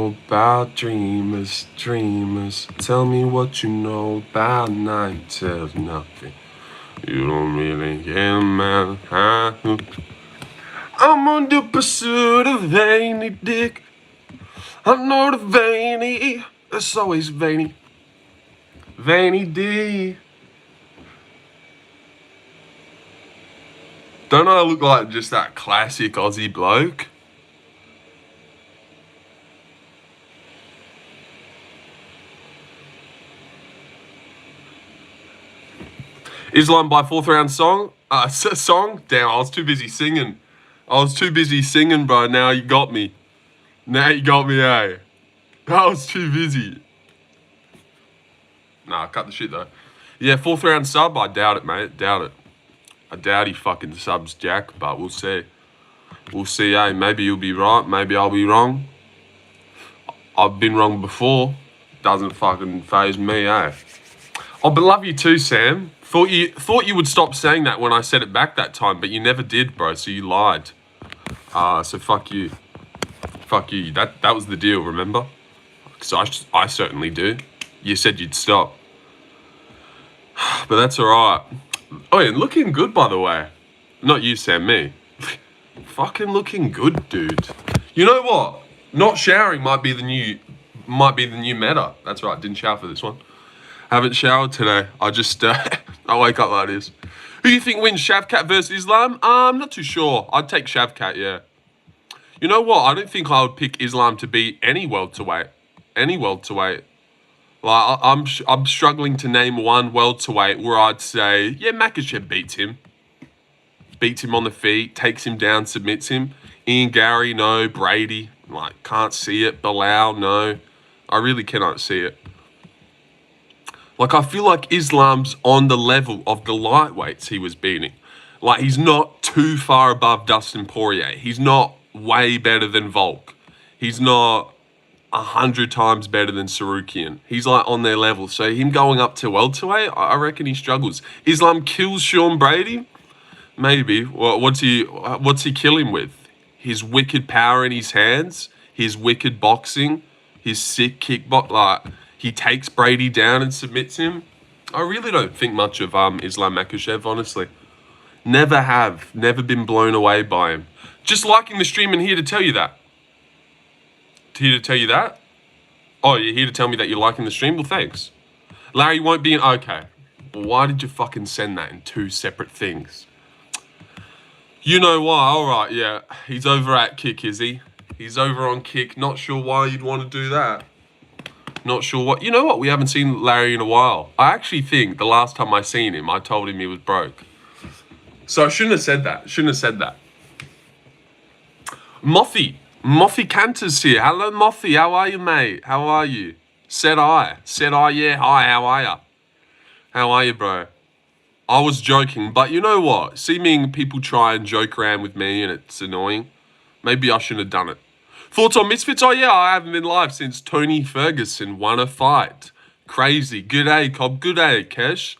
know about dreamers, dreamers? Tell me what you know about night tells nothing. You don't really care, man. I'm on the pursuit of veiny dick. I know the veiny, it's always veiny. Veiny D. Don't I look like just that classic Aussie bloke? Islam by fourth round song? Song? Damn, I was too busy singing. Bro. Now you got me. Eh? I was too busy. Nah, cut the shit though. Yeah, fourth round sub? I doubt it, mate. Doubt it. I doubt he fucking subs Jack, but we'll see. We'll see, eh? Maybe you'll be right, maybe I'll be wrong. I've been wrong before. Doesn't fucking faze me, eh? Oh, but love you too, Sam. Thought you would stop saying that when I said it back that time, but you never did, bro, so you lied. So fuck you. Fuck you. That was the deal, remember? Because I certainly do. You said you'd stop. But that's alright. Oh, yeah, looking good, by the way. Not you, Sam, me. Fucking looking good, dude. You know what? Not showering might be the new meta. That's right, didn't shower for this one. Haven't showered today. I just, I wake up like this. Who do you think wins, Shavkat versus Islam? I'm not too sure. I'd take Shavkat, yeah. You know what? I don't think I would pick Islam to beat any welterweight. Like, I'm struggling to name one welterweight where I'd say, yeah, Makhachev beats him. Beats him on the feet, takes him down, submits him. Ian Gary, no. Brady, like, can't see it. Bilal, no. I really cannot see it. Like, I feel like Islam's on the level of the lightweights he was beating. Like, he's not too far above Dustin Poirier. He's not way better than Volk. He's not 100 times better than Sarukian. He's, like, on their level. So him going up to welterweight, I reckon he struggles. Islam kills Sean Brady? Maybe. Well, what's he kill him with? His wicked power in his hands? His wicked boxing? His sick kickbox? Like, he takes Brady down and submits him? I really don't think much of Islam Makhachev, honestly. Never been blown away by him. Just liking the stream and here to tell you that. Oh, you're here to tell me that you're liking the stream? Well, thanks. Larry won't be in... Okay. Why did you fucking send that in two separate things? You know why? Alright, yeah. He's over at Kick, is he? He's over on Kick. Not sure why you'd want to do that. Not sure what... You know what? We haven't seen Larry in a while. I actually think the last time I seen him, I told him he was broke. So I shouldn't have said that. Moffy Cantor's here. Hello, Moffy. How are you, mate? How are you? Said I, yeah. Hi, how are ya? How are you, bro? I was joking, but you know what? Seeming people try and joke around with me and it's annoying. Maybe I shouldn't have done it. Thoughts on Misfits? Oh, yeah, I haven't been live since Tony Ferguson won a fight. Crazy. Good day, Cobb. Good day, Kesh.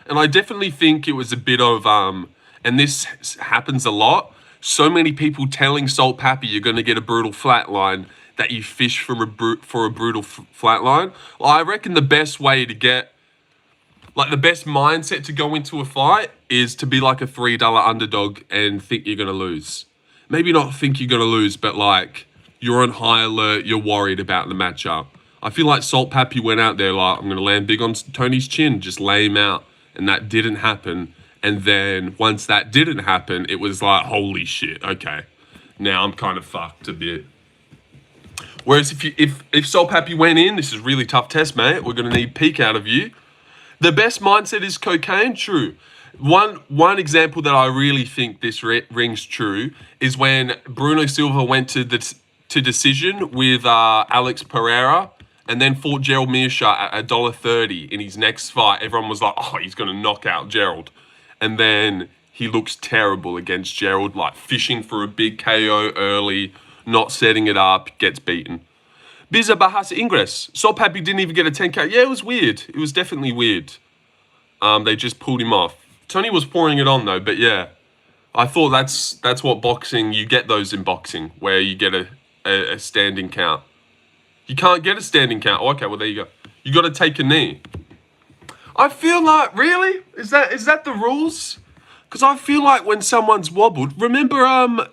And I definitely think it was a bit of, and this happens a lot, so many people telling Salt Pappy you're going to get a brutal flatline that you fish for a brutal flatline. Well, I reckon the best way to get, like the best mindset to go into a fight is to be like a $3 underdog and think you're going to lose. Maybe not think you're going to lose, but like you're on high alert, you're worried about the matchup. I feel like Salt Pappy went out there like, I'm going to land big on Tony's chin, just lay him out. And that didn't happen. And then once that didn't happen, it was like, holy shit, okay. Now I'm kind of fucked a bit. Whereas if Salt Pappy went in, this is a really tough test, mate. We're going to need peak out of you. The best mindset is cocaine, true. One example that I really think this rings true is when Bruno Silva went to decision with Alex Pereira and then fought Gerald Meerschaert at $1.30 in his next fight. Everyone was like, oh, he's going to knock out Gerald. And then he looks terrible against Gerald, like fishing for a big KO early, not setting it up, gets beaten. Biza Bahas Ingres. Salt Pappy didn't even get a 10K. Yeah, it was weird. It was definitely weird. They just pulled him off. Tony was pouring it on though, but yeah. I thought that's what boxing, you get those in boxing, where you get a standing count. You can't get a standing count. Oh, okay, well, there you go. You got to take a knee. I feel like, really? Is that the rules? Because I feel like when someone's wobbled, remember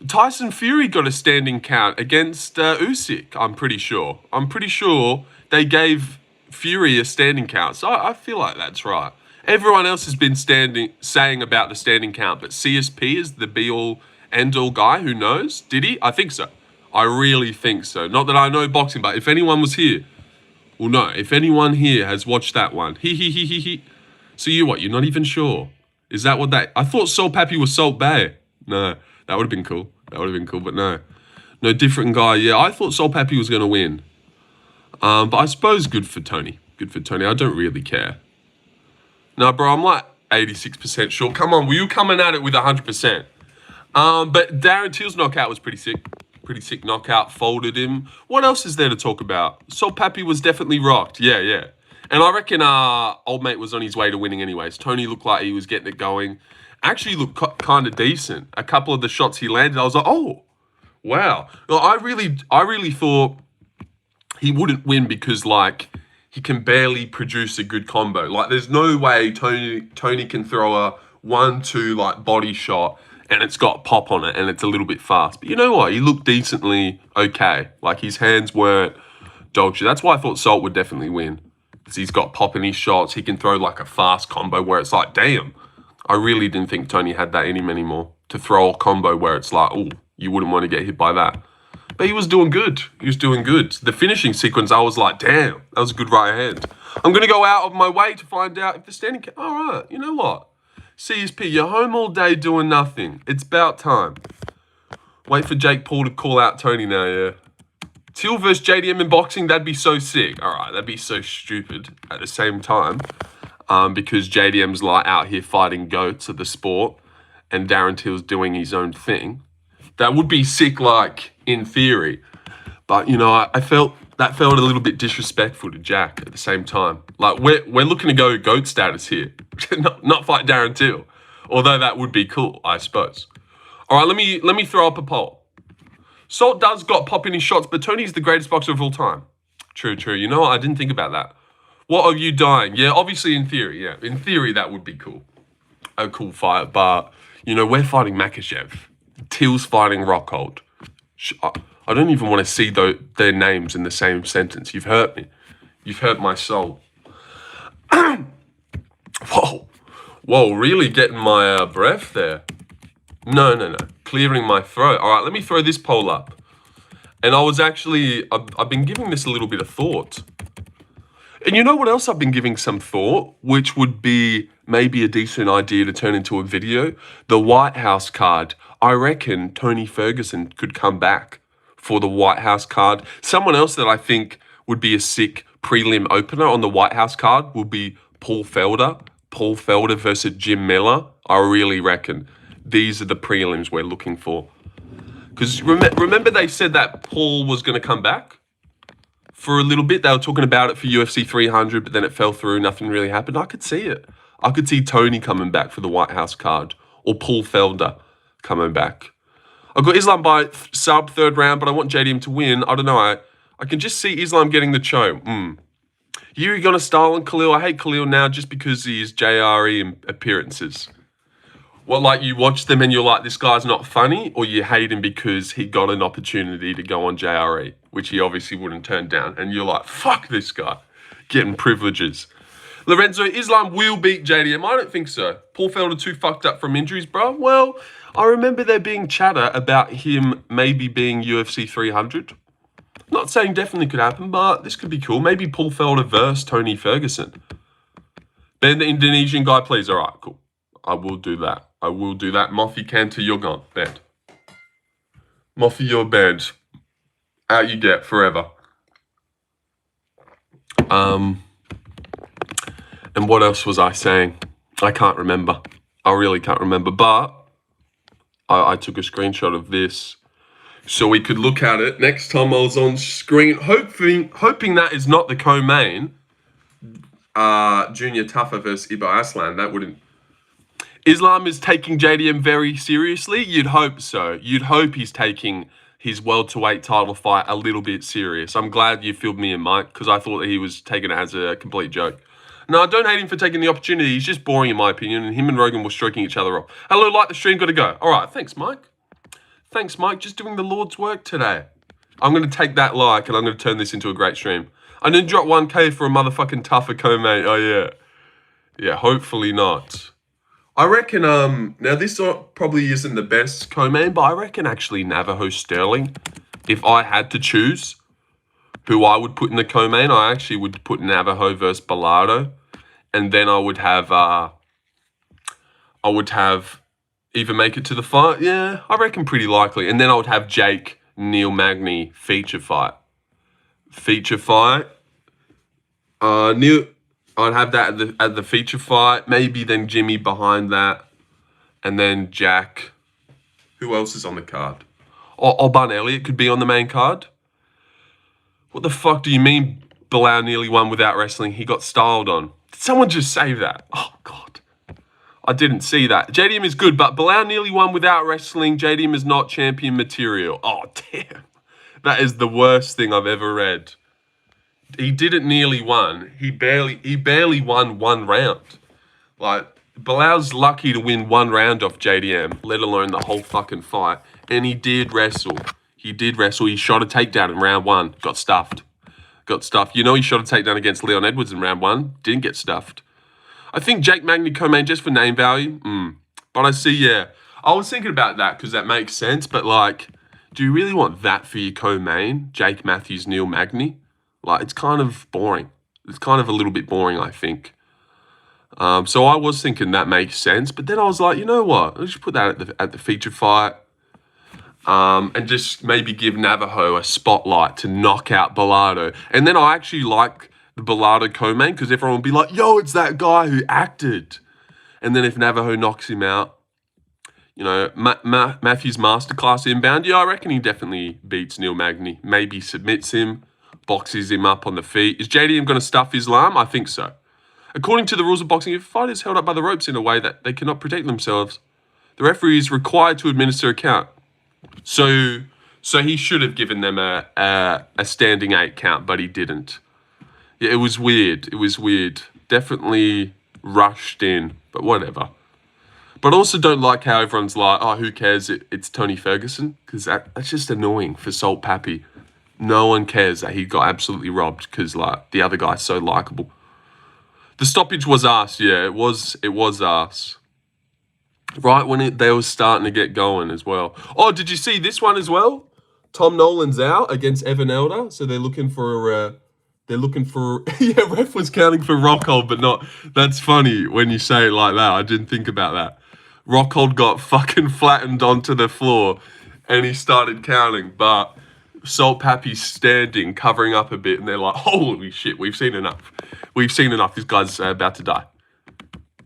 Tyson Fury got a standing count against Usyk, I'm pretty sure. I'm pretty sure they gave Fury a standing count. So I feel like that's right. Everyone else has been saying about the standing count, but CSP is the be-all, end-all guy who knows. Did he? I think so. I really think so. Not that I know boxing, but if anyone was here, well, no. If anyone here has watched that one, he. So you're not even sure? Is that what that... I thought Salt Pappy was Salt Bay. No, that would have been cool. But no. No, different guy. Yeah, I thought Salt Pappy was going to win. But I suppose good for Tony. I don't really care. No, bro, I'm like 86% sure. Come on, were you coming at it with 100%? But Darren Till's knockout was pretty sick. Pretty sick knockout, folded him. What else is there to talk about? Salt Pappy was definitely rocked. Yeah. And I reckon old mate was on his way to winning anyways. Tony looked like he was getting it going. Actually looked kind of decent. A couple of the shots he landed, I was like, oh, wow. Well, I really thought he wouldn't win because, like, he can barely produce a good combo. Like, there's no way Tony can throw a 1-2, like, body shot and it's got pop on it and it's a little bit fast. But you know what? He looked decently okay. Like, his hands weren't dog shit. That's why I thought Salt would definitely win. Because he's got pop in his shots. He can throw, like, a fast combo where it's like, damn. I really didn't think Tony had that in him anymore. To throw a combo where it's like, oh, you wouldn't want to get hit by that. But he was doing good. The finishing sequence, I was like, damn, that was a good right hand. I'm going to go out of my way to find out if the standing... All right, you know what? CSP, you're home all day doing nothing. It's about time. Wait for Jake Paul to call out Tony now, yeah. Till versus JDM in boxing, that'd be so sick. All right, that'd be so stupid at the same time. Because JDM's like out here fighting goats of the sport and Darren Till's doing his own thing. That would be sick, like, in theory. But, you know, I felt a little bit disrespectful to Jack at the same time. Like, we're looking to go GOAT status here. not fight Darren Till. Although that would be cool, I suppose. All right, let me throw up a poll. Salt does got pop in his shots, but Tony's the greatest boxer of all time. True. You know what? I didn't think about that. What are you dying? Yeah, obviously in theory, yeah. In theory, that would be cool. A cool fight, but, you know, we're fighting Makhachev. Till's fighting Rockhold. I don't even want to see their names in the same sentence. You've hurt me. You've hurt my soul. Whoa, really getting my breath there. No. Clearing my throat. All right, let me throw this poll up. And I've been giving this a little bit of thought. And you know what else I've been giving some thought, which would be maybe a decent idea to turn into a video? The White House card. I reckon Tony Ferguson could come back for the White House card. Someone else that I think would be a sick prelim opener on the White House card would be Paul Felder. Paul Felder versus Jim Miller. I really reckon these are the prelims we're looking for. Because remember they said that Paul was going to come back? For a little bit, they were talking about it for UFC 300, but then it fell through. Nothing really happened. I could see it. I could see Tony coming back for the White House card or Paul Felder coming back. I've got Islam by sub third round, but I want JDM to win. I don't know. I can just see Islam getting the cho. Jiri gonna style on Khalil. I hate Khalil now just because of his JRE appearances. What, like you watch them and you're like, this guy's not funny, or you hate him because he got an opportunity to go on JRE, which he obviously wouldn't turn down, and you're like, fuck this guy, getting privileges. Lorenzo, Islam will beat JDM. I don't think so. Paul Felder too fucked up from injuries, bro. Well, I remember there being chatter about him maybe being UFC 300. Not saying definitely could happen, but this could be cool. Maybe Paul Felder versus Tony Ferguson. Ben, the Indonesian guy, please. All right, cool. I will do that. Moffy Cantor, you're gone. Banned. Moffy, you're banned. Out you get forever. And what else was I saying? I can't remember. I really can't remember. But I took a screenshot of this so we could look at it next time I was on screen. Hoping that is not the co-main. Junior Tuffa versus Ibo Aslan. That wouldn't... Islam is taking JDM very seriously. You'd hope so. You'd hope he's taking his welterweight title fight a little bit serious. I'm glad you filled me in, Mike, because I thought that he was taking it as a complete joke. No, I don't hate him for taking the opportunity. He's just boring, in my opinion, and him and Rogan were stroking each other off. Hello, like the stream, got to go. All right, thanks, Mike. Thanks, Mike. Just doing the Lord's work today. I'm going to take that like, and I'm going to turn this into a great stream. I didn't drop 1K for a motherfucking tougher co-mate. Oh, yeah. Yeah, hopefully not. I reckon, now this probably isn't the best co-main, but I reckon actually Navajo Sterling, if I had to choose who I would put in the co-main, I actually would put Navajo versus Bilardo, and then I would have either make it to the fight, yeah, I reckon pretty likely, and then I would have Jake Neil Magny feature fight. I'd have that at the feature fight. Maybe then Jimmy behind that. And then Jack. Who else is on the card? Oh, Bun Elliott could be on the main card. What the fuck do you mean Bilal nearly won without wrestling? He got styled on. Did someone just say that? Oh, God. I didn't see that. JDM is good, but Bilal nearly won without wrestling. JDM is not champion material. Oh, damn. That is the worst thing I've ever read. He didn't nearly won. He barely won one round. Like, Bilal's lucky to win one round off JDM, let alone the whole fucking fight. And he did wrestle. He shot a takedown in round one. Got stuffed. You know he shot a takedown against Leon Edwards in round one. Didn't get stuffed. I think Jake Magny co-main just for name value. But I see, yeah. I was thinking about that because that makes sense. But, like, do you really want that for your co-main? Jake Matthews, Neil Magny? Like, it's kind of boring. It's kind of a little bit boring, I think. So I was thinking that makes sense. But then I was like, you know what? Let's just put that at the feature fight. And just maybe give Navajo a spotlight to knock out Bilardo. And then I actually like the Bilardo co-main because everyone will be like, yo, it's that guy who acted. And then if Navajo knocks him out, you know, Matthews masterclass inbound, yeah, I reckon he definitely beats Neil Magny. Maybe submits him. Boxes him up on the feet. Is JDM going to stuff Islam? I think so. According to the rules of boxing, if a fighter is held up by the ropes in a way that they cannot protect themselves, the referee is required to administer a count. So he should have given them a standing 8 count, but he didn't. Yeah, it was weird. Definitely rushed in, but whatever. But I also don't like how everyone's like, oh, who cares? It's Tony Ferguson, because that's just annoying for Salt Pappy. No one cares that he got absolutely robbed because, like, the other guy's so likable. The stoppage was us, yeah. It was us. Right when they were starting to get going as well. Oh, did you see this one as well? Tom Nolan's out against Evan Elder, so they're looking for. Yeah, ref was counting for Rockhold, but not. That's funny when you say it like that. I didn't think about that. Rockhold got fucking flattened onto the floor, and he started counting, but Salt Pappy's standing, covering up a bit, and they're like, holy shit, we've seen enough. This guy's about to die.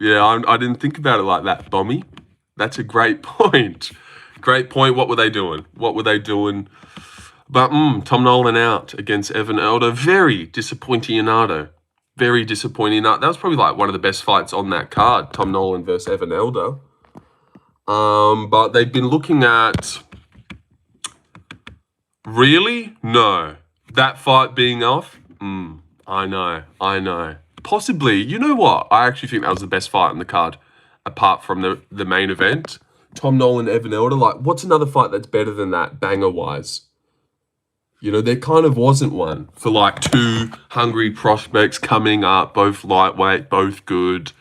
Yeah, I didn't think about it like that, Bommy. That's a great point. What were they doing? But Tom Nolan out against Evan Elder. Very disappointing Inado. That was probably like one of the best fights on that card, Tom Nolan versus Evan Elder. But they've been looking at... Really? No. That fight being off? I know. Possibly. You know what? I actually think that was the best fight on the card, apart from the main event. Tom Nolan, Evan Elder. Like, what's another fight that's better than that, banger-wise? You know, there kind of wasn't one for, like, two hungry prospects coming up, both lightweight, both good.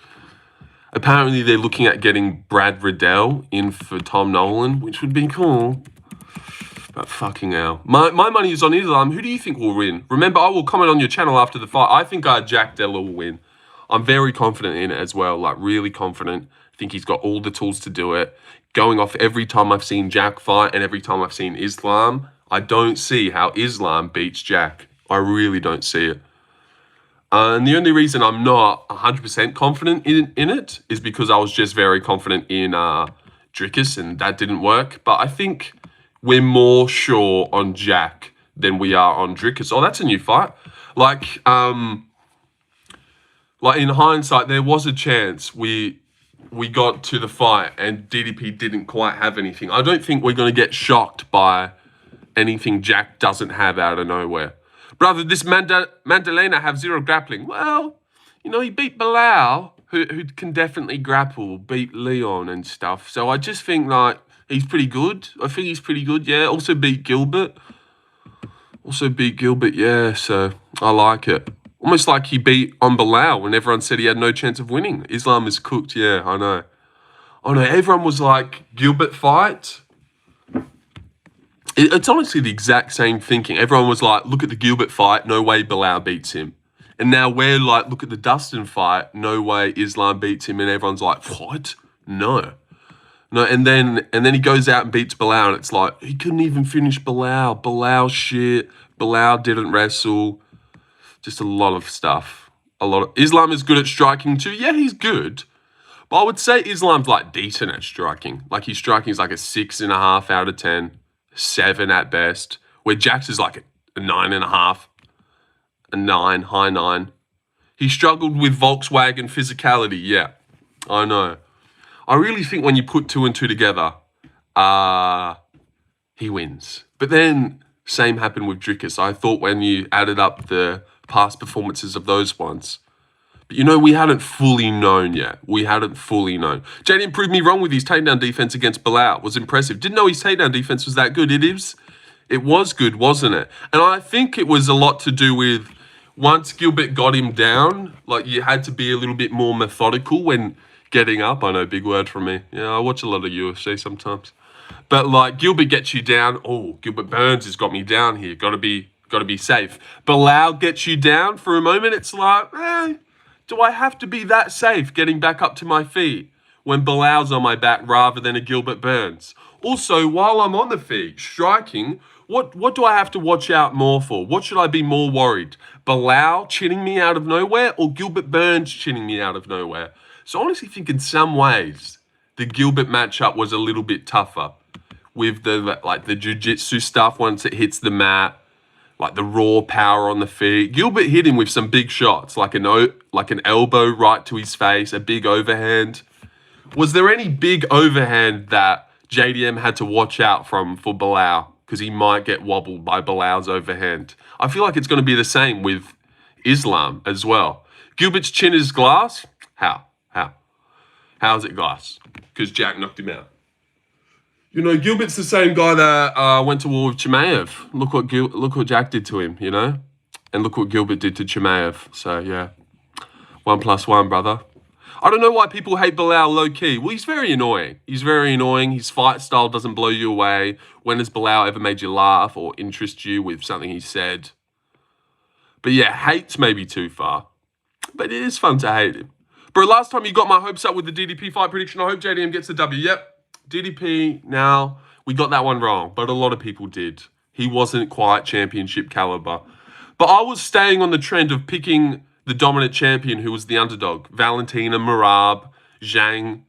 Apparently, they're looking at getting Brad Riddell in for Tom Nolan, which would be cool. But fucking hell. My money is on Islam. Who do you think will win? Remember, I will comment on your channel after the fight. I think Jack Della will win. I'm very confident in it as well. Like, really confident. I think he's got all the tools to do it. Going off every time I've seen Jack fight and every time I've seen Islam, I don't see how Islam beats Jack. I really don't see it. And the only reason I'm not 100% confident in it is because I was just very confident in Dricus, and that didn't work. But I think we're more sure on Jack than we are on Dricus. Oh, that's a new fight. Like in hindsight, there was a chance we got to the fight and DDP didn't quite have anything. I don't think we're going to get shocked by anything Jack doesn't have out of nowhere. Brother, this Maddalena have zero grappling. Well, you know, he beat Bilal, who can definitely grapple, beat Leon and stuff. So I just think, like, he's pretty good. I think he's pretty good, yeah. Also beat Gilbert. Yeah, so I like it. Almost like he beat on Bilal when everyone said he had no chance of winning. Islam is cooked, yeah, I know. Everyone was like, Gilbert fight. It's honestly the exact same thinking. Everyone was like, look at the Gilbert fight, no way Bilal beats him. And now we're like, look at the Dustin fight, no way Islam beats him. And everyone's like, what? No. And then he goes out and beats Bilal, and it's like, he couldn't even finish Bilal. Bilal shit. Bilal didn't wrestle. Just a lot of stuff. Islam is good at striking too. Yeah, he's good. But I would say Islam's like decent at striking. Like his striking is like a 6.5 out of 10. 7 at best. Where Jax is like a 9.5. A 9, high 9. He struggled with Volkswagen physicality. Yeah, I know. I really think when you put 2 and 2 together, he wins. But then, same happened with Drickus. I thought when you added up the past performances of those ones, but you know, we hadn't fully known yet. JDM proved me wrong with his takedown defense against Bilal. Was impressive. Didn't know his takedown defense was that good. It was good, wasn't it? And I think it was a lot to do with once Gilbert got him down, like you had to be a little bit more methodical when getting up. I know, big word from me. Yeah, I watch a lot of UFC sometimes. But like Gilbert gets you down. Oh, Gilbert Burns has got me down here. Got to be safe. Bilal gets you down for a moment. It's like, do I have to be that safe getting back up to my feet when Bilal's on my back rather than a Gilbert Burns? Also, while I'm on the feet striking, what do I have to watch out more for? What should I be more worried? Bilal chinning me out of nowhere or Gilbert Burns chinning me out of nowhere? So I honestly think in some ways the Gilbert matchup was a little bit tougher with the jiu-jitsu stuff once it hits the mat, like the raw power on the feet. Gilbert hit him with some big shots, like an elbow right to his face, a big overhand. Was there any big overhand that JDM had to watch out for Bilal? Because he might get wobbled by Bilal's overhand. I feel like it's going to be the same with Islam as well. Gilbert's chin is glass? How is it glass? Because Jack knocked him out. You know, Gilbert's the same guy that went to war with Chimaev. Look what Jack did to him, you know? And look what Gilbert did to Chimaev. So, yeah. 1 + 1, brother. I don't know why people hate Bilal low-key. Well, he's very annoying. His fight style doesn't blow you away. When has Bilal ever made you laugh or interest you with something he said? But yeah, hate's maybe too far. But it is fun to hate him. Bro, last time you got my hopes up with the DDP fight prediction. I hope JDM gets the W. Yep. DDP, now, we got that one wrong, but a lot of people did. He wasn't quite championship caliber. But I was staying on the trend of picking the dominant champion who was the underdog. Valentina, Merab, Zhang,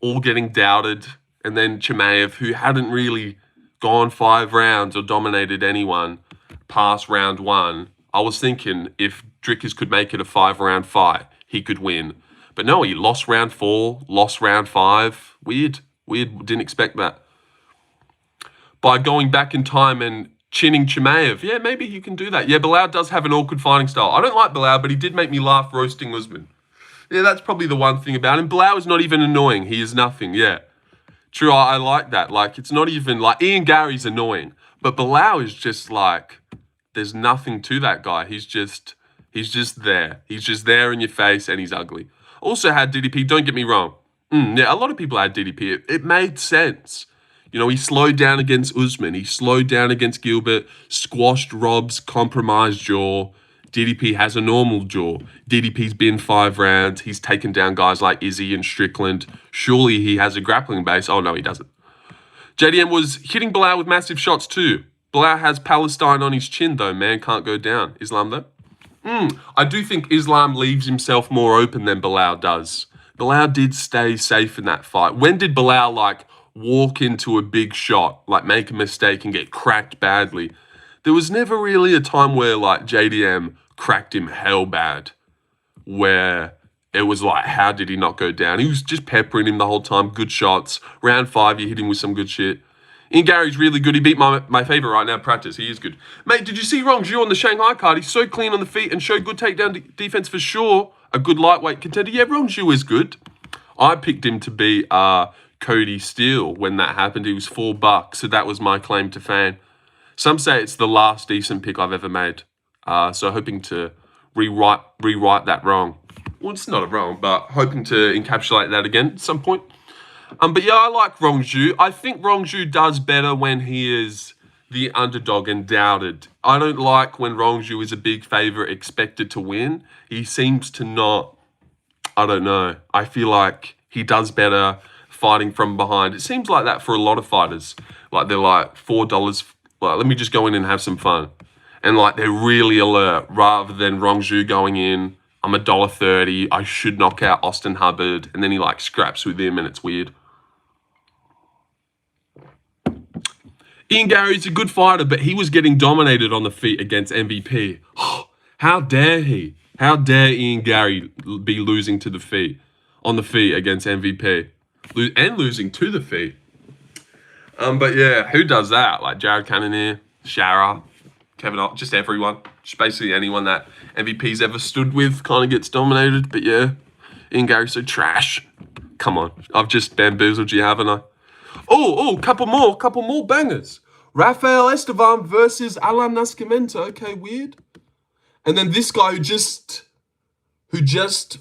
all getting doubted. And then Chimaev, who hadn't really gone 5 rounds or dominated anyone past round 1. I was thinking if Drickus could make it a 5-round fight, he could win. But no, he lost round 4, lost round 5. Weird, didn't expect that. By going back in time and chinning Chimaev, yeah, maybe he can do that. Yeah, Bilal does have an awkward fighting style. I don't like Bilal, but he did make me laugh roasting Usman. Yeah, that's probably the one thing about him. Bilal is not even annoying. He is nothing, yeah. True, I like that. Like, it's not even, like, Ian Gary's annoying. But Bilal is just, like, there's nothing to that guy. He's just there. He's just there in your face, and he's ugly. Also had DDP, don't get me wrong. Yeah, a lot of people had DDP. It made sense. You know, he slowed down against Usman. He slowed down against Gilbert, squashed Rob's compromised jaw. DDP has a normal jaw. DDP's been 5 rounds. He's taken down guys like Izzy and Strickland. Surely he has a grappling base. Oh, no, he doesn't. JDM was hitting Bilal with massive shots too. Bilal has Palestine on his chin, though. Man can't go down. Islam, though? I do think Islam leaves himself more open than Bilal does. Bilal did stay safe in that fight. When did Bilal, like, walk into a big shot, like make a mistake and get cracked badly? There was never really a time where, like, JDM cracked him hell bad, where it was like, how did he not go down? He was just peppering him the whole time. Good shots. Round 5, you hit him with some good shit. Ian Gary's really good. He beat my favorite right now, Prates. He is good. Mate, did you see Rountree on the Shanghai card? He's so clean on the feet and showed good takedown defense for sure. A good lightweight contender. Yeah, Rountree is good. I picked him to be Cody Steele when that happened. He was $4, so that was my claim to fame. Some say it's the last decent pick I've ever made. So hoping to rewrite that wrong. Well, it's not a wrong, but hoping to encapsulate that again at some point. But yeah, I like Rountree. I think Rountree does better when he is the underdog and doubted. I don't like when Rountree is a big favourite expected to win. He seems to not, I don't know. I feel like he does better fighting from behind. It seems like that for a lot of fighters. Like they're like $4, like, let me just go in and have some fun. And like they're really alert rather than Rountree going in, I'm $1.30, I should knock out Austin Hubbard, and then he like scraps with him and it's weird. Ian Gary's a good fighter, but he was getting dominated on the feet against MVP. How dare he? How dare Ian Gary be losing to the feet, on the feet against MVP, and losing to the feet. But yeah, who does that? Like Jared Cannonier, Shara, Kevin Ott, just everyone. Just basically anyone that MVP's ever stood with kind of gets dominated. But yeah, Ian Gary's so trash. Come on, I've just bamboozled you, haven't I? Oh, couple more bangers. Rafael Estevan versus Alan Nascimento. Okay, weird. And then this guy who just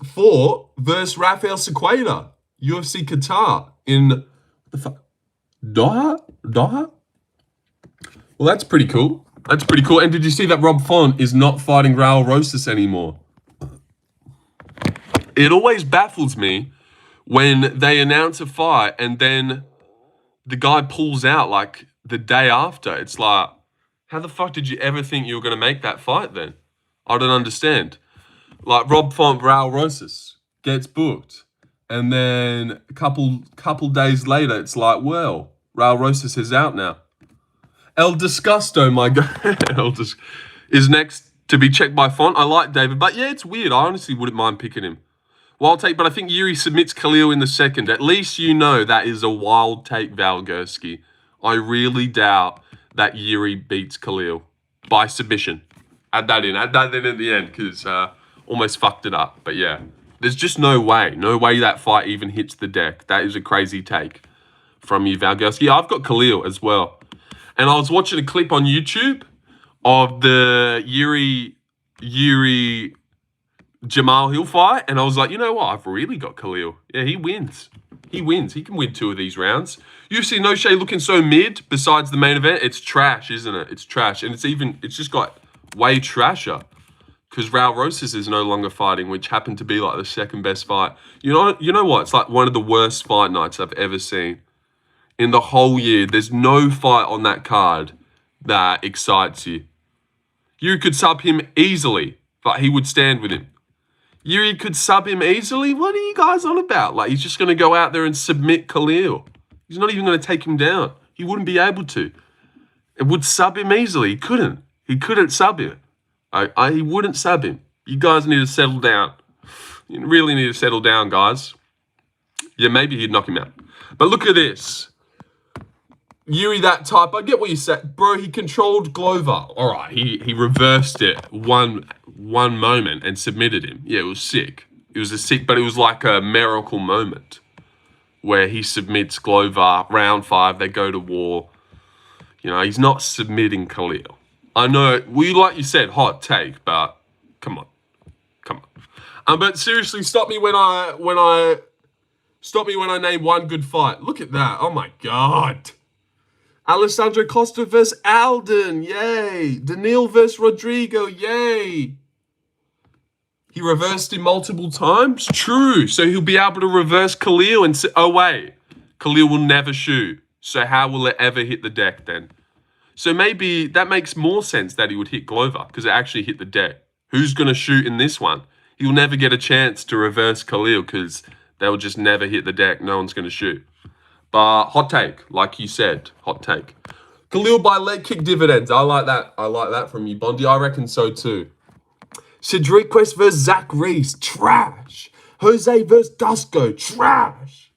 fought versus Rafael Sequeira, UFC Qatar in the fuck Doha. Well, that's pretty cool. That's pretty cool. And did you see that Rob Font is not fighting Raul Rosas anymore? It always baffles me when they announce a fight and then the guy pulls out like the day after. It's like, how the fuck did you ever think you were going to make that fight then? I don't understand. Like Rob Font, Raul Rosas gets booked. And then a couple days later, it's like, well, Raul Rosas is out now. El Disgusto, my guy, is next to be checked by Font. I like David, but yeah, it's weird. I honestly wouldn't mind picking him. Wild take, but I think Jiri submits Khalil in the second. At least you know that is a wild take, Valgursky. I really doubt that Jiri beats Khalil by submission. Add that in at the end, because almost fucked it up. But yeah, there's just no way that fight even hits the deck. That is a crazy take from you, Valgursky. Yeah, I've got Khalil as well. And I was watching a clip on YouTube of the Jiri Jamal Hill fight, and I was like, you know what? I've really got Khalil. Yeah, he wins. He wins. He can win 2 of these rounds. UFC No Shade looking so mid besides the main event. It's trash, isn't it? It's trash. And it's just got way trasher because Raul Rosas is no longer fighting, which happened to be like the second best fight. You know what? It's like one of the worst fight nights I've ever seen. In the whole year, there's no fight on that card that excites you. You could sub him easily, but he would stand with him. Jiri could sub him easily? What are you guys on about? Like, he's just going to go out there and submit Khalil. He's not even going to take him down. He wouldn't be able to. It would sub him easily. He couldn't. He couldn't sub him. He wouldn't sub him. You guys need to settle down. You really need to settle down, guys. Yeah, maybe he'd knock him out. But look at this. Jiri, that type, I get what you said. Bro, he controlled Glover. All right, he reversed it one moment and submitted him. Yeah, it was sick. It was like a miracle moment where he submits Glover, round 5, they go to war. You know, he's not submitting Khalil. I know, like you said, hot take, but come on. But seriously, stop me when I name one good fight. Look at that. Oh my God. Alessandro Costa versus Alden, yay. Daniil versus Rodrigo, yay. He reversed him multiple times? True. So he'll be able to reverse Khalil and say, oh wait, Khalil will never shoot. So how will it ever hit the deck then? So maybe that makes more sense that he would hit Glover because it actually hit the deck. Who's going to shoot in this one? He'll never get a chance to reverse Khalil because they'll just never hit the deck. No one's going to shoot. But hot take, like you said, hot take. Khalil by leg kick dividends. I like that. I like that from you, Bondi. I reckon so too. Cedric Quest versus Zach Reese. Trash. Jose versus Dusko. Trash.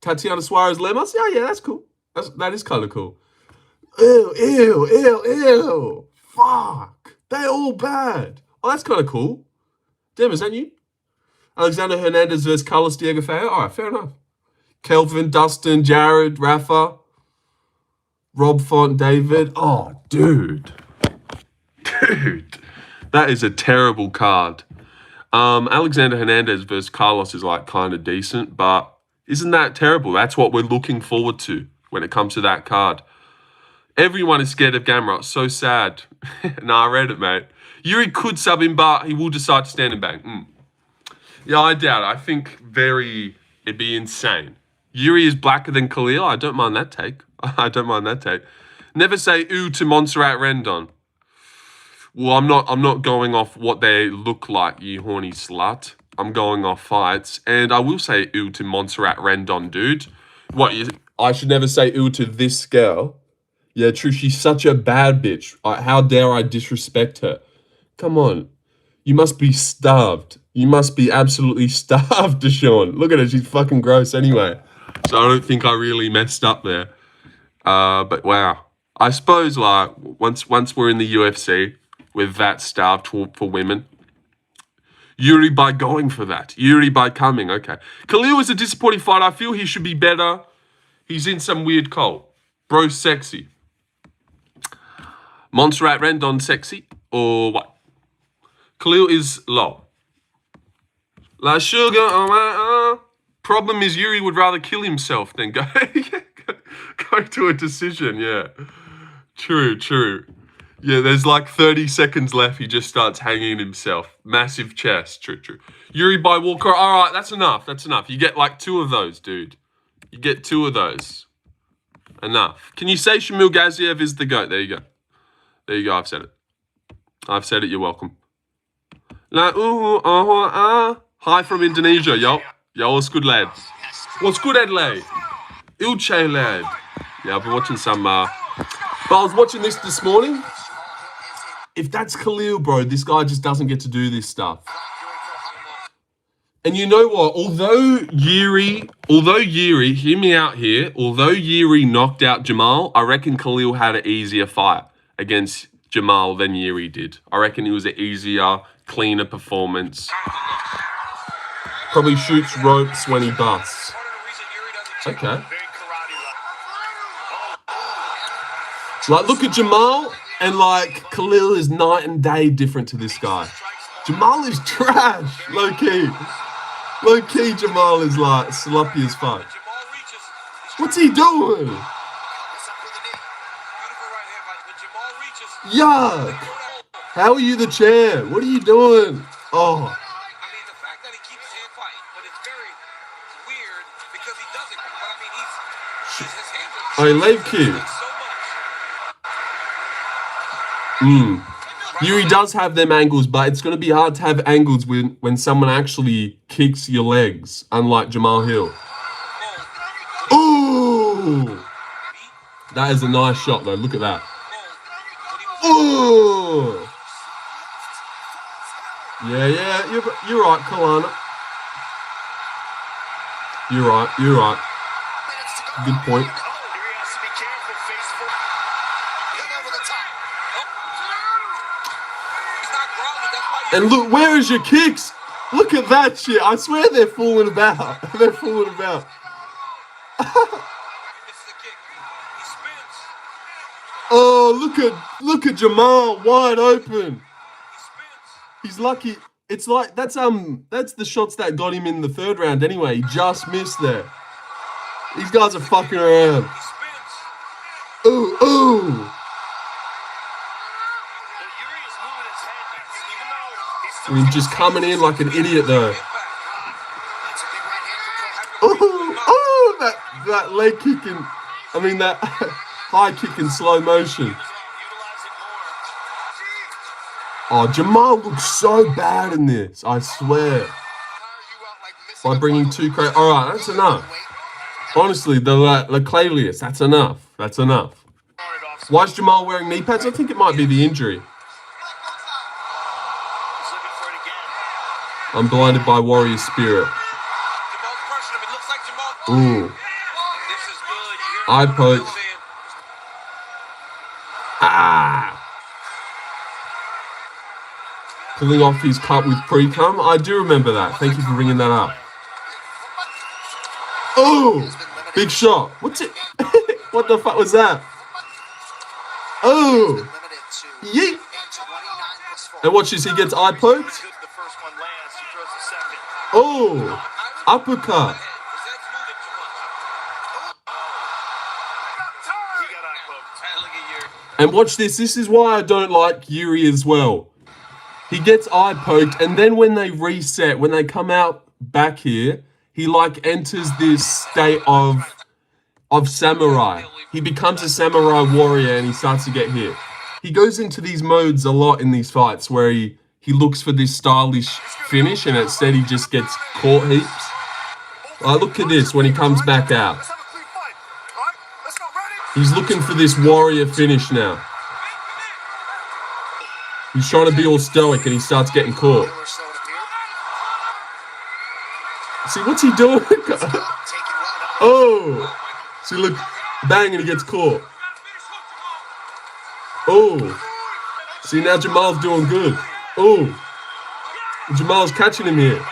Tatiana Suarez Lemos? Yeah, that's cool. That is kind of cool. Ew. Fuck. They're all bad. Oh, that's kind of cool. Damn, is that you? Alexander Hernandez versus Carlos Diego Feo? All right, fair enough. Kelvin, Dustin, Jared, Rafa, Rob Font, David. Oh, dude. That is a terrible card. Alexander Hernandez versus Carlos is like kind of decent, but isn't that terrible? That's what we're looking forward to when it comes to that card. Everyone is scared of Gamrot. So sad. Nah, I read it, mate. Jiri could sub him, but he will decide to stand and bang. Yeah, I doubt it. I think it'd be insane. Jiri is blacker than Khalil. I don't mind that take. Never say ooh to Montserrat Rendon. Well, I'm not going off what they look like, you horny slut. I'm going off fights. And I will say ooh to Montserrat Rendon, dude. I should never say ooh to this girl. Yeah, true. She's such a bad bitch. How dare I disrespect her? Come on. You must be starved. You must be absolutely starved, Deshaun. Look at her. She's fucking gross anyway. So I don't think I really messed up there. But wow. I suppose like once we're in the UFC with that starved for women, Jiri by going for that. Jiri by coming. Okay. Khalil is a disappointing fight. I feel he should be better. He's in some weird cult. Bro's sexy. Montserrat Rendon sexy or what? Khalil is low. La sugar on my problem is Jiri would rather kill himself than go to a decision. Yeah, true. Yeah, there's like 30 seconds left. He just starts hanging himself. Massive chest. True. Jiri by Walker. All right, that's enough. You get like 2 of those, dude. You get 2 of those. Enough. Can you say Shamil Gaziev is the GOAT? There you go. I've said it. You're welcome. Hi from Indonesia, yo. What's good, lad? What's good, Adelaide? Ilche, lad. Yeah, I've been watching some, but I was watching this morning. If that's Khalil, bro, this guy just doesn't get to do this stuff. And you know what? Although Jiri, hear me out here, although Jiri knocked out Jamal, I reckon Khalil had an easier fight against Jamal than Jiri did. I reckon it was an easier, cleaner performance. Probably shoots ropes when he busts. Okay. Like, look at Jamal, and like, Khalil is night and day different to this guy. Jamal is trash, low-key. Low-key, Jamal is like sloppy as fuck. What's he doing? Yuck! How are you the champ? What are you doing? Oh. Oh, leg kick. Jiri does have them angles, but it's going to be hard to have angles when someone actually kicks your legs, unlike Jamal Hill. Ooh! That is a nice shot, though. Look at that. Ooh! Yeah. You're right, Kalana. You're right. Good point. And look, where is your kicks? Look at that shit. I swear they're fooling about. Oh, look at Jamal wide open. He's lucky. It's like that's the shots that got him in the 3rd round anyway. He just missed there. These guys are fucking around. Ooh. I mean, just coming in like an idiot though. That leg kicking. I mean that high kick in slow motion. Oh, Jamal looks so bad in this. I swear. By bringing 2 crates. All right, that's enough. Honestly, the Clavius, that's enough. Why is Jamal wearing knee pads? I think it might be the injury. I'm blinded by warrior spirit. Ooh. Eye poke. Ah! Pulling off his cut with pre-cum. I do remember that. Thank you for bringing that up. Oh! Big shot. What's it? What the fuck was that? Oh! Yeet! And watch this, he gets eye poked. Oh! Uppercut. And watch this, this is why I don't like Jiri as well. He gets eye poked, and then when they reset, when they come out back here, he like enters this state of samurai. He becomes a samurai warrior and he starts to get hit. He goes into these modes a lot in these fights where he looks for this stylish finish and instead he just gets caught heaps. Look at this when he comes back out. He's looking for this warrior finish now. He's trying to be all stoic and he starts getting caught. See, what's he doing? Oh! See, look, bang, and he gets caught. Oh! See, now Jamal's doing good. Oh! Jamal's catching him here.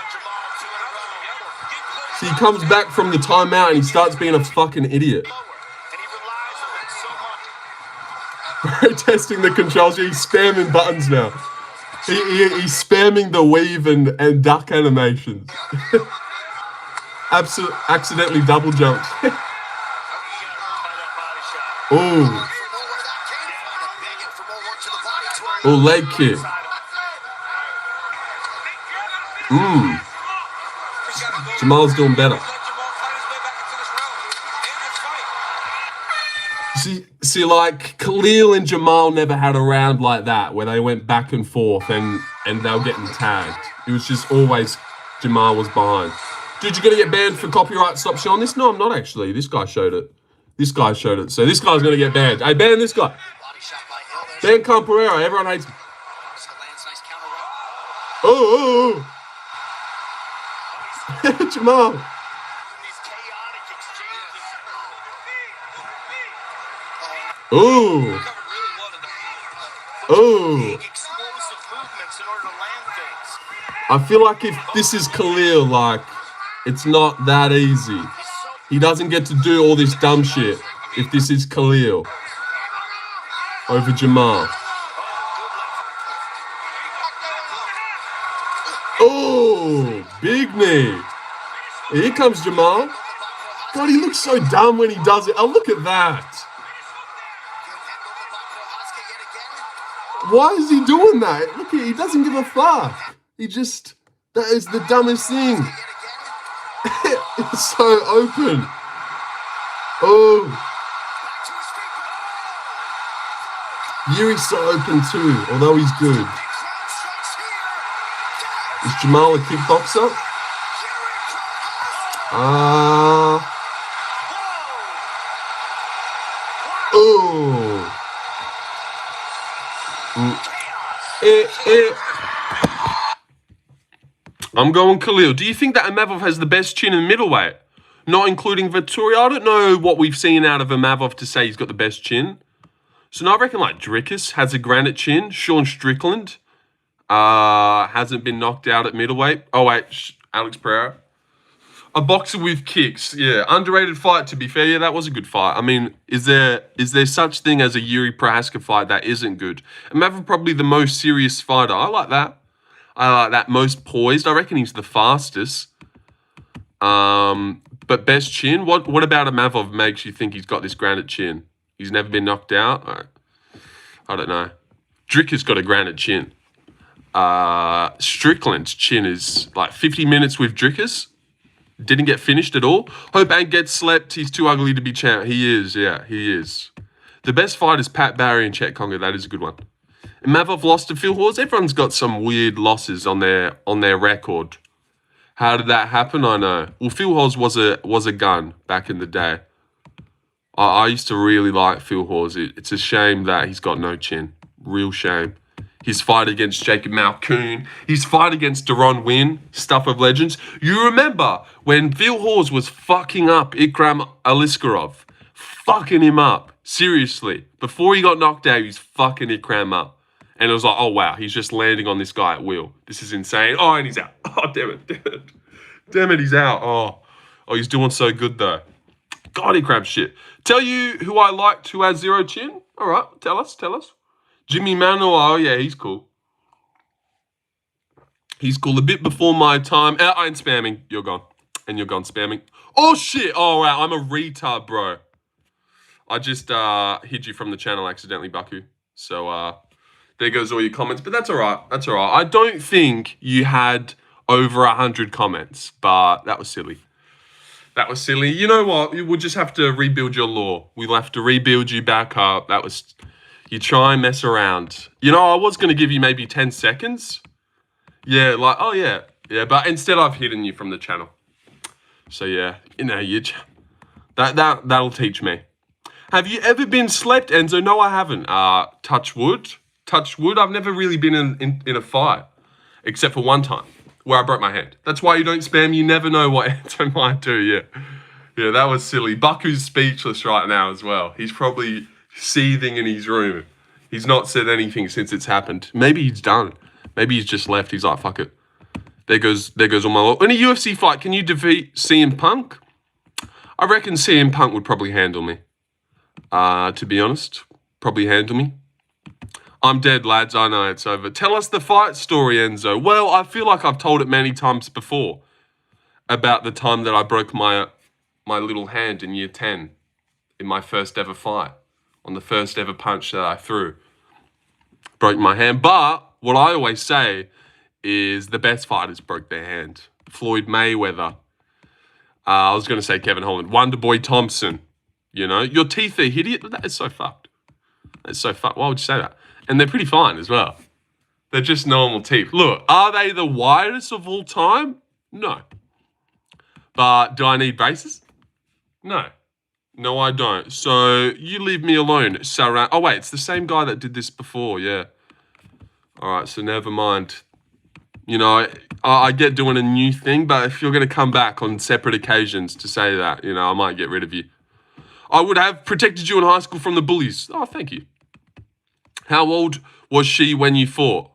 See, he comes back from the timeout and he starts being a fucking idiot. Testing the controls. He's spamming buttons now. He's spamming the weave and duck animations. Accidentally double jumped. Oh. Oh, leg kick. Jamal's doing better. See, like, Khalil and Jamal never had a round like that where they went back and forth and they were getting tagged. It was just always Jamal was behind. Dude, you're going to get banned for copyright. Stop showing this? No, I'm not actually. This guy showed it. This guy showed it. So this guy's going to get banned. Hey, ban this guy. Ban Camperera. Everyone hates him. Oh. Jamal. Oh. Oh. I feel like if this is Khalil, like, it's not that easy. He doesn't get to do all this dumb shit if this is Khalil over Jamal. Oh, big knee. Here comes Jamal. God, he looks so dumb when he does it. Oh, look at that. Why is he doing that? Look, he doesn't give a fuck. That is the dumbest thing. It's so open. Oh. Jiri's so open too, although he's good. Is Jamal a kickboxer? Oh. I'm going Khalil. Do you think that Imavov has the best chin in middleweight? Not including Vettori? I don't know what we've seen out of Imavov to say he's got the best chin. So now I reckon like Dricus has a granite chin. Sean Strickland hasn't been knocked out at middleweight. Oh wait, Alex Pereira. A boxer with kicks. Yeah, underrated fight to be fair. Yeah, that was a good fight. I mean, is there such thing as a Jiri Prochazka fight that isn't good? Imavov probably the most serious fighter. I like that. Most poised. I reckon he's the fastest. But best chin. What about Imavov makes you think he's got this granite chin? He's never been knocked out. I don't know. Dricker's got a granite chin. Strickland's chin is like 50 minutes with Dricker's. Didn't get finished at all. Hope Ant gets slept. He's too ugly to be champ. He is. Yeah, he is. The best fight is Pat Barry and Chet Conga. That is a good one. Imavov lost to Phil Hawes. Everyone's got some weird losses on their record. How did that happen? I know. Well, Phil Hawes was a gun back in the day. I used to really like Phil Hawes. It's a shame that he's got no chin. Real shame. His fight against Jacob Malkoon. His fight against Deron Wynn. Stuff of legends. You remember when Phil Hawes was fucking up Ikram Aliskerov. fucking him up. Seriously. Before he got knocked out, he was fucking Ikram up. And it was like, oh, wow, he's just landing on this guy at will. This is insane. Oh, and he's out. Oh, damn it. Damn it, he's out. Oh, he's doing so good, though. God, he grabs shit. Tell you who I liked who has zero chin? All right, tell us. Jimmy Manuel, oh, yeah, he's cool. He's cool. A bit before my time. I'm spamming. You're gone. And you're gone spamming. Oh, shit. Oh, wow, I'm a retard, bro. I just hid you from the channel accidentally, Baku. So, there goes all your comments. But that's all right. I don't think you had over 100 comments, but that was silly. You know what? We'll just have to rebuild your lore. We'll have to rebuild you back up. You try and mess around. You know, I was going to give you maybe 10 seconds. Yeah, like, oh, yeah. Yeah, but instead I've hidden you from the channel. So, yeah, you know, that'll teach me. Have you ever been slept, Enzo? No, I haven't. Touch wood. I've never really been in a fight, except for one time where I broke my hand. That's why you don't spam. You never know what Enzo might do. Yeah, that was silly. Baku's speechless right now as well. He's probably seething in his room. He's not said anything since it's happened. Maybe he's done. Maybe he's just left. He's like, fuck it. There goes all my luck. In a UFC fight, can you defeat CM Punk? I reckon CM Punk would probably handle me. To be honest, probably handle me. I'm dead, lads. I know it's over. Tell us the fight story, Enzo. Well, I feel like I've told it many times before about the time that I broke my little hand in year 10 in my first ever fight on the first ever punch that I threw. Broke my hand. But what I always say is the best fighters broke their hand. Floyd Mayweather. I was going to say Kevin Holland. Wonderboy Thompson. You know, your teeth are hideous. That is so fucked. That's so fucked. Why would you say that? And they're pretty fine as well. They're just normal teeth. Look, are they the widest of all time? No. But do I need braces? No. No, I don't. So you leave me alone, Sarah. Oh, wait, it's the same guy that did this before, yeah. All right, so never mind. You know, I get doing a new thing, but if you're going to come back on separate occasions to say that, you know, I might get rid of you. I would have protected you in high school from the bullies. Oh, thank you. How old was she when you fought?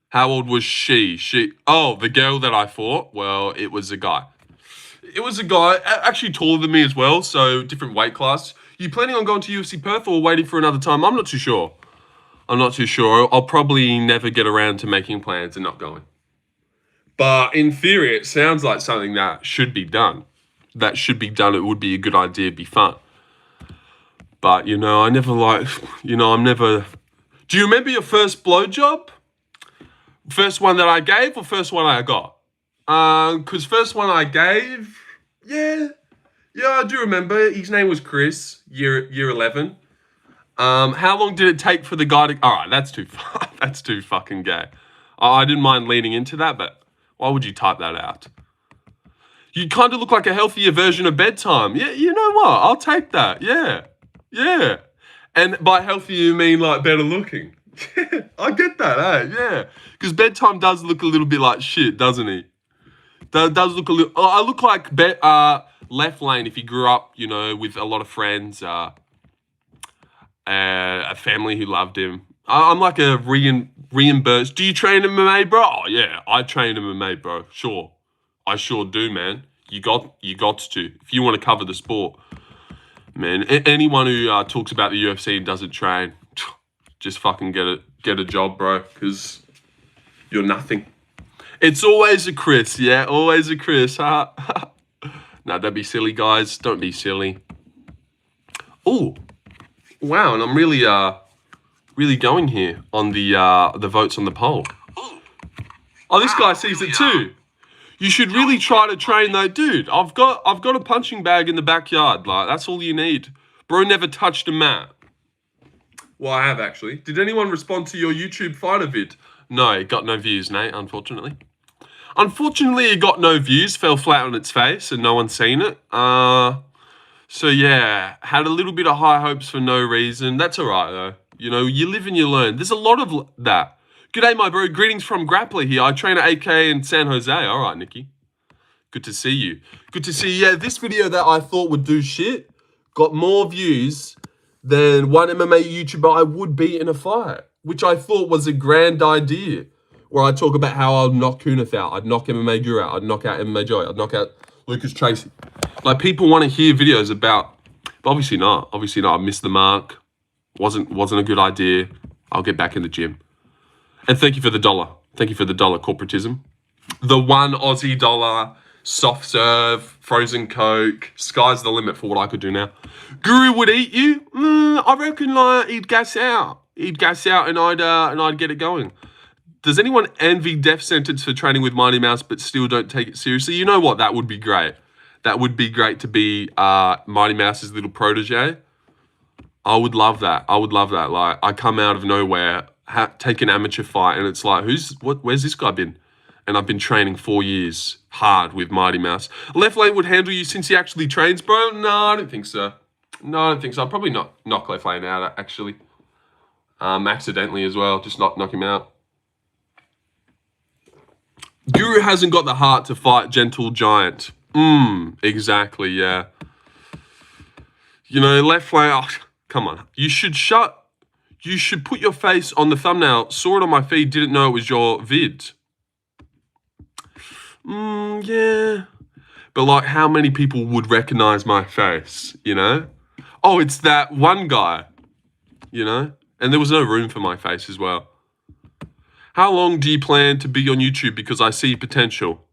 How old was she? Oh, the girl that I fought? Well, it was a guy. It was a guy, actually taller than me as well, so different weight class. You planning on going to UFC Perth or waiting for another time? I'm not too sure. I'll probably never get around to making plans and not going. But in theory, it sounds like something that should be done. It would be a good idea, it'd be fun. But, you know, I'm never... Do you remember your first blowjob? First one that I gave or first one I got? Because first one I gave, yeah, I do remember. His name was Chris, year 11. How long did it take for the guy to... All right, that's too fucking gay. I didn't mind leaning into that, but why would you type that out? You kind of look like a healthier version of bedtime. Yeah, you know what? I'll take that. Yeah. And by healthier, you mean like better looking. I get that, yeah. Because bedtime does look a little bit like shit, doesn't he? Does look a little... I look like left lane if he grew up, you know, with a lot of friends, a family who loved him. I'm like a reimbursed... Do you train MMA, bro? Oh, yeah, I train MMA, bro. Sure. I sure do, man. You got to. If you want to cover the sport. Man, anyone who talks about the UFC and doesn't train, just fucking get a job, bro, because you're nothing. It's always a Chris, yeah? Always a Chris, huh? No, don't be silly, guys. Don't be silly. Oh, wow, and I'm really going here on the votes on the poll. Oh, this guy sees it too. You should really try to train though, dude. I've got a punching bag in the backyard. Like, that's all you need. Bro never touched a mat. Well, I have actually. Did anyone respond to your YouTube fighter vid? No, it got no views, Nate, unfortunately. Unfortunately, it got no views, fell flat on its face, and no one's seen it. So yeah, had a little bit of high hopes for no reason. That's all right, though. You know, you live and you learn. There's a lot of that. G'day, my bro. Greetings from Grappling here. I train at AK in San Jose. All right, Nikki. Good to see you. Good to see you. Yeah, this video that I thought would do shit got more views than one MMA YouTuber I would beat in a fight, which I thought was a grand idea. Where I talk about how I'd knock Kunith out, I'd knock MMA Guru out, I'd knock out MMA Joy, I'd knock out Lucas Tracy. Like, people want to hear videos about, but obviously not. Obviously not. I missed the mark. Wasn't a good idea. I'll get back in the gym. And thank you for the dollar. Thank you for the dollar corporatism. The $1 Aussie dollar, soft serve, frozen Coke. Sky's the limit for what I could do now. Guru would eat you? I reckon he'd gas out. He'd gas out and I'd get it going. Does anyone envy death sentence for training with Mighty Mouse but still don't take it seriously? You know what? That would be great. That would be great to be Mighty Mouse's little protege. I would love that. I would love that. Like, I come out of nowhere, take an amateur fight, and it's like, where's this guy been? And I've been training 4 years hard with Mighty Mouse. Left Lane would handle you since he actually trains, bro? No, I don't think so. No, I don't think so. I'll probably not knock Left Lane out, actually. Accidentally as well. Just not knock him out. Guru hasn't got the heart to fight Gentle Giant. Exactly, yeah. You know, Left Lane, oh, come on. You should put your face on the thumbnail. Saw it on my feed, didn't know it was your vid. Yeah. But, like, how many people would recognize my face, you know? Oh, it's that one guy, you know? And there was no room for my face as well. How long do you plan to be on YouTube? Because I see potential.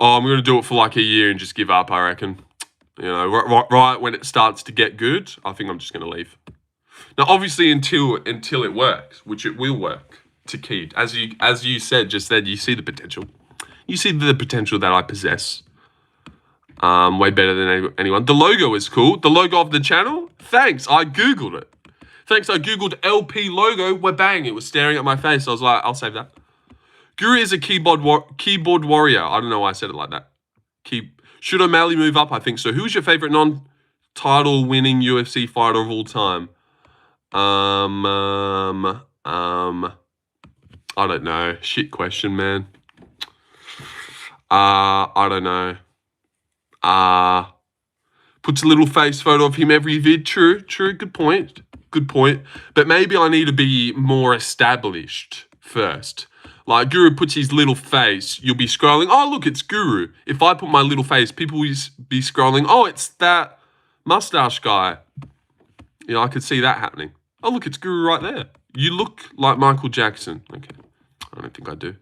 Oh, I'm going to do it for like a year and just give up, I reckon. You know, right when it starts to get good, I think I'm just going to leave. Now, obviously, until it works, which it will work to Keed. As you said just then, you see the potential. You see the potential that I possess. Way better than anyone. The logo is cool. The logo of the channel? Thanks, I Googled it. Thanks, I Googled LP logo. Well, bang, it was staring at my face. I was like, I'll save that. Guru is a keyboard warrior. I don't know why I said it like that. Should O'Malley move up? I think so. Who's your favorite non-title winning UFC fighter of all time? I don't know. Shit question, man. I don't know. Puts a little face photo of him every vid. True. Good point. But maybe I need to be more established first. Like, Guru puts his little face, you'll be scrolling, oh, look, it's Guru. If I put my little face, people will be scrolling, oh, it's that mustache guy. You know, I could see that happening. Oh, look, it's Guru right there. You look like Michael Jackson. Okay, I don't think I do.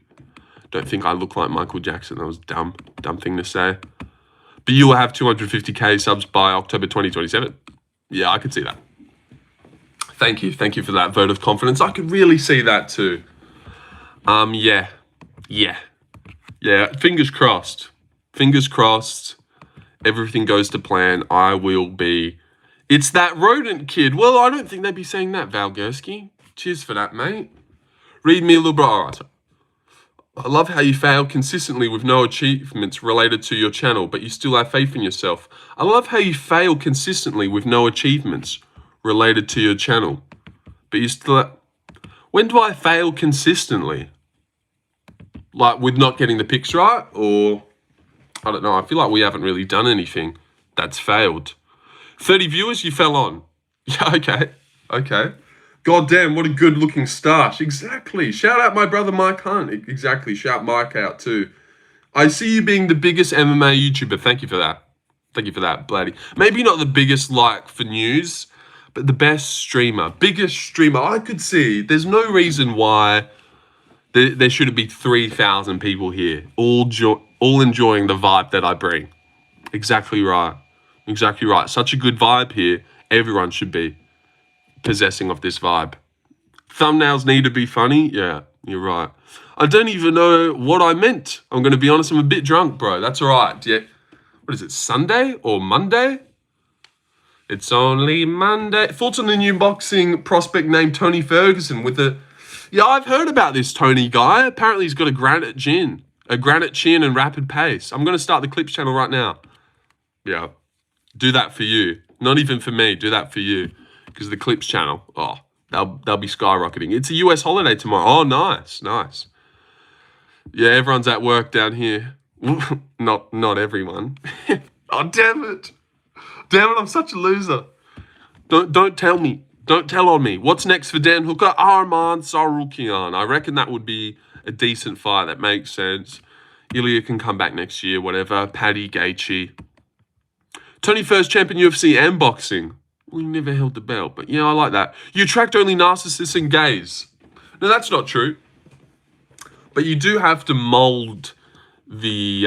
Don't think I look like Michael Jackson. That was dumb thing to say. But you will have 250k subs by October 2027. Yeah, I could see that. Thank you for that vote of confidence. I could really see that too. Yeah. Fingers crossed. Everything goes to plan. I will be. It's that rodent kid. Well, I don't think they'd be saying that, Valgursky. Cheers for that, mate. Read me a little bit. All right. I love how you fail consistently with no achievements related to your channel, but you still have faith in yourself. I love how you fail consistently with no achievements related to your channel, but you still have... When do I fail consistently? Like, with not getting the picks right? Or, I don't know. I feel like we haven't really done anything that's failed. 30 viewers, you fell on. Yeah, okay. God damn, what a good-looking stash. Exactly. Shout out my brother Mike Hunt. Exactly. Shout Mike out too. I see you being the biggest MMA YouTuber. Thank you for that. Bloody. Maybe not the biggest, like, for news, but the best streamer. Biggest streamer. I could see. There's no reason why there shouldn't be 3,000 people here, all enjoying the vibe that I bring. Exactly right. Such a good vibe here. Everyone should be possessing of this vibe. Thumbnails need to be funny. Yeah, you're right. I don't even know what I meant. I'm going to be honest. I'm a bit drunk, bro. That's all right. Yeah. What is it, Sunday or Monday? It's only Monday. Thoughts on the new boxing prospect named Tony Ferguson with the... Yeah, I've heard about this Tony guy. Apparently he's got a granite chin and rapid pace. I'm going to start the Clips channel right now. Yeah. Do that for you. Not even for me. Do that for you. Because the Clips channel, oh, they'll be skyrocketing. It's a US holiday tomorrow. Oh, nice. Yeah, everyone's at work down here. Not everyone. Oh, damn it. Damn it, I'm such a loser. Don't tell me. Don't tell on me. What's next for Dan Hooker? Arman Sarukian. I reckon that would be a decent fight. That makes sense. Ilya can come back next year, whatever. Paddy Gaethje. 21st champion UFC and boxing. Well, you never held the belt, but yeah, I like that. You attract only narcissists and gays. No, that's not true. But you do have to mold the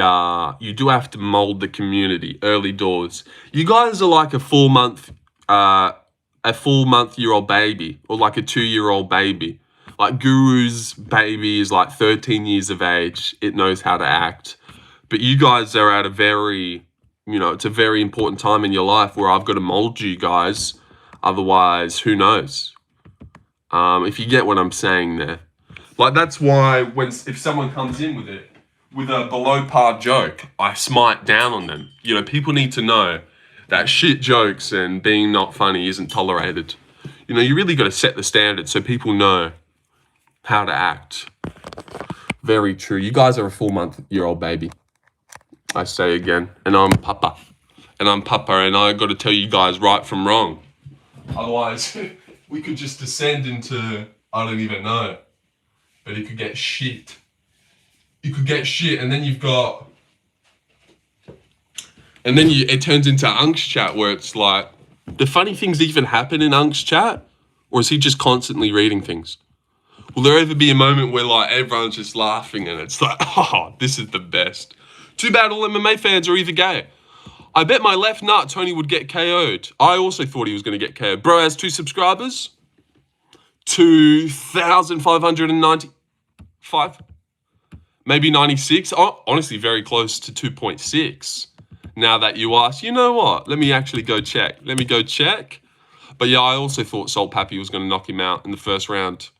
community early doors. You guys are like a 4-month-year-old baby, or like a 2-year-old baby. Like Guru's baby is like 13 years of age. It knows how to act. But you guys are at a very, it's a very important time in your life where I've got to mold you guys. Otherwise, who knows? If you get what I'm saying there. Like, that's why if someone comes in with a below par joke, I smite down on them. People need to know that shit jokes and being not funny isn't tolerated. You really got to set the standard so people know how to act. Very true. You guys are a 4-month-year-old baby. I say again. And I'm Papa. And I got to tell you guys right from wrong. Otherwise, we could just descend into, I don't even know. But it could get shit. You could get shit, and then you've got... And then it turns into Unk's chat, where it's like, do funny things even happen in Unk's chat? Or is he just constantly reading things? Will there ever be a moment where like everyone's just laughing and it's like, oh, this is the best? Too bad all MMA fans are either gay. I bet my left nut, Tony, would get KO'd. I also thought he was going to get KO'd. Bro has 2 subscribers. 2,595. Maybe 96. Oh, honestly, very close to 2.6. Now that you ask, you know what? Let me actually go check. But yeah, I also thought Salt Pappy was going to knock him out in the first round.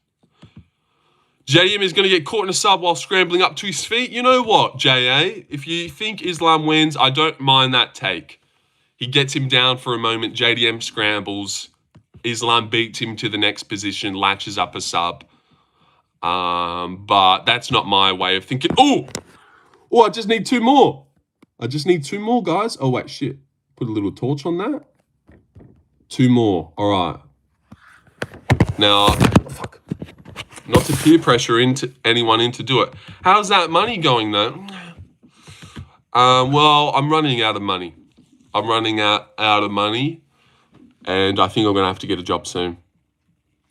JDM is going to get caught in a sub while scrambling up to his feet. You know what, JA? If you think Islam wins, I don't mind that take. He gets him down for a moment. JDM scrambles. Islam beats him to the next position, latches up a sub. But that's not my way of thinking. Oh, I just need 2 more. Guys. Oh, wait, shit. Put a little torch on that. 2 more. All right. Now, fuck. Not to peer pressure anyone into do it. How's that money going, though? Well, I'm running out of money. And I think I'm going to have to get a job soon.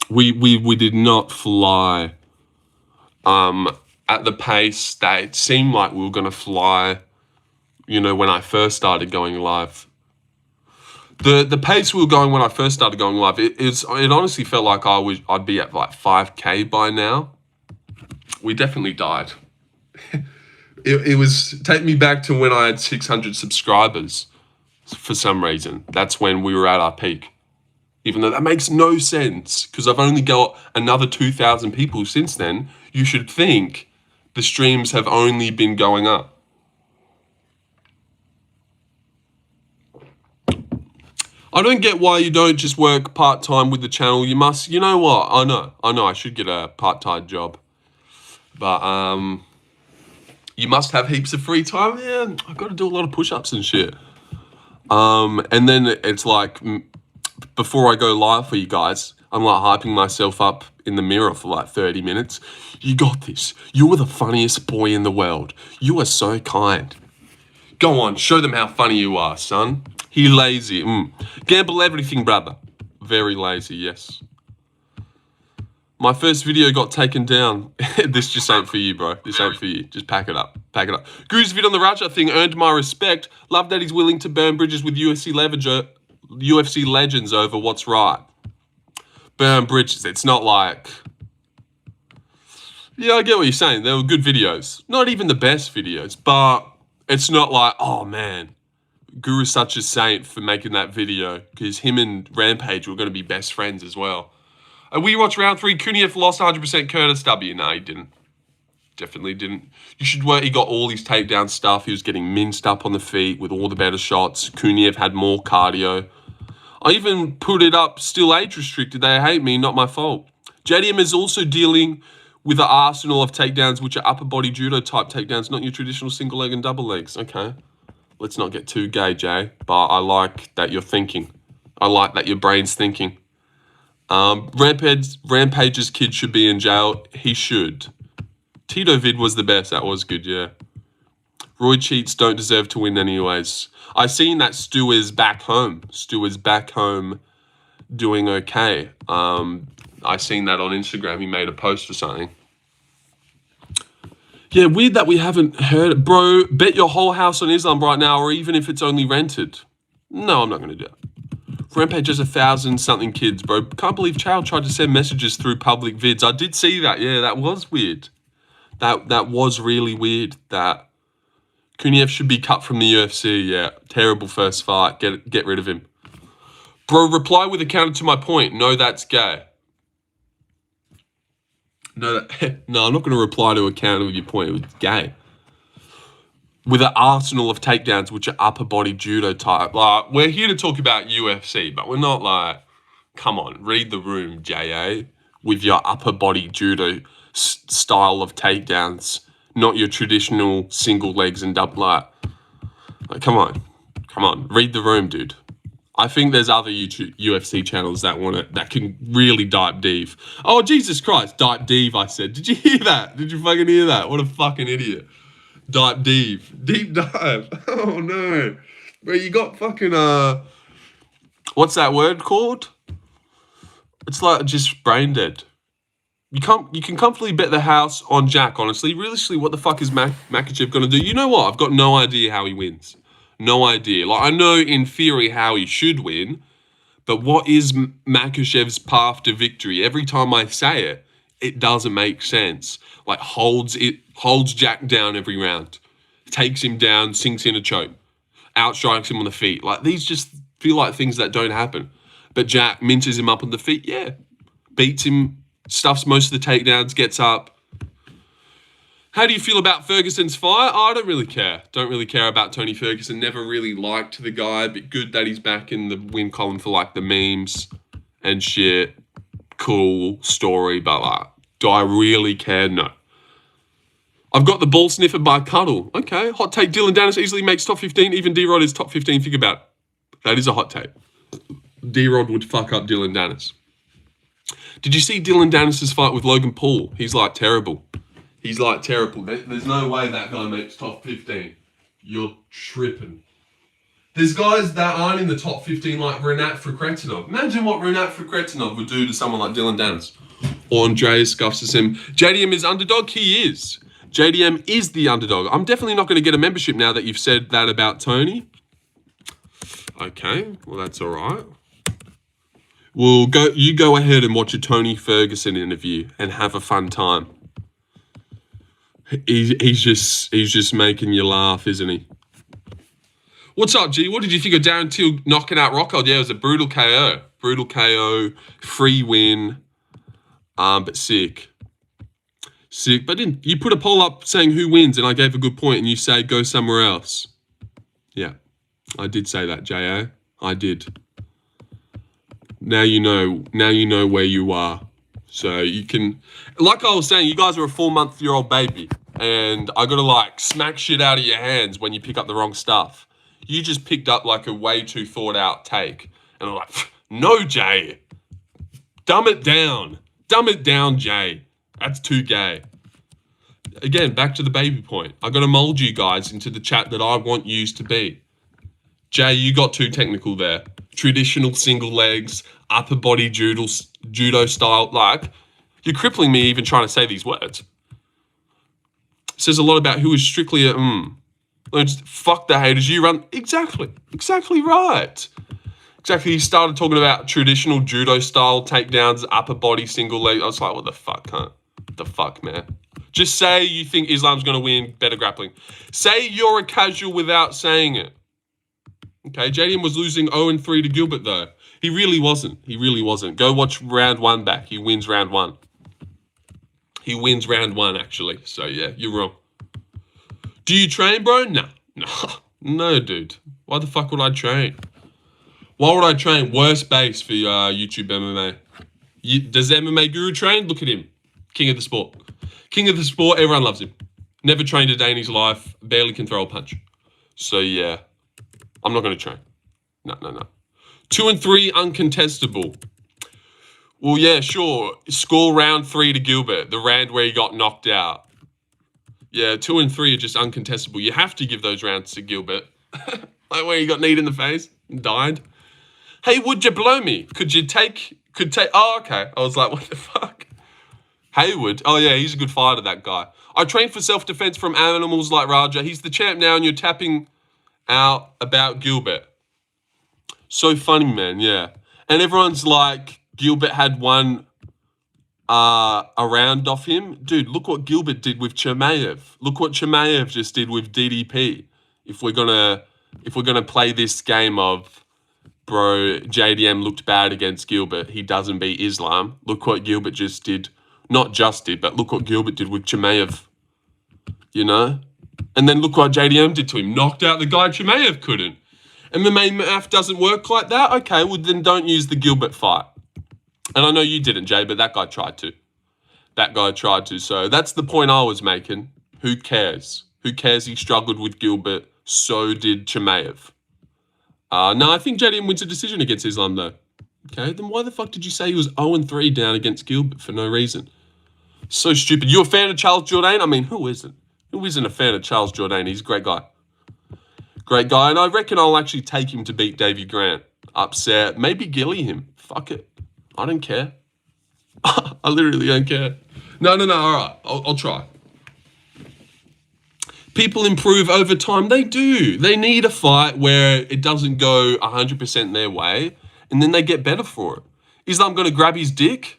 We did not fly at the pace that it seemed like we were going to fly, when I first started going live. The pace we were going when I first started going live, it honestly felt like I'd be at like 5K by now. We definitely died. It was, take me back to when I had 600 subscribers for some reason. That's when we were at our peak. Even though that makes no sense, because I've only got another 2,000 people since then. You should think the streams have only been going up. I don't get why you don't just work part-time with the channel. You must, you know what? I know, I should get a part-time job. But, you must have heaps of free time. Yeah, I've got to do a lot of push-ups and shit. And then it's like, before I go live for you guys, I'm like hyping myself up in the mirror for like 30 minutes. You got this. You are the funniest boy in the world. You are so kind. Go on, show them how funny you are, son. He lazy. Gamble everything, brother. Very lazy, yes. My first video got taken down. This just ain't for you, bro. This ain't for you. Just pack it up. Guru's vid on the Raja thing earned my respect. Love that he's willing to burn bridges with UFC legends over what's right. Burn bridges. It's not like... Yeah, I get what you're saying. They were good videos. Not even the best videos, but it's not like, oh, man. Guru's such a saint for making that video, because him and Rampage were going to be best friends as well. And we watched round 3. Kuniev lost 100% Curtis W. No, he didn't. Definitely didn't. You should work. He got all his takedown stuff. He was getting minced up on the feet with all the better shots. Kuniev had more cardio. I even put it up, still age restricted. They hate me, not my fault. JDM is also dealing with an arsenal of takedowns, which are upper body judo type takedowns, not your traditional single leg and double legs. Okay. Let's not get too gay, Jay. But I like that you're thinking. I like that your brain's thinking. Rampage's kid should be in jail. He should. Tito Vid was the best. That was good, yeah. Roy cheats don't deserve to win anyways. I seen that Stu is back home. Stu is back home doing okay. I seen that on Instagram. He made a post or something. Yeah, weird that we haven't heard it. Bro, bet your whole house on Islam right now, or even if it's only rented. No, I'm not going to do that. Rampage has 1,000-something kids, bro. Can't believe Chow tried to send messages through public vids. I did see that. Yeah, that was weird. That was really weird. That Kuniev should be cut from the UFC. Yeah, terrible first fight. Get rid of him. Bro, reply with a counter to my point. No, that's gay. No, I'm not going to reply to a counter with your point. It's gay. With an arsenal of takedowns, which are upper body judo type. Like, we're here to talk about UFC, but we're not like, come on, read the room, JA, with your upper body judo style of takedowns, not your traditional single legs and double. Like, come on, read the room, dude. I think there's other UFC channels that can really dive deep. Oh, Jesus Christ, dive deep, I said. Did you hear that? Did you fucking hear that? What a fucking idiot. Dive deep. Deep dive. Oh, no. Bro, you got fucking, what's that word called? It's like just brain dead. You can comfortably bet the house on Jack, honestly. Realistically, what the fuck is Makhachev going to do? You know what? I've got no idea how he wins. No idea. Like, I know in theory how he should win, but what is Makhachev's path to victory? Every time I say it, it doesn't make sense. Like, holds Jack down every round, takes him down, sinks in a choke, outstrikes him on the feet. Like, these just feel like things that don't happen. But Jack minces him up on the feet, yeah. Beats him, stuffs most of the takedowns, gets up. How do you feel about Ferguson's fight? I don't really care. Don't really care about Tony Ferguson. Never really liked the guy, but good that he's back in the win column for, like, the memes and shit. Cool story, but, like, do I really care? No. I've got the ball sniffer by Cuddle. Okay, hot take. Dylan Dennis easily makes top 15. Even D-Rod is top 15. Think about it. That is a hot take. D-Rod would fuck up Dylan Dennis. Did you see Dylan Dennis's fight with Logan Paul? He's like terrible. He's like terrible. There's no way that guy makes top 15. You're tripping. There's guys that aren't in the top 15 like Renat Frekretinov. Imagine what Renat Frekretinov would do to someone like Dylan Dennis. Or Andreas Gustafsson. JDM is underdog? He is. JDM is the underdog. I'm definitely not going to get a membership now that you've said that about Tony. Okay, well, that's all right. You go ahead and watch a Tony Ferguson interview and have a fun time. He's just making you laugh, isn't he? What's up, G? What did you think of Darren Till knocking out Rockhold? Yeah, it was a brutal KO. Brutal KO, free win, but sick. Sick. But you put a poll up saying who wins, and I gave a good point, and you say go somewhere else. Yeah, I did say that, J.A. I did. Now you know where you are. So you can, like I was saying, you guys are a 4-month-old baby, and I gotta like smack shit out of your hands when you pick up the wrong stuff. You just picked up like a way too thought out take, and I'm like, no, Jay, dumb it down, Jay. That's too gay. Again, back to the baby point. I gotta mold you guys into the chat that I want yous to be. Jay, you got too technical there. Traditional single legs, upper body judo style. Like, you're crippling me even trying to say these words. It says a lot about who is strictly a fuck the haters. You run exactly right. Exactly. He started talking about traditional judo style takedowns, upper body single leg. I was like, what the fuck, cunt? What the fuck, man? Just say you think Islam's gonna win. Better grappling. Say you're a casual without saying it. Okay, JDM was losing 0-3 to Gilbert, though. He really wasn't. Go watch round 1 back. He wins round 1. He wins round 1, actually. So, yeah, you're wrong. Do you train, bro? No. No, dude. Why the fuck would I train? Why would I train? Worst base for YouTube MMA. Does the MMA Guru train? Look at him. King of the sport. King of the sport. Everyone loves him. Never trained a day in his life. Barely can throw a punch. So, yeah. I'm not going to train. No. 2 and 3 uncontestable. Well, yeah, sure. Score round 3 to Gilbert, the round where he got knocked out. Yeah, 2 and 3 are just uncontestable. You have to give those rounds to Gilbert. Like where he got kneed in the face and died. Hey, would you blow me? Could take... Oh, okay. I was like, what the fuck? Haywood. Oh, yeah, he's a good fighter, that guy. I train for self-defense from animals like Raja. He's the champ now, and you're tapping out about Gilbert. So funny, man, yeah. And everyone's like, Gilbert had one a round off him. Dude, look what Gilbert did with Chimaev. Look what Chimaev just did with DDP. If we're gonna play this game of, bro, JDM looked bad against Gilbert, he doesn't beat Islam. Look what Gilbert just did. Not just did, but look what Gilbert did with Chimaev. You know? And then look what JDM did to him. Knocked out the guy Chimaev couldn't. MMA math doesn't work like that? Okay, well then don't use the Gilbert fight. And I know you didn't, Jay, but that guy tried to. So that's the point I was making. Who cares? Who cares he struggled with Gilbert? So did Chimaev. No, I think JDM wins a decision against Islam, though. Okay, then why the fuck did you say he was 0-3 down against Gilbert for no reason? So stupid. You a fan of Charles Jourdain? I mean, who isn't? Who isn't a fan of Charles Jourdain? He's a great guy. Great guy. And I reckon I'll actually take him to beat Davey Grant. Upset. Maybe gilly him. Fuck it. I don't care. I literally don't care. No. All right. I'll try. People improve over time. They do. They need a fight where it doesn't go 100% their way, and then they get better for it. Islam going to grab his dick?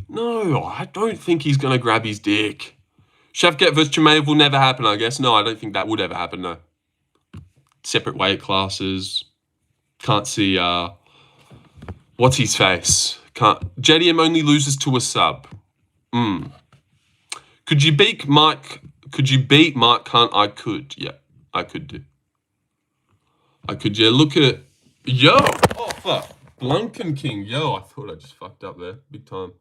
No, I don't think he's going to grab his dick. Shavkat versus Chimaev will never happen, I guess. No, I don't think that would ever happen, no. Separate weight classes. Can't see, what's his face? JDM only loses to a sub. Could you beat Mike Hunt? I could, yeah. I could do. Look at, yo. Oh, fuck. Blunken King. Yo, I thought I just fucked up there. Big time.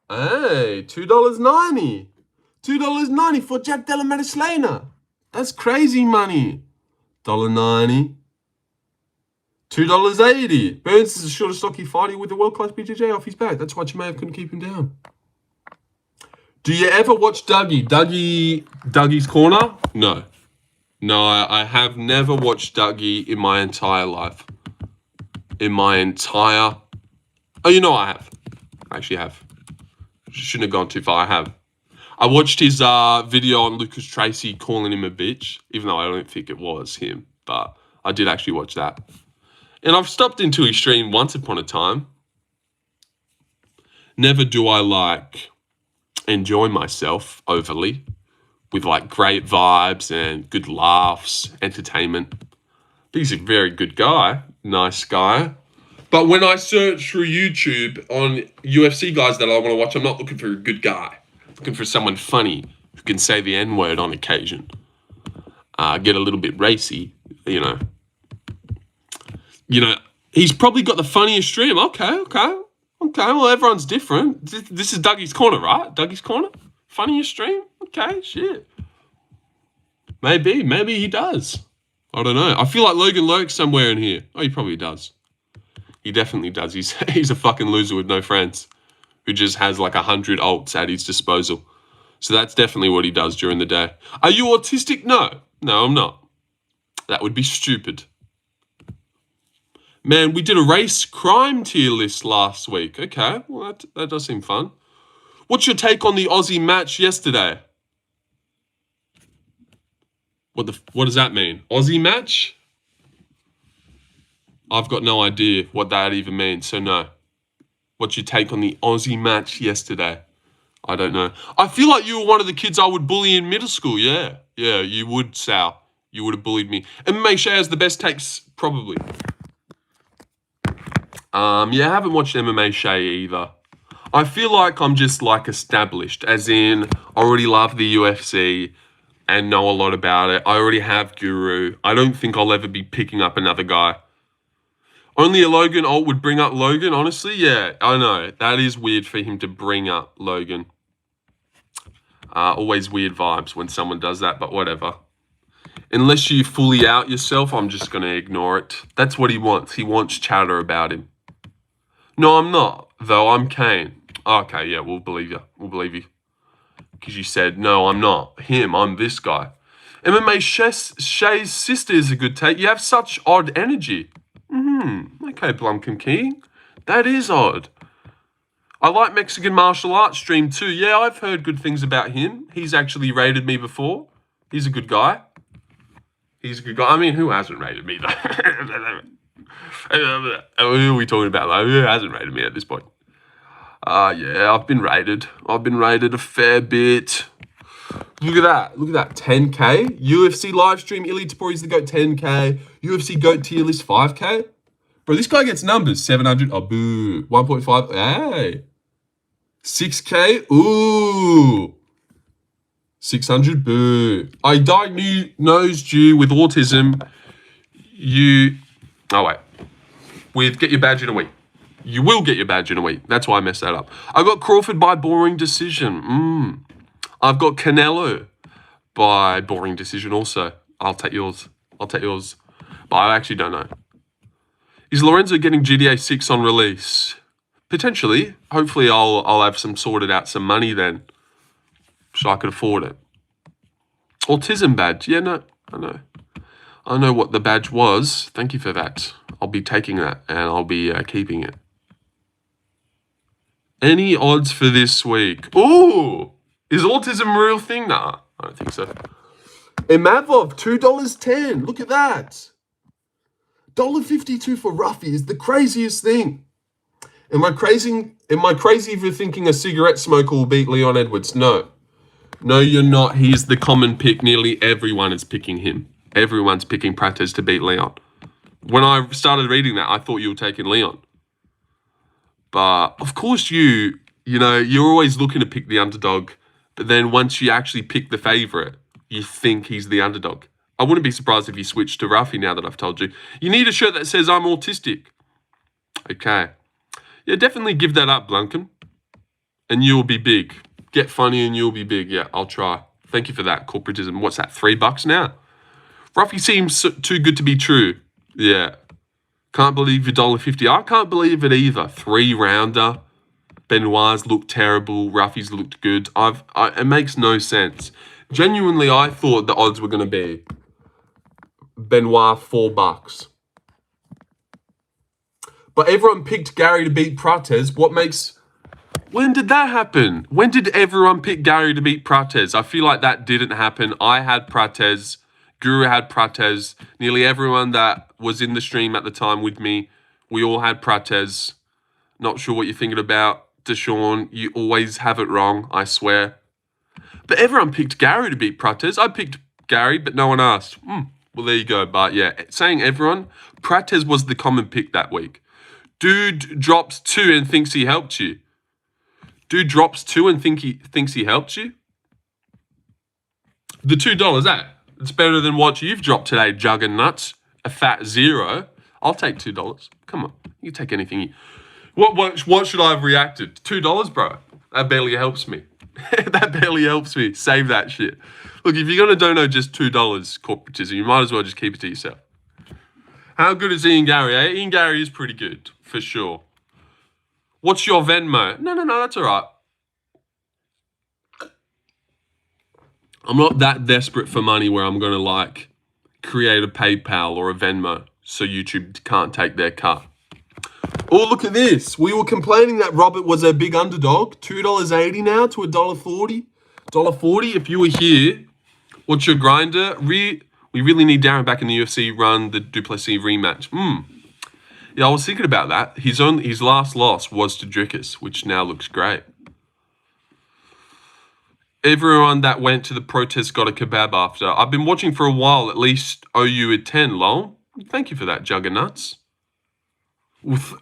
Hey, $2.90. $2.90 for Jack Della Maddalena. That's crazy money. $1.90. $2.80. Burns is a shorter, stocky fighter with a world-class BJJ off his back. That's why Chimaev couldn't keep him down. Do you ever watch Dougie's Corner? No. No, I have never watched Dougie in my entire life. Oh, you know I have. I actually have. Shouldn't have gone too far. I have. I watched his video on Lucas Tracy calling him a bitch, even though I don't think it was him, but I did actually watch that. And I've stopped into his stream once upon a time. Never do I enjoy myself overly with great vibes and good laughs, entertainment. He's a very good guy, nice guy. But when I search through YouTube on UFC guys that I want to watch, I'm not looking for a good guy. I'm looking for someone funny who can say the N-word on occasion. Get a little bit racy, you know. He's probably got the funniest stream. Okay. Well, everyone's different. This is Dougie's Corner, right? Dougie's Corner? Funniest stream? Okay, shit. Maybe he does. I don't know. I feel like Logan lurks somewhere in here. Oh, he probably does. He definitely does. He's a fucking loser with no friends who just has 100 ults at his disposal. So that's definitely what he does during the day. Are you autistic? No, I'm not. That would be stupid. Man, we did a race crime tier list last week. Okay, well, that does seem fun. What's your take on the Aussie match yesterday? What does that mean? Aussie match? I've got no idea what that even means, so no. What's your take on the Aussie match yesterday? I don't know. I feel like you were one of the kids I would bully in middle school, yeah. Yeah, you would, Sal. You would have bullied me. MMA Shay has the best takes, probably. Yeah, I haven't watched MMA Shay either. I feel like I'm just established, as in I already love the UFC and know a lot about it. I already have Guru. I don't think I'll ever be picking up another guy. Only a Logan alt would bring up Logan, honestly. Yeah, I know. That is weird for him to bring up Logan. Always weird vibes when someone does that, but whatever. Unless you fully out yourself, I'm just going to ignore it. That's what he wants. He wants chatter about him. No, I'm not, though. I'm Kane. Okay, yeah, we'll believe you. We'll believe you. Because you said, no, I'm not him. I'm this guy. MMA Shay's sister is a good take. You have such odd energy. Okay, Blumkin King. That is odd. I like Mexican martial arts stream too. Yeah, I've heard good things about him. He's actually rated me before. He's a good guy. He's a good guy. I mean, who hasn't rated me though? Who are we talking about though? Who hasn't rated me at this point? Yeah, I've been rated. I've been rated a fair bit. Look at that. Look at that. 10K. UFC live stream. Ili Tapori's the GOAT 10K. UFC GOAT tier list 5K. Bro, this guy gets numbers. 700. Oh, boo. 1.5. Hey. 6K. Ooh. 600. Boo. I diagnosed you with autism. Oh, wait. With get your badge in a week. You will get your badge in a week. That's why I messed that up. I got Crawford by boring decision. I've got Canelo by boring decision also. I'll take yours. I'll take yours. But I actually don't know. Is Lorenzo getting GTA 6 on release? Potentially. Hopefully I'll have sorted out some money then. So I could afford it. Autism badge. Yeah, no. I know. I know what the badge was. Thank you for that. I'll be taking that and I'll be keeping it. Any odds for this week? Ooh! Is autism a real thing? Nah, I don't think so. Imavov, $2.10. Look at that. $1.52 for Ruffy is the craziest thing. Am I crazy for thinking a cigarette smoker will beat Leon Edwards? No. No, you're not. He's the common pick. Nearly everyone is picking him. Everyone's picking Prates to beat Leon. When I started reading that, I thought you were taking Leon. But, of course, you're always looking to pick the underdog. But then once you actually pick the favourite, you think he's the underdog. I wouldn't be surprised if you switched to Ruffy now that I've told you. You need a shirt that says I'm autistic. Okay. Yeah, definitely give that up, Blunken. And you'll be big. Get funny and you'll be big. Yeah, I'll try. Thank you for that, corporatism. What's that, $3 now? Ruffy seems too good to be true. Yeah. Can't believe your $1.50. I can't believe it either. 3-rounder. Benoit's looked terrible. Ruffy's looked good. It makes no sense. Genuinely, I thought the odds were going to be Benoit $4. But everyone picked Gary to beat Prates. When did that happen? When did everyone pick Gary to beat Prates? I feel like that didn't happen. I had Prates. Guru had Prates. Nearly everyone that was in the stream at the time with me, we all had Prates. Not sure what you're thinking about. Deshaun, you always have it wrong, I swear. But everyone picked Gary to beat Prates. I picked Gary, but no one asked. Well, there you go. But yeah, saying everyone, Prates was the common pick that week. Dude drops 2 and thinks he helped you. Dude drops 2 and thinks he helped you. The $2, it's better than what you've dropped today, Juggernauts. A fat 0. I'll take $2. Come on, you take anything. What should I have reacted? $2, bro. That barely helps me. That barely helps me. Save that shit. Look, if you're going to dono just $2 corporatism, you might as well just keep it to yourself. How good is Ian Gary? Ian Gary is pretty good, for sure. What's your Venmo? No, that's all right. I'm not that desperate for money where I'm going to, create a PayPal or a Venmo so YouTube can't take their cut. Oh, look at this. We were complaining that Robert was a big underdog. $2.80 now to $1.40. $1.40 if you were here. What's your grinder? We really need Darren back in the UFC. Run the Duplessis rematch. Yeah, I was thinking about that. His last loss was to Drickus, which now looks great. Everyone that went to the protest got a kebab after. I've been watching for a while. At least owe you a 10, lol. Thank you for that, Juggernauts.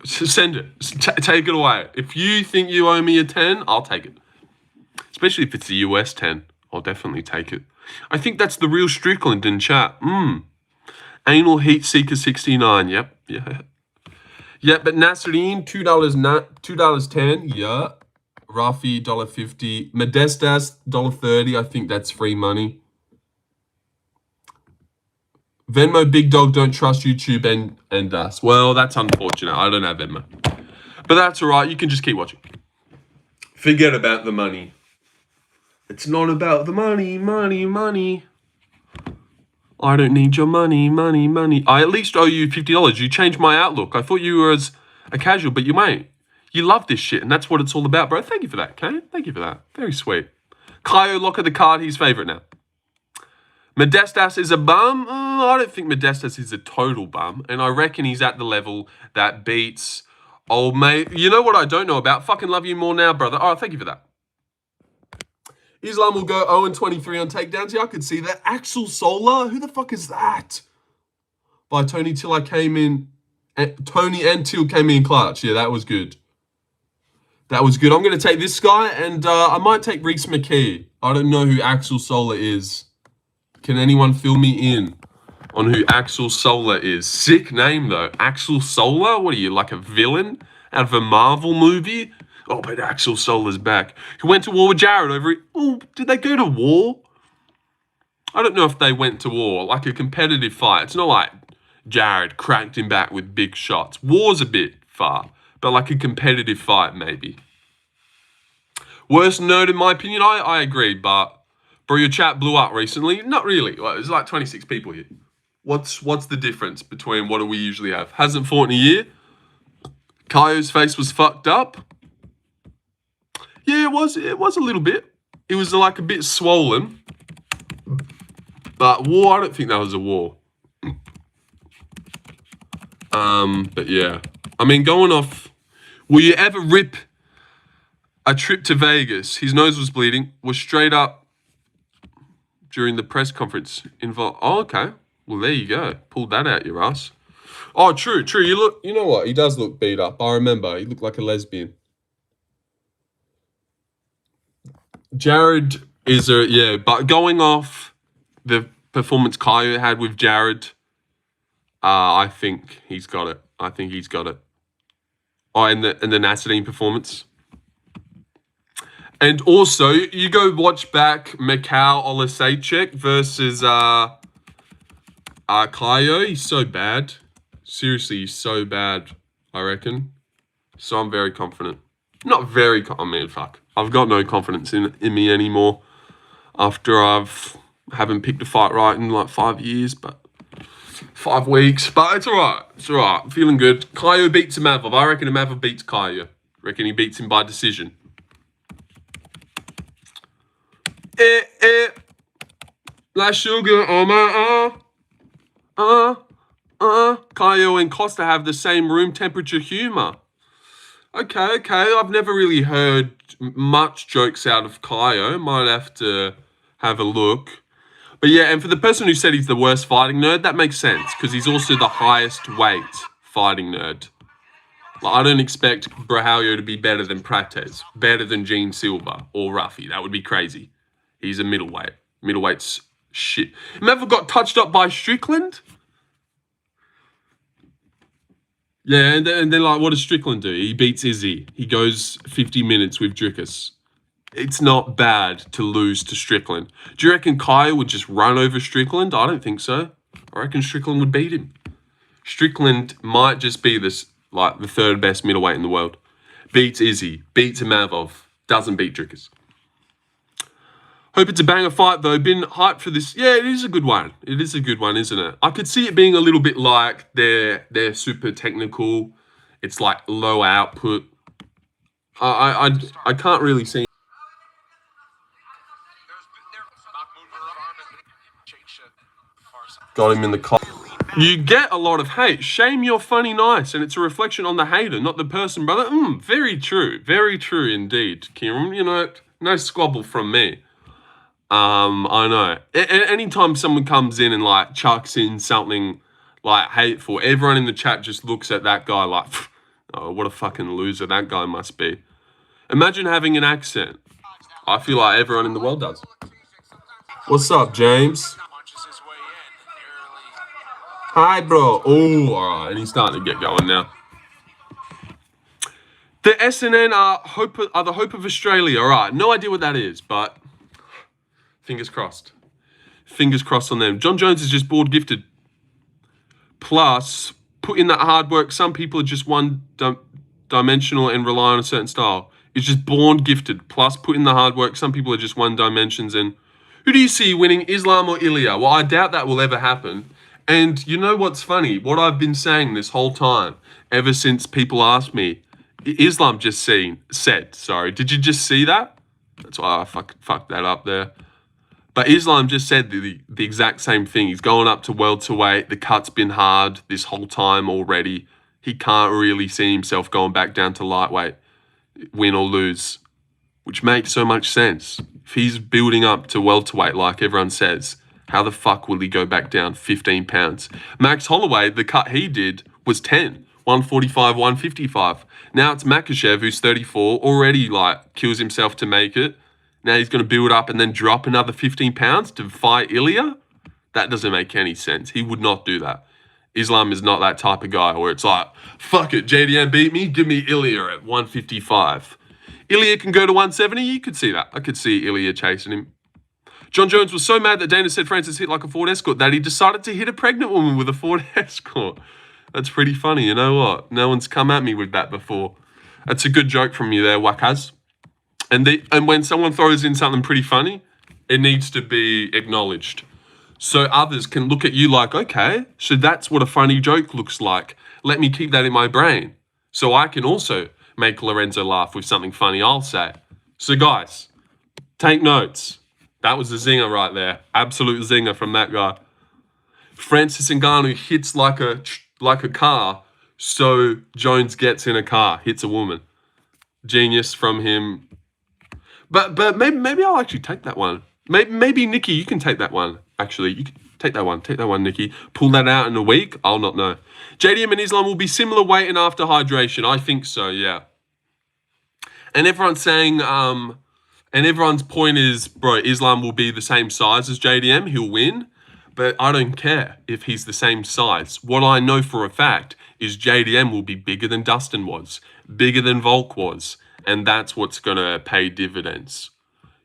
Send it. Take it away. If you think you owe me a 10, I'll take it. Especially if it's the US 10. I'll definitely take it. I think that's the real Strickland in chat. Anal Heat Seeker 69. Yep. Yeah. Yeah, but Nasreen, $2.10. Yeah. Rafi, $1.50. Modestas, $1.30. I think that's free money. Venmo big dog don't trust YouTube and us. Well, that's unfortunate. I don't have Venmo. But that's all right. You can just keep watching. Forget about the money. It's not about the money, money, money. I don't need your money, money, money. I at least owe you $50. You changed my outlook. I thought you were as a casual, but you ain't. You love this shit, and that's what it's all about, bro. Thank you for that, Kane. Thank you for that. Very sweet. Kaio, lock of the card. He's favorite now. Modestas is a bum. I don't think Modestas is a total bum, and I reckon he's at the level that beats old mate. You know what I don't know about? Fucking love you more now, brother. Oh, thank you for that. Islam will go 0-23 on takedowns. Yeah, I could see that. Axel Solar? Who the fuck is that? By Tony Till I came in. Tony and Till came in clutch. Yeah, that was good. That was good. I'm going to take this guy, and I might take Reese McKee. I don't know who Axel Solar is. Can anyone fill me in on who Axel Solar is? Sick name, though. Axel Solar? What are you, like a villain out of a Marvel movie? Oh, but Axel Solar's back. He went to war with Jared over it. Oh, did they go to war? I don't know if they went to war. Like a competitive fight. It's not like Jared cracked him back with big shots. War's a bit far. But like a competitive fight, maybe. Worst nerd, in my opinion? I agree, but... Bro, your chat blew up recently. Not really. Well, there's like 26 people here. What's the difference between what do we usually have? Hasn't fought in a year. Kaio's face was fucked up. Yeah, it was a little bit. It was like a bit swollen. But war, I don't think that was a war. But yeah. I mean, going off, will you ever rip a trip to Vegas? His nose was bleeding. Was straight up during the press conference involved. Oh, okay. Well, there you go. Pulled that out your ass. Oh, true. You know what? He does look beat up. I remember. He looked like a lesbian. Jared is but going off the performance Kaio had with Jared, I think he's got it. Oh, and the Nassadine performance. And also, you go watch back Mikhail Olasejchik versus Kaio. He's so bad. Seriously, he's so bad, I reckon. So I'm very confident. Not very I mean, fuck. I've got no confidence in me anymore after haven't picked a fight right in like 5 years, but 5 weeks. But it's all right. It's all right. I'm feeling good. Kaio beats Imavov. I reckon Imavov beats Kaio. Reckon he beats him by decision. La sugar on my Kaio and Costa have the same room temperature humor. Okay. I've never really heard much jokes out of Kaio. Might have to have a look. But yeah, and for the person who said he's the worst fighting nerd, that makes sense because he's also the highest weight fighting nerd. Like, I don't expect Braulio to be better than Prates, better than Gene Silva or Ruffy. That would be crazy. He's a middleweight. Middleweight's shit. Never got touched up by Strickland? Yeah, and then like, what does Strickland do? He beats Izzy. He goes 50 minutes with Dricus. It's not bad to lose to Strickland. Do you reckon Kaio would just run over Strickland? I don't think so. I reckon Strickland would beat him. Strickland might just be the third best middleweight in the world. Beats Izzy. Beats Imavov. Doesn't beat Dricus. Hope it's a banger fight, though. Been hyped for this. Yeah, it is a good one. It is a good one, isn't it? I could see it being a little bit like they're super technical. It's like low output. I can't really see. Got him in the car. You get a lot of hate. Shame you're funny nice, and it's a reflection on the hater, not the person, brother. Very true. Very true indeed, Kieran. You know, no squabble from me. I know. Anytime someone comes in and like chucks in something like hateful, everyone in the chat just looks at that guy like, oh, what a fucking loser that guy must be. Imagine having an accent. I feel like everyone in the world does. What's up, James? Hi, bro. Oh, all right. And he's starting to get going now. The SNN are the hope of Australia. All right. No idea what that is, but fingers crossed. Fingers crossed on them. John Jones is just board gifted. plus put in that hard work. Some people are just one-dimensional and rely on a certain style. It's just born gifted. Plus put in the hard work. Some people are just one dimensions. And who do you see winning, Islam or Ilya? Well, I doubt that will ever happen. And you know what's funny? What I've been saying this whole time, ever since people asked me, Islam just said, sorry, did you just see that? That's why I fucked that up there. But Islam just said the exact same thing. He's going up to welterweight. The cut's been hard this whole time already. He can't really see himself going back down to lightweight, win or lose, which makes so much sense. If he's building up to welterweight like everyone says, how the fuck will he go back down 15 pounds? Max Holloway, the cut he did was 10, 145, 155. Now it's Makhachev, who's 34, already kills himself to make it. Now he's going to build up and then drop another 15 pounds to fight Ilya? That doesn't make any sense. He would not do that. Islam is not that type of guy where it's like, fuck it, JDM beat me, give me Ilya at 155. Ilya can go to 170, you could see that. I could see Ilya chasing him. John Jones was so mad that Dana said Francis hit like a Ford Escort that he decided to hit a pregnant woman with a Ford Escort. That's pretty funny, you know what? No one's come at me with that before. That's a good joke from you there, Wakaz. And when someone throws in something pretty funny, it needs to be acknowledged. So others can look at you like, okay, so that's what a funny joke looks like. Let me keep that in my brain. So I can also make Lorenzo laugh with something funny I'll say. So guys, take notes. That was a zinger right there. Absolute zinger from that guy. Francis Ngannou hits like a car, so Jones gets in a car, hits a woman. Genius from him. But maybe I'll actually take that one. Maybe Nikki, you can take that one. Actually, you can take that one. Take that one, Nikki. Pull that out in a week. I'll not know. JDM and Islam will be similar weight and after hydration. I think so, yeah. And everyone's saying, and everyone's point is, bro, Islam will be the same size as JDM. He'll win. But I don't care if he's the same size. What I know for a fact is JDM will be bigger than Dustin was, bigger than Volk was. And that's what's going to pay dividends.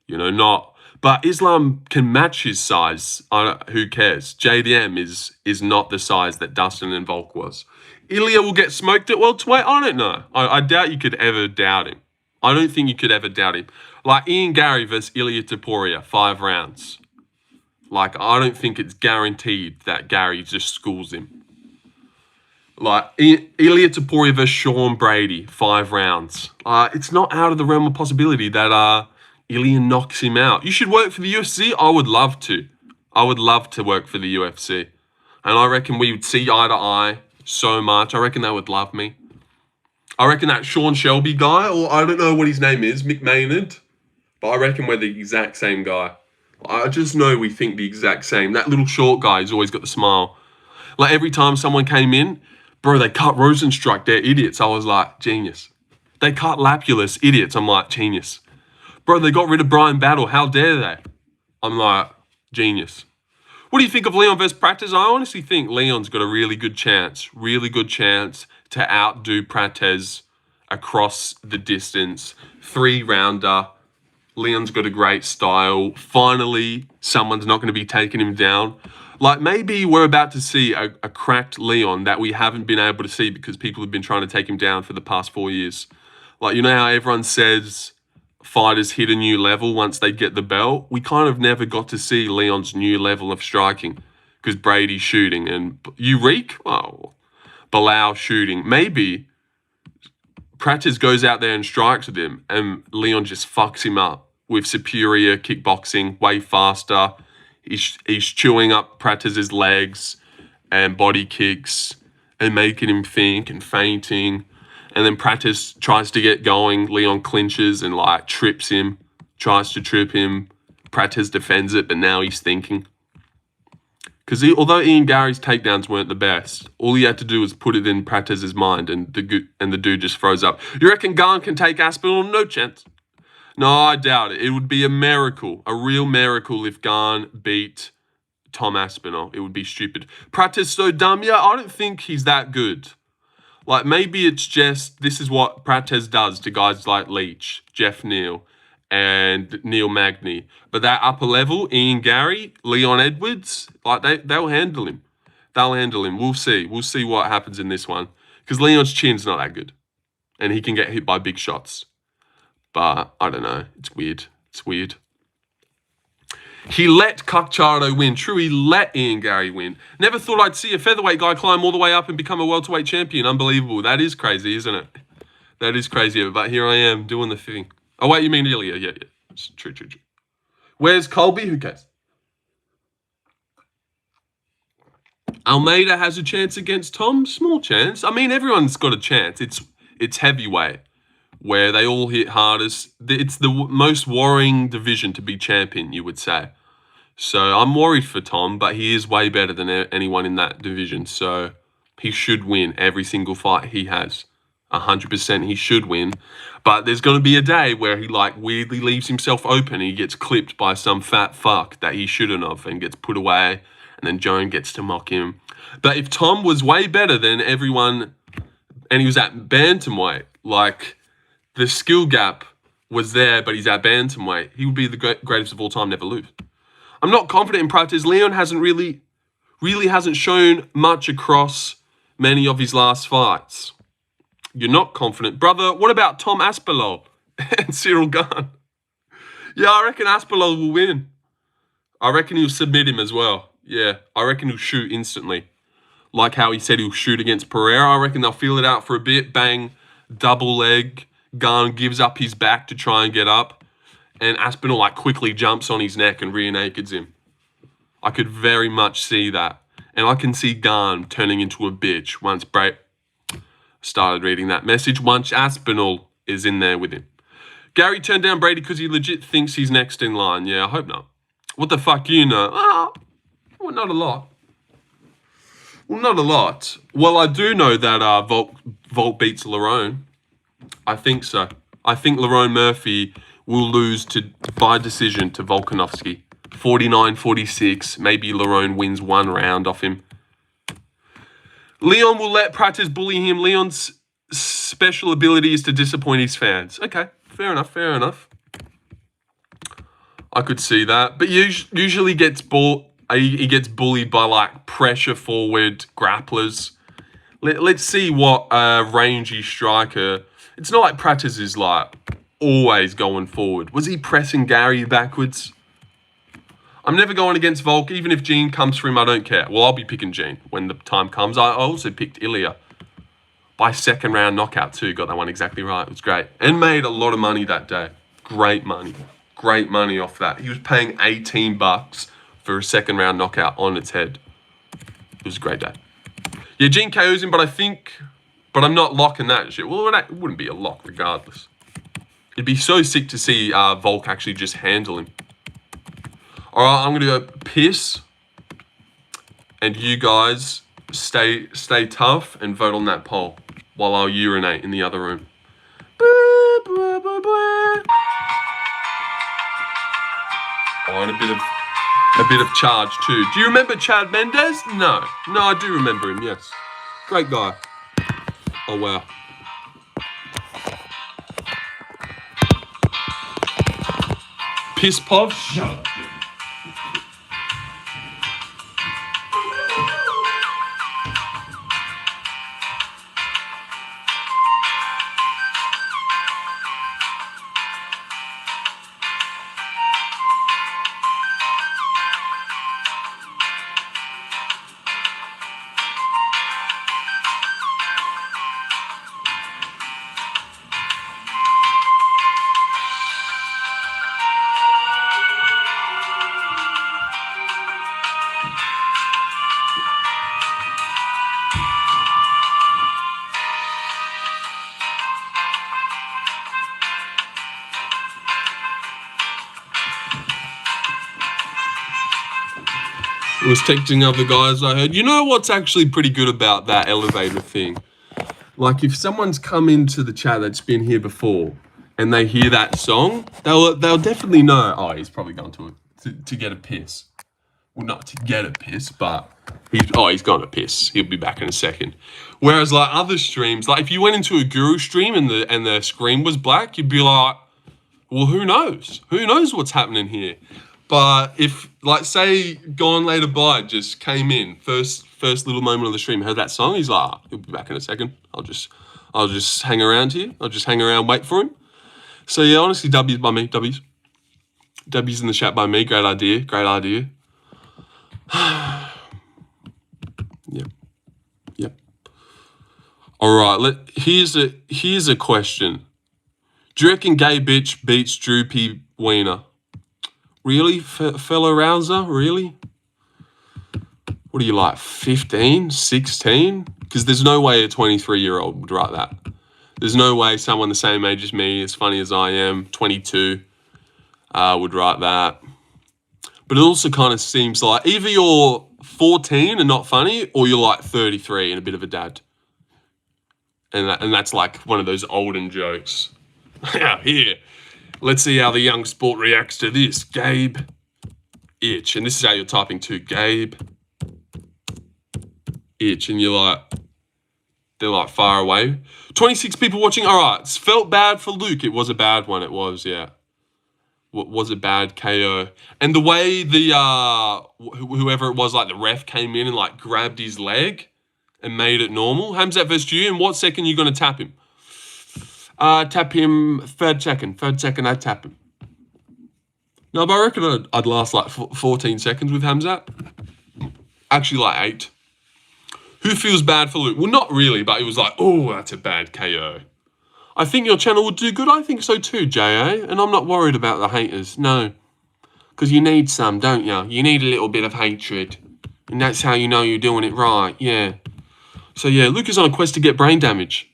You know, not... But Islam can match his size. Who cares? JDM is not the size that Dustin and Volk was. Ilya will get smoked at welterweight? I don't know. I doubt you could ever doubt him. I don't think you could ever doubt him. Like Ian Gary versus Ilya Topuria, 5 rounds. Like, I don't think it's guaranteed that Gary just schools him. Like, Ilya Topuria versus Sean Brady, 5 rounds. It's not out of the realm of possibility that Ilya knocks him out. You should work for the UFC? I would love to. I would love to work for the UFC. And I reckon we would see eye to eye so much. I reckon they would love me. I reckon that Sean Shelby guy, or I don't know what his name is, Mick Maynard. But I reckon we're the exact same guy. I just know we think the exact same. That little short guy who's always got the smile. Like every time someone came in, bro, they cut Rosenstruck, they're idiots. I was like, genius. They cut Lapulus, idiots. I'm like, genius. Bro, they got rid of Brian Battle, how dare they? I'm like, genius. What do you think of Leon versus Prates? I honestly think Leon's got a really good chance to outdo Prates across the distance. 3-rounder. Leon's got a great style. Finally, someone's not going to be taking him down. Like, maybe we're about to see a cracked Leon that we haven't been able to see because people have been trying to take him down for the past 4 years. Like, you know how everyone says fighters hit a new level once they get the belt? We kind of never got to see Leon's new level of striking because Brady's shooting and Yurik, oh, Bilal shooting. Maybe Prates goes out there and strikes with him and Leon just fucks him up with superior kickboxing, way faster. He's chewing up Prates' legs and body kicks and making him think and fainting. And then Prates tries to get going. Leon clinches and like trips him, tries to trip him. Prates defends it, but now he's thinking. Because although Ian Gary's takedowns weren't the best, all he had to do was put it in Prates' mind and the dude just froze up. You reckon Garn can take Aspinall? No chance. No, I doubt it. It would be a miracle, a real miracle if Garn beat Tom Aspinall. It would be stupid. Prates so dumb? Yeah, I don't think he's that good. Like, maybe it's just, this is what Prates does to guys like Leach, Jeff Neal, and Neil Magny. But that upper level, Ian Gary, Leon Edwards, like, they'll handle him. They'll handle him. We'll see. We'll see what happens in this one. Because Leon's chin's not that good. And he can get hit by big shots. But, I don't know. It's weird. It's weird. He let Cacciaro win. True, he let Ian Gary win. Never thought I'd see a featherweight guy climb all the way up and become a welterweight champion. Unbelievable. That is crazy, isn't it? That is crazy. But here I am doing the thing. Oh, wait, you mean Ilya? Yeah. It's true. Where's Colby? Who cares? Almeida has a chance against Tom. Small chance. I mean, everyone's got a chance. It's heavyweight, where they all hit hardest. It's the most worrying division to be champion, you would say. So I'm worried for Tom, but he is way better than anyone in that division. So he should win every single fight he has. 100% he should win. But there's going to be a day where he weirdly leaves himself open. He gets clipped by some fat fuck that he shouldn't have and gets put away. And then Joan gets to mock him. But if Tom was way better than everyone and he was at bantamweight, the skill gap was there, but he's at bantamweight, he would be the greatest of all time, never lose. I'm not confident in prates. Leon hasn't really hasn't shown much across many of his last fights. You're not confident. Brother, what about Tom Aspinall and Cyril Gahn? Yeah, I reckon Aspinall will win. I reckon he'll submit him as well. Yeah, I reckon he'll shoot instantly. Like how he said he'll shoot against Pereira. I reckon they'll feel it out for a bit. Bang, double leg. Gahn gives up his back to try and get up. And Aspinall quickly jumps on his neck and rear nakeds him. I could very much see that. And I can see Gahn turning into a bitch once started reading that message. Once Aspinall is in there with him. Gary turned down Brady because he legit thinks he's next in line. Yeah, I hope not. What the fuck you know? Well, not a lot. Well, I do know that Volt beats Lerone. I think so. I think Lerone Murphy will lose by decision to Volkanovski. 49-46. Maybe Lerone wins one round off him. Leon will let Prates bully him. Leon's special ability is to disappoint his fans. Okay, fair enough. I could see that. But usually he gets bullied by pressure forward grapplers. Let's see what rangy striker. It's not like Prates is always going forward. Was he pressing Gary backwards? I'm never going against Volk. Even if Gene comes for him, I don't care. Well, I'll be picking Gene when the time comes. I also picked Ilya by second round knockout too. Got that one exactly right. It was great. And made a lot of money that day. Great money off that. He was paying $18 for a second round knockout on its head. It was a great day. Yeah, Gene KOs him, but I'm not locking that shit. Well, it wouldn't be a lock regardless. It'd be so sick to see Volk actually just handle him. All right, I'm going to go piss. And you guys stay tough and vote on that poll while I'll urinate in the other room. Oh, and a bit of charge too. Do you remember Chad Mendes? No, I do remember him, yes. Great guy. Oh, wow. Piss Pov? Shut up. Was texting other guys I heard. You know what's actually pretty good about that elevator thing? If someone's come into the chat that's been here before and they hear that song, they'll definitely know, oh, he's probably gone to get a piss. Well, not to get a piss, but he's gone to piss. He'll be back in a second. Whereas other streams, if you went into a Guru stream and the screen was black, you'd be like, well, who knows? Who knows what's happening here? But if, like, say, Gone Later By just came in, first little moment of the stream, heard that song, he's like, he'll be back in a second. I'll just hang around here. I'll just hang around, wait for him. So yeah, honestly, W's by me. W's in the chat by me. Great idea. Yep. All right. Here's a question. Do you reckon gay bitch beats droopy wiener? Really, fellow Rouser? Really? What are you like, 15, 16? Because there's no way a 23-year-old would write that. There's no way someone the same age as me, as funny as I am, 22, would write that. But it also kind of seems like either you're 14 and not funny, or you're like 33 and a bit of a dad. And that's like one of those olden jokes. Here, let's see how the young sport reacts to this. Gabe, itch. And this is how you're typing too. Gabe, itch. And they're like far away. 26 people watching. All right. It's felt bad for Luke. It was a bad one. It was, yeah. What was a bad KO. And the way the, whoever it was, like the ref came in and like grabbed his leg and made it normal. Hamzat versus you. In what second are you going to tap him? Tap him third second. I'd tap him. No, but I reckon I'd last like 14 seconds with Hamzat. Actually, like 8. Who feels bad for Luke? Well, not really, but it was like, oh, that's a bad KO. I think your channel would do good. I think so too, JA. And I'm not worried about the haters. No. Because you need some, don't you? You need a little bit of hatred. And that's how you know you're doing it right. Yeah. So, yeah, Luke is on a quest to get brain damage.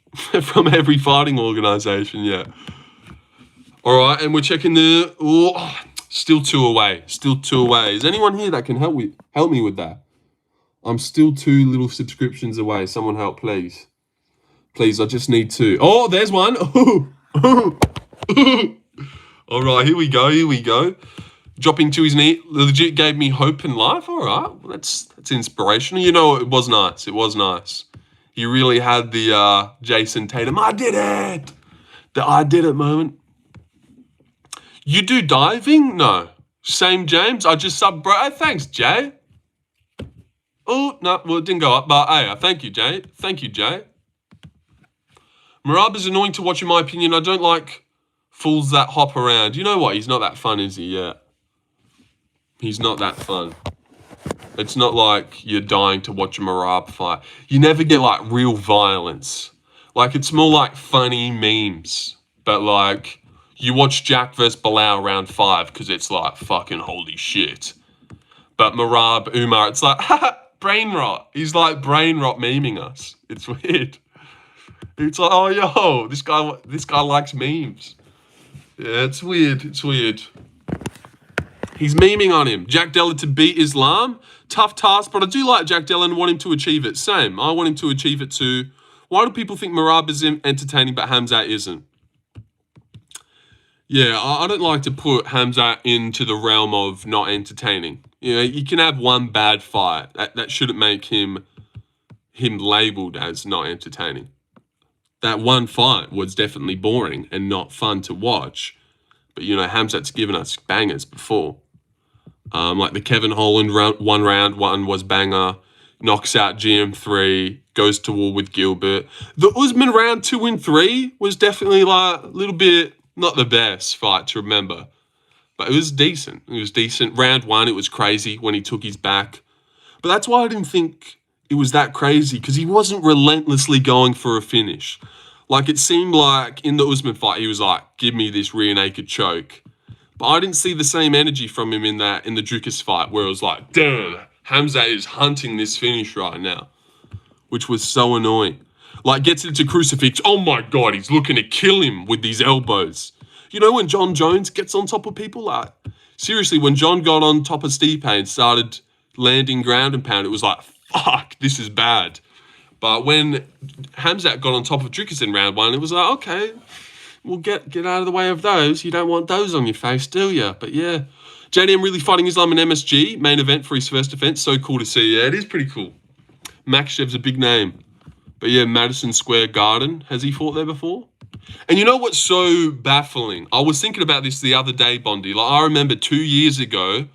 From every fighting organisation, yeah. All right, and we're checking the... Oh, still 2 away. Is anyone here that can help me with that? I'm still 2 little subscriptions away. Someone help, please. Please, I just need 2. Oh, there's one. All right, here we go. Dropping to his knee. Legit gave me hope in life. All right, well, that's inspirational. You know, it was nice. He really had the Jason Tatum, I did it! The I did it moment. You do diving? No. Same James? I just sub, bro. Thanks, Jay. Oh, no, well, it didn't go up, but hey, thank you, Jay. Marab is annoying to watch, in my opinion. I don't like fools that hop around. You know what? He's not that fun, is he? Yeah. He's not that fun. It's not like you're dying to watch a Marab fight. You never get, like, real violence. Like, it's more like funny memes. But, like, you watch Jack vs. Bilal round 5 because it's like, fucking holy shit. But Marab, Umar, it's like, haha, brain rot. He's like brain rot memeing us. It's weird. It's like, oh, yo, this guy likes memes. Yeah, it's weird. He's memeing on him. Jack Della to beat Islam. Tough task, but I do like Jack Della and want him to achieve it. Same. I want him to achieve it too. Why do people think Marab is entertaining but Hamzat isn't? Yeah, I don't like to put Hamzat into the realm of not entertaining. You know, you can have one bad fight. That shouldn't make him labelled as not entertaining. That one fight was definitely boring and not fun to watch. But, you know, Hamzat's given us bangers before. Like the Kevin Holland round one was banger. Knocks out GM3. Goes to war with Gilbert. The Usman round 2 and 3 was definitely like a little bit not the best fight to remember. But it was decent. Round 1, it was crazy when he took his back. But that's why I didn't think it was that crazy. Because he wasn't relentlessly going for a finish. Like, it seemed like in the Usman fight, he was like, give me this rear naked choke. But I didn't see the same energy from him in the Drukas fight, where it was like, damn, Hamzat is hunting this finish right now. Which was so annoying. Like, gets into crucifix. Oh my God, he's looking to kill him with these elbows. You know when John Jones gets on top of people? Like, seriously, when John got on top of Stipe and started landing ground and pound, it was like, fuck, this is bad. But when Hamzat got on top of Drukas in round 1, it was like, okay, we'll get out of the way of those. You don't want those on your face, do you? But yeah, JDM really fighting Islam in MSG, main event for his first defense. So cool to see. Yeah, it is pretty cool. Makhachev's a big name. But yeah, Madison Square Garden. Has he fought there before? And you know what's so baffling? I was thinking about this the other day, Bondi. Like, I remember 2 years ago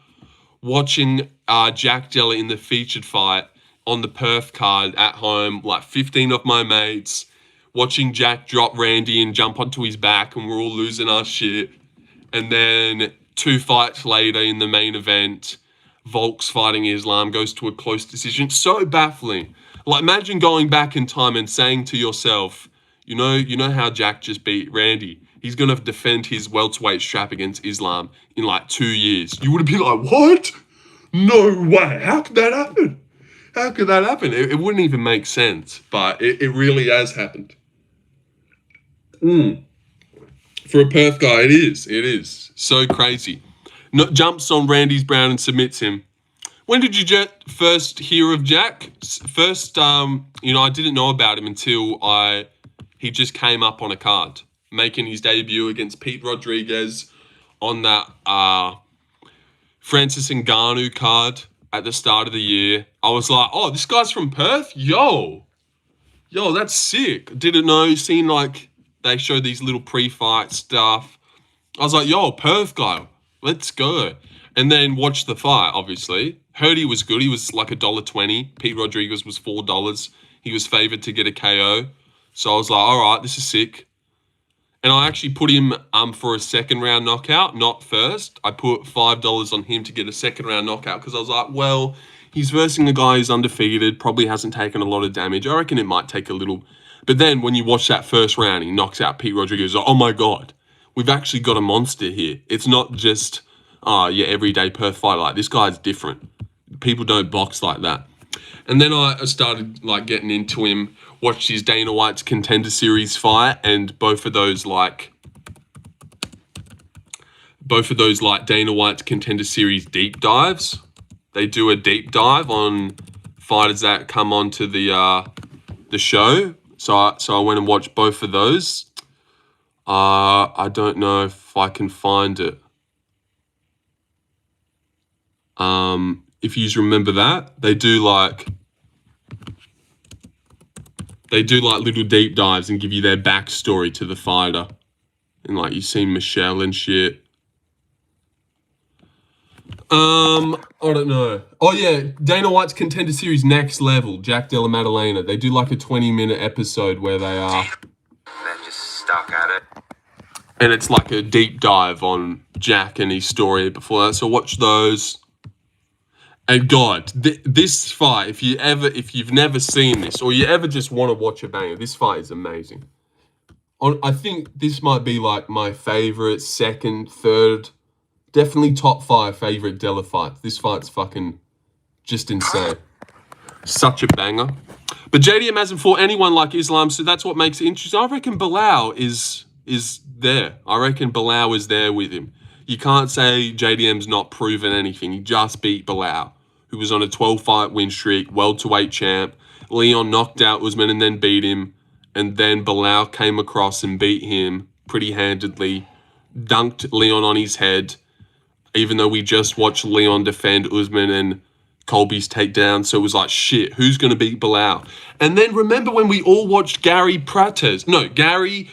watching Jack Della in the featured fight on the Perth card at home, like 15 of my mates, watching Jack drop Randy and jump onto his back, and we're all losing our shit. And then 2 fights later in the main event, Volk's fighting Islam, goes to a close decision. So baffling. Like, imagine going back in time and saying to yourself, you know how Jack just beat Randy? He's going to defend his welterweight strap against Islam in like 2 years. You would have been like, what? No way. How could that happen? How could that happen? It wouldn't even make sense, but it really has happened. For a Perth guy, it is. It is. So crazy. Jumps on Randy's Brown and submits him. When did you first hear of Jack? First, I didn't know about him until he just came up on a card, making his debut against Pete Rodriguez on that Francis Ngannou card at the start of the year. I was like, oh, this guy's from Perth? Yo, that's sick. Didn't know, seen like they showed these little pre-fight stuff. I was like, yo, Perth guy, let's go. And then watched the fight, obviously. Heard he was good. He was like $1.20. Pete Rodriguez was $4. He was favored to get a KO. So I was like, all right, this is sick. And I actually put him for a second round knockout, not first. I put $5 on him to get a second round knockout because I was like, well, he's versing a guy who's undefeated, probably hasn't taken a lot of damage. I reckon it might take a little. But then when you watch that first round, he knocks out Pete Rodriguez. Like, oh my God, we've actually got a monster here. It's not just, everyday Perth fighter. Like, this guy's different. People don't box like that. And then I started like getting into him, watched his Dana White's Contender Series fight, and both of those like Dana White's Contender Series deep dives. They do a deep dive on fighters that come onto the show. So I went and watched both of those. I don't know if I can find it. If you remember that, they do like little deep dives and give you their backstory to the fighter. And like you see Michelle and shit. I don't know. Oh yeah, Dana White's Contender Series Next Level, Jack Della Maddalena. They do like a 20-minute episode where they are then just stuck at it. And it's like a deep dive on Jack and his story before that. So watch those. And God, this fight, if you've never seen this or you ever just want to watch a banger, this fight is amazing. I think this might be like my favorite, second, third, definitely top 5 favorite Della fights. This fight's fucking just insane. Such a banger. But JDM hasn't fought anyone like Islam, so that's what makes it interesting. I reckon Bilal is there. I reckon Bilal is there with him. You can't say JDM's not proven anything. He just beat Bilal, who was on a 12-fight win streak, welterweight champ. Leon knocked out Usman and then beat him. And then Bilal came across and beat him pretty handedly, dunked Leon on his head, even though we just watched Leon defend Usman and Colby's takedown. So it was like, shit, who's going to beat Bilal? And then remember when we all watched Gary Shavkat.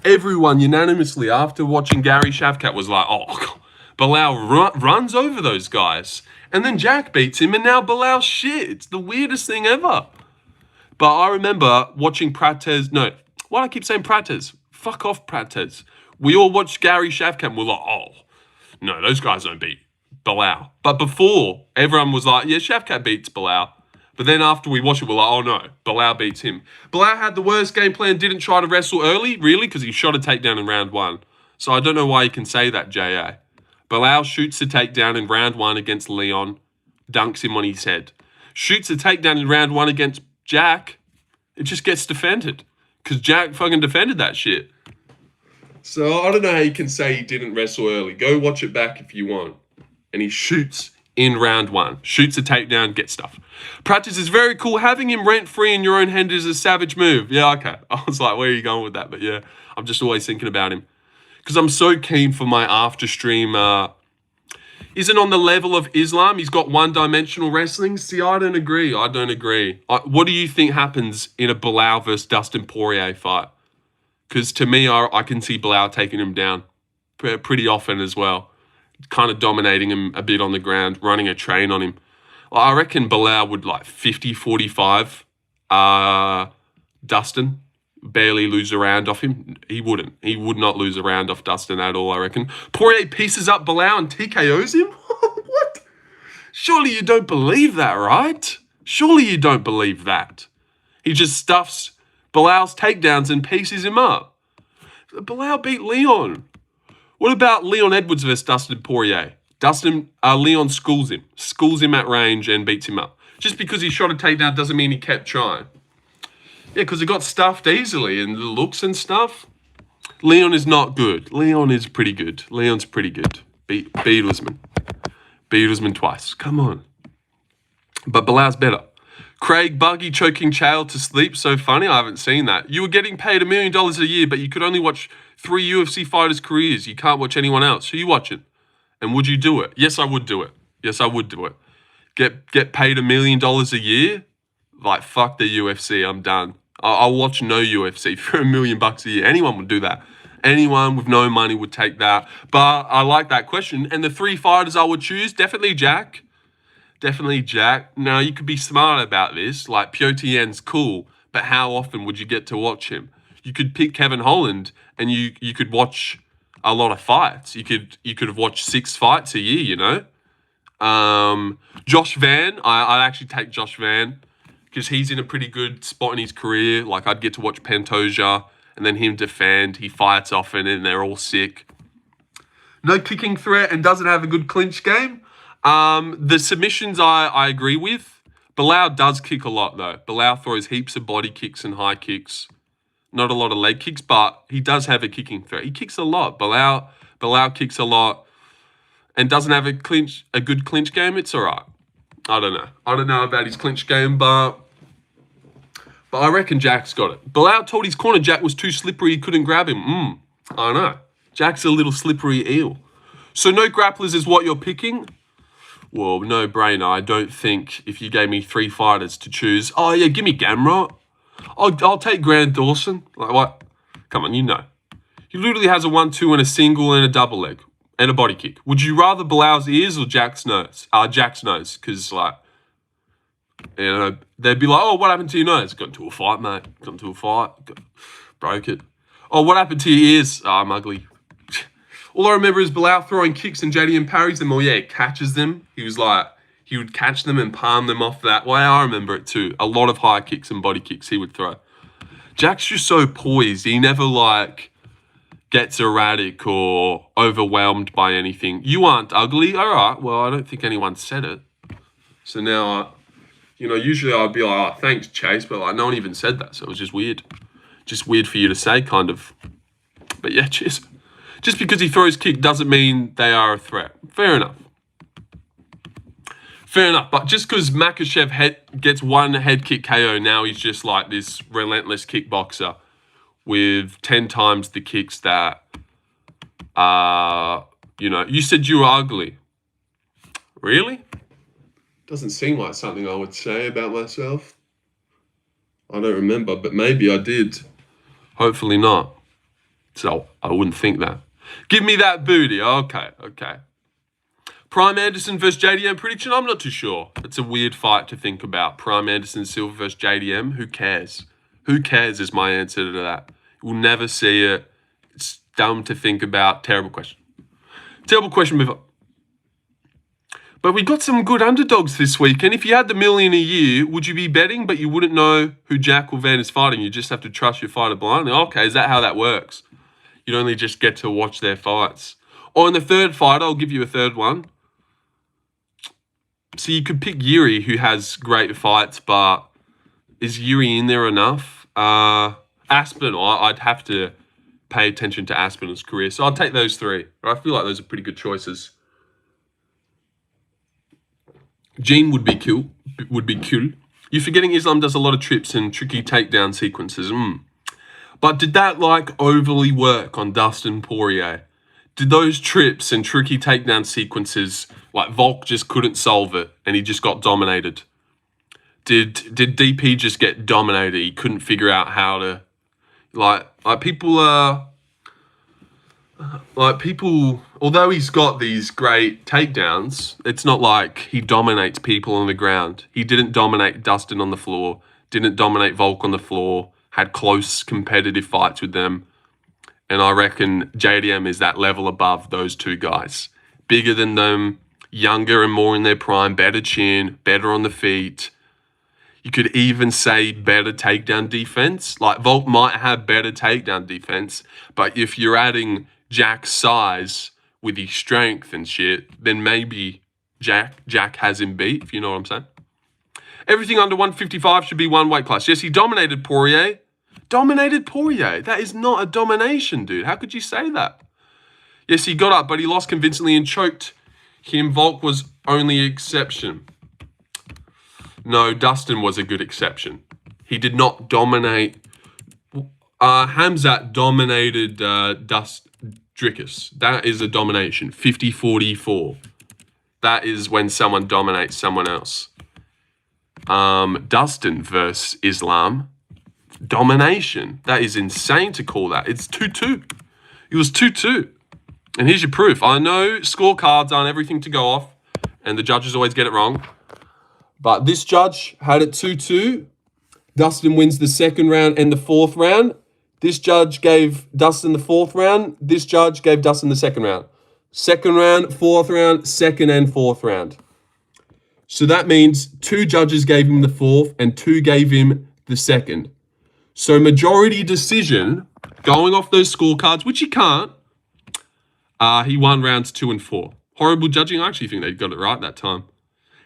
Everyone unanimously after watching Gary Shavkat was like, oh, Bilal runs over those guys. And then Jack beats him and now Bilal's shit. It's the weirdest thing ever. But I remember watching Prates. No, why do I keep saying Prates? Fuck off, Prates. We all watched Gary Shavkat and we're like, oh, no, those guys don't beat Bilal. But before, everyone was like, yeah, Shavkat beats Bilal. But then after we watched it, we're like, oh no, Bilal beats him. Bilal had the worst game plan, didn't try to wrestle early, really, because he shot a takedown in round 1. So I don't know why you can say that, J.A. Bilal shoots a takedown in round 1 against Leon, dunks him on his head. Shoots a takedown in round 1 against Jack, it just gets defended. Because Jack fucking defended that shit. So I don't know how you can say he didn't wrestle early. Go watch it back if you want. And he shoots in round 1. Shoots a takedown, gets stuff. Practice is very cool. Having him rent-free in your own hand is a savage move. Yeah, okay. I was like, where are you going with that? But yeah, I'm just always thinking about him. Because I'm so keen for my after stream. isn't on the level of Islam. He's got one-dimensional wrestling. See, I don't agree. What do you think happens in a Bilal versus Dustin Poirier fight? Because to me, I can see Bilal taking him down pretty often as well. Kind of dominating him a bit on the ground, running a train on him. I reckon Bilal would like 50-45 Dustin. Barely lose a round off him. He wouldn't. He would not lose a round off Dustin at all, I reckon. Poirier pieces up Bilal and TKOs him? What? Surely you don't believe that, right? Surely you don't believe that. He just stuffs Bilal's takedowns and pieces him up. Bilal beat Leon. What about Leon Edwards versus Dustin Poirier? Leon schools him at range and beats him up. Just because he shot a takedown doesn't mean he kept trying. Yeah, because he got stuffed easily and the looks and stuff. Leon is not good. Leon is pretty good. Leon's pretty good. Beat Usman. Beat Usman twice. Come on. But Bilal's better. Craig Buggy choking Chael to sleep. So funny. I haven't seen that. You were getting paid $1 million a year, but you could only watch 3 UFC fighters' careers. You can't watch anyone else. Who you watching? And would you do it? Yes, I would do it. Yes, I would do it. Get paid $1 million a year? Like, fuck the UFC. I'm done. I'll watch no UFC for $1 million a year. Anyone would do that. Anyone with no money would take that. But I like that question. And the 3 fighters I would choose, definitely Jack. Definitely Jack. Now, you could be smart about this. Like, Piotien's cool, but how often would you get to watch him? You could pick Kevin Holland, and you could watch a lot of fights. You could have watched 6 fights a year, you know? Josh Van, I'd actually take Josh Van, because he's in a pretty good spot in his career. Like, I'd get to watch Pantoja and then him defend. He fights often and they're all sick. No kicking threat and doesn't have a good clinch game. The submissions I agree with. Bilal does kick a lot, though. Bilal throws heaps of body kicks and high kicks. Not a lot of leg kicks, but he does have a kicking threat. He kicks a lot. Bilal kicks a lot and doesn't have a good clinch game. It's all right. I don't know. I don't know about his clinch game, but I reckon Jack's got it. Bilal told his corner Jack was too slippery, he couldn't grab him. I know. Jack's a little slippery eel. So no grapplers is what you're picking? Well, no brainer. I don't think if you gave me 3 fighters to choose. Oh, yeah, give me Gamrot. I'll take Grant Dawson. Like, what? Come on, you know. He literally has a 1-2 and a single and a double leg. And a body kick. Would you rather Bilal's ears or Jack's nose? Jack's nose. Because, like, you know, they'd be like, oh, what happened to your nose? Got into a fight, mate. Broke it. Oh, what happened to your ears? Oh, I'm ugly. All I remember is Bilal throwing kicks and JDM parries them. Oh, yeah, catches them. He would catch them and palm them off that way. I remember it too. A lot of high kicks and body kicks he would throw. Jack's just so poised. He never, like, gets erratic or overwhelmed by anything. You aren't ugly? All right. Well, I don't think anyone said it. So now, usually I'd be like, oh, thanks, Chase. But, like, no one even said that. So it was just weird. Just weird for you to say, kind of. But, yeah, cheers. Just because he throws kick doesn't mean they are a threat. Fair enough. But just because Makhachev gets 1 head kick KO, now he's just like this relentless kickboxer with 10 times the kicks that, you said you were ugly. Really? Doesn't seem like something I would say about myself. I don't remember, but maybe I did. Hopefully not. So I wouldn't think that. Give me that booty. Okay. Prime Anderson versus JDM prediction? I'm not too sure. It's a weird fight to think about. Prime Anderson Silva versus JDM. Who cares? Who cares is my answer to that. We'll never see it. It's dumb to think about. Terrible question. Move on. But we got some good underdogs this week. And if you had the $1 million a year, would you be betting, but you wouldn't know who Jack or Van is fighting? You just have to trust your fighter blindly. Okay, is that how that works? You'd only just get to watch their fights. Or in the third fight, I'll give you a third one. So you could pick Jiri, who has great fights, but is Jiri in there enough? Aspen, I'd have to pay attention to Aspen's career. So I'll take those 3. I feel like those are pretty good choices. Gene would be cool. You're forgetting Islam does a lot of trips and tricky takedown sequences. But did that, overly work on Dustin Poirier? Did those trips and tricky takedown sequences, like Volk just couldn't solve it and he just got dominated? Did DP just get dominated? He couldn't figure out how to, like people are, although he's got these great takedowns, it's not like he dominates people on the ground. He didn't dominate Dustin on the floor, didn't dominate Volk on the floor, had close competitive fights with them. And I reckon JDM is that level above those two guys. Bigger than them, younger and more in their prime, better chin, better on the feet. You could even say better takedown defense. Like Volk might have better takedown defense, but if you're adding Jack's size with his strength and shit, then maybe Jack has him beat, if you know what I'm saying. Everything under 155 should be one weight class. Yes, he dominated Poirier. Dominated Poirier. That is not a domination, dude. How could you say that? Yes, he got up, but he lost convincingly and choked him. Volk was only exception. No, Dustin was a good exception. He did not dominate. Hamzat dominated Dricus. That is a domination. 50-44. That is when someone dominates someone else. Dustin versus Islam. Domination. That is insane to call that. It's 2-2. It was 2-2. And here's your proof. I know scorecards aren't everything to go off, and the judges always get it wrong. But this judge had it 2-2. Dustin wins the second round and the fourth round. This judge gave Dustin the fourth round. This judge gave Dustin the second round. Second round, fourth round, second and fourth round. So that means 2 judges gave him the fourth and 2 gave him the second. So majority decision, going off those scorecards, which he can't, he won rounds 2 and 4. Horrible judging. I actually think they got it right that time.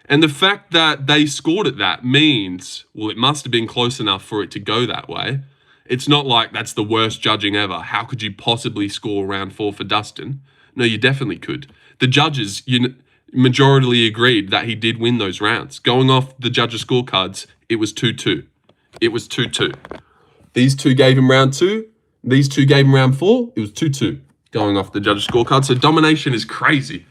And the fact that they scored it that means, well, it must have been close enough for it to go that way. It's not like that's the worst judging ever. How could you possibly score round 4 for Dustin? No, you definitely could. The judges majority agreed that he did win those rounds. Going off the judges' scorecards, it was 2-2. It was 2-2. These 2 gave him round 2. These 2 gave him round 4. It was 2-2 going off the judges' scorecard. So domination is crazy.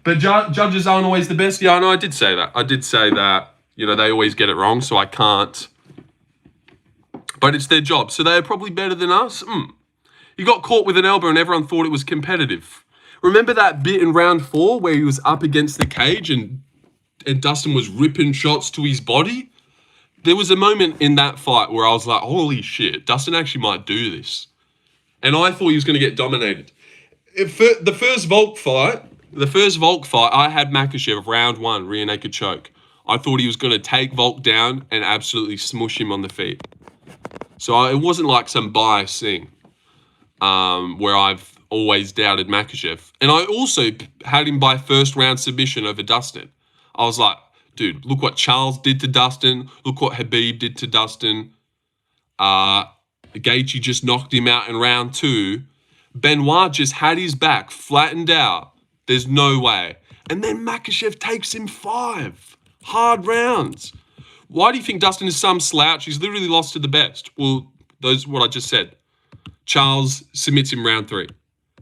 But judges aren't always the best. Yeah, I know, I did say that. I did say that, they always get it wrong, so I can't. But it's their job. So they're probably better than us. He got caught with an elbow and everyone thought it was competitive. Remember that bit in round 4 where he was up against the cage and Dustin was ripping shots to his body? There was a moment in that fight where I was like, holy shit, Dustin actually might do this. And I thought he was going to get dominated. The first Volk fight, I had Makhachev round 1, rear naked choke. I thought he was going to take Volk down and absolutely smush him on the feet. So it wasn't like some bias thing where I've always doubted Makhachev. And I also had him by first round submission over Dustin. I was like, dude, look what Charles did to Dustin. Look what Khabib did to Dustin. Gaethje just knocked him out in round 2. Benoit just had his back flattened out. There's no way. And then Makhachev takes him 5 hard rounds. Why do you think Dustin is some slouch? He's literally lost to the best. Well, those what I just said. Charles submits him round 3.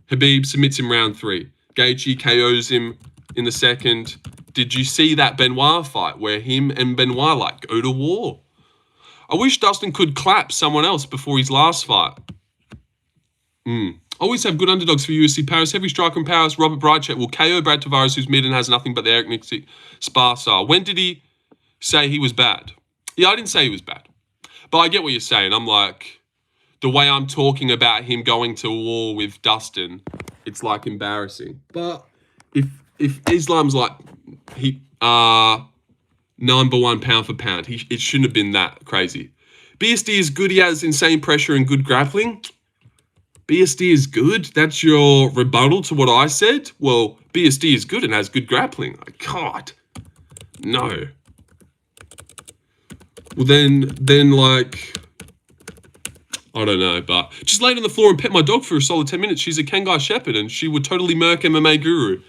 Khabib submits him round 3. Gaethje KOs him in the second. Did you see that Benoit fight where him and Benoit go to war? I wish Dustin could clap someone else before his last fight. Always have good underdogs for UFC. Paris, heavy striker in Paris, Robert Brightchet will KO Brad Tavares, who's mid and has nothing but the Eric Nixie spar style. When did he say he was bad? Yeah, I didn't say he was bad. But I get what you're saying. I'm like, the way I'm talking about him going to war with Dustin, it's like embarrassing. But if Islam's like number 1 pound for pound, it shouldn't have been that crazy. BSD is good. He has insane pressure and good grappling. BSD is good? That's your rebuttal to what I said? Well, BSD is good and has good grappling. God, no. Well, then like, I don't know, but just laid on the floor and pet my dog for a solid 10 minutes. She's a Kengai Shepherd and she would totally murk MMA Guru.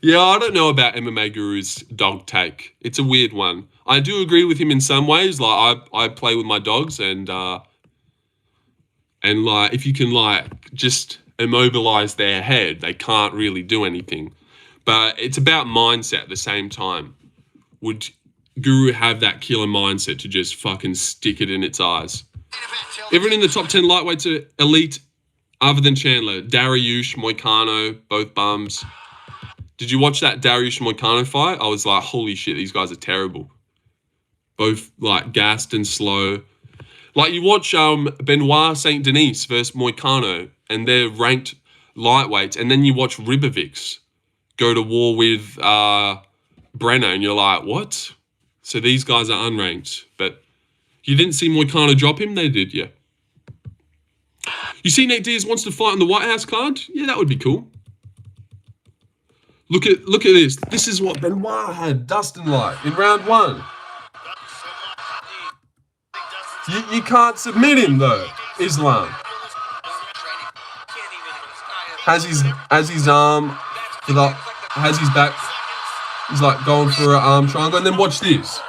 Yeah, I don't know about MMA Guru's dog take. It's a weird one. I do agree with him in some ways. Like, I play with my dogs and like, if you can, like, just immobilize their head, they can't really do anything. But it's about mindset at the same time. Would Guru have that killer mindset to just fucking stick it in its eyes? Everyone in the top 10 lightweights are elite other than Chandler. Dariush, Moicano, both bums. Did you watch that Dariush Moicano fight? I was like, holy shit, these guys are terrible. Both like gassed and slow. Like you watch Benoit Saint Denis versus Moicano, and they're ranked lightweights, and then you watch Ribovics go to war with Brenner, and you're like, what? So these guys are unranked, but you didn't see Moicano drop him? They did, yeah. You see Nate Diaz wants to fight on the White House card? Yeah, that would be cool. Look at this. This is what Benoit had Dustin like in round 1. You can't submit him though, Islam. Has his back. He's like going for an arm triangle, and then watch this.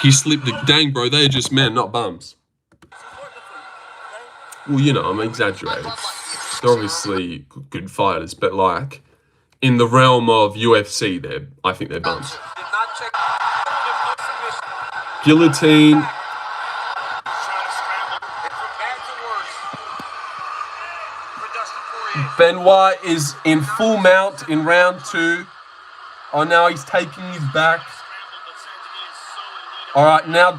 He slipped it. Dang, bro, they're just men, not bums. Well, you know, I'm exaggerating. They're obviously good fighters, but like in the realm of UFC, I think they're bums. Guillotine. Benoit is in full mount in round 2. Oh, now he's taking his back. All right, now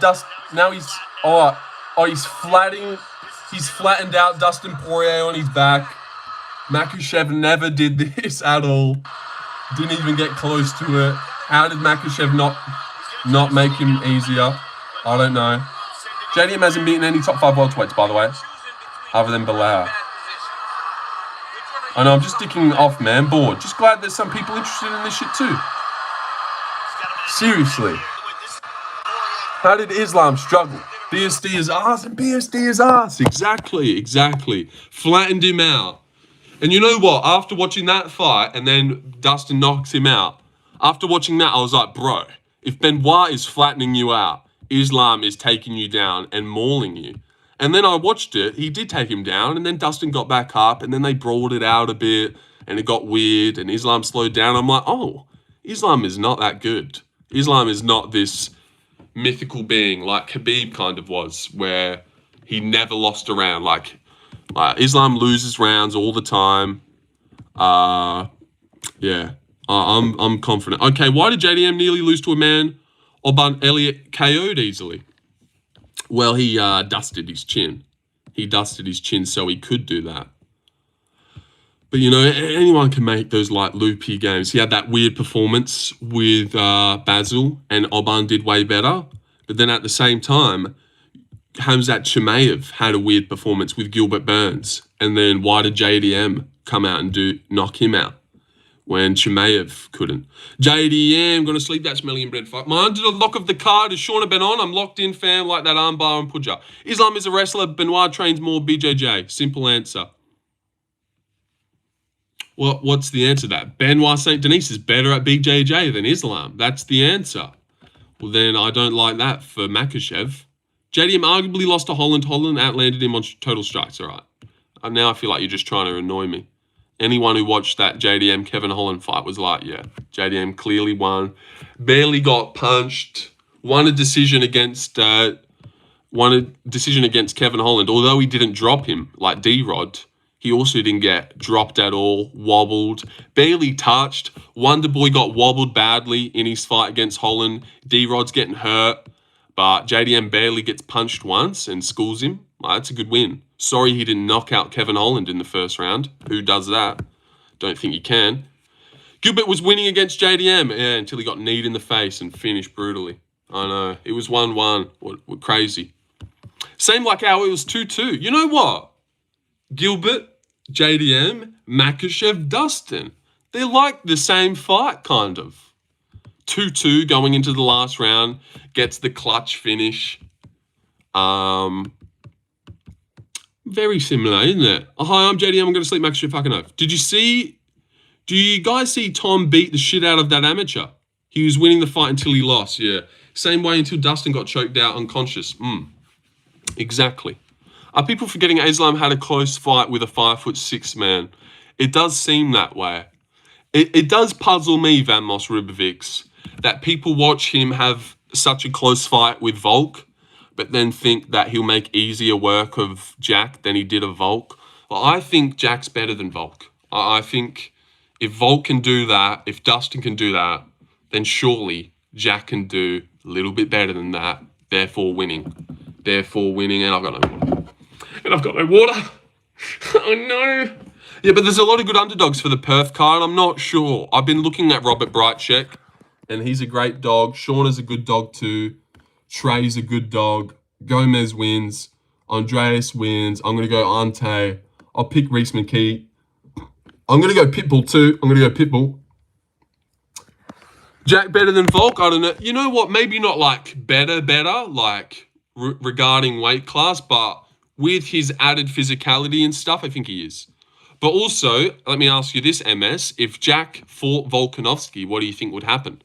he's all right. Oh, he's flattened out Dustin Poirier on his back. Makhachev never did this at all. Didn't even get close to it. How did Makhachev not make him easier? I don't know. JDM hasn't beaten any top 5 welterweights, by the way, other than Belal. I know, I'm just sticking off, man. Bored. Just glad there's some people interested in this shit too. Seriously. How did Islam struggle? BSD his ass and BSD his ass. Exactly. Flattened him out. And you know what? After watching that fight and then Dustin knocks him out, after watching that, I was like, bro, if Benoit is flattening you out, Islam is taking you down and mauling you. And then I watched it. He did take him down, and then Dustin got back up, and then they brawled it out a bit, and it got weird, and Islam slowed down. I'm like, oh, Islam is not that good. Islam is not this mythical being like Khabib kind of was, where he never lost a round. Like Islam loses rounds all the time. Yeah, I'm confident. Okay, why did JDM nearly lose to a man? Oban Elliott KO'd easily. Well, he dusted his chin. He dusted his chin so he could do that. But, you know, anyone can make those, like, loopy games. He had that weird performance with Basil, and Oban did way better. But then at the same time, Khamzat Chimaev had a weird performance with Gilbert Burns. And then why did JDM come out and knock him out when Chimaev couldn't? JDM, gonna sleep that smelly and bread fight. My under the lock of the card is Shauna Benon. I'm locked in, fam, like that armbar and Puja. Islam is a wrestler. Benoit trains more. BJJ. Simple answer. Well, what's the answer to that? Benoit Saint Denis is better at BJJ than Islam. That's the answer. Well, then I don't like that for Makhachev. JDM arguably lost to Holland. Holland outlanded him on total strikes. All right. Now I feel like you're just trying to annoy me. Anyone who watched that JDM Kevin Holland fight was like, yeah, JDM clearly won. Barely got punched. Won a decision against Kevin Holland. Although he didn't drop him like D-Rod, he also didn't get dropped at all. Wobbled. Barely touched. Wonderboy got wobbled badly in his fight against Holland. D-Rod's getting hurt. But JDM barely gets punched once and schools him. Like, that's a good win. Sorry he didn't knock out Kevin Holland in the first round. Who does that? Don't think he can. Gilbert was winning against JDM until he got kneed in the face and finished brutally. I know. It was 1-1. What crazy. Same like how it was 2-2. You know what? Gilbert, JDM, Makhachev, Dustin. They're like the same fight, kind of. 2-2 going into the last round. Gets the clutch finish. Very similar, isn't it? Oh, hi, I'm JDM. I'm going to sleep Makhachev fucking oath. Do you guys see Tom beat the shit out of that amateur? He was winning the fight until he lost, yeah. Same way until Dustin got choked out unconscious. Exactly. Are people forgetting Islam had a close fight with a 5'6" man? It does seem that way. It does puzzle me, Vamos Rubovics, that people watch him have such a close fight with Volk, but then think that he'll make easier work of Jack than he did of Volk. Well, I think Jack's better than Volk. I think if Volk can do that, if Dustin can do that, then surely Jack can do a little bit better than that, therefore winning. And I've got no water. Oh no. Yeah, but there's a lot of good underdogs for the Perth card. I'm not sure. I've been looking at Robert Brightcheck, and he's a great dog. Shauna's a good dog too. Trey's a good dog. Gomez wins. Andreas wins. I'm going to go Ante. I'll pick Reese McKee. I'm going to go Pitbull too. Jack better than Volk? I don't know. You know what? Maybe not like better, like regarding weight class, but with his added physicality and stuff, I think he is. But also, let me ask you this, MS. If Jack fought Volkanovski, what do you think would happen?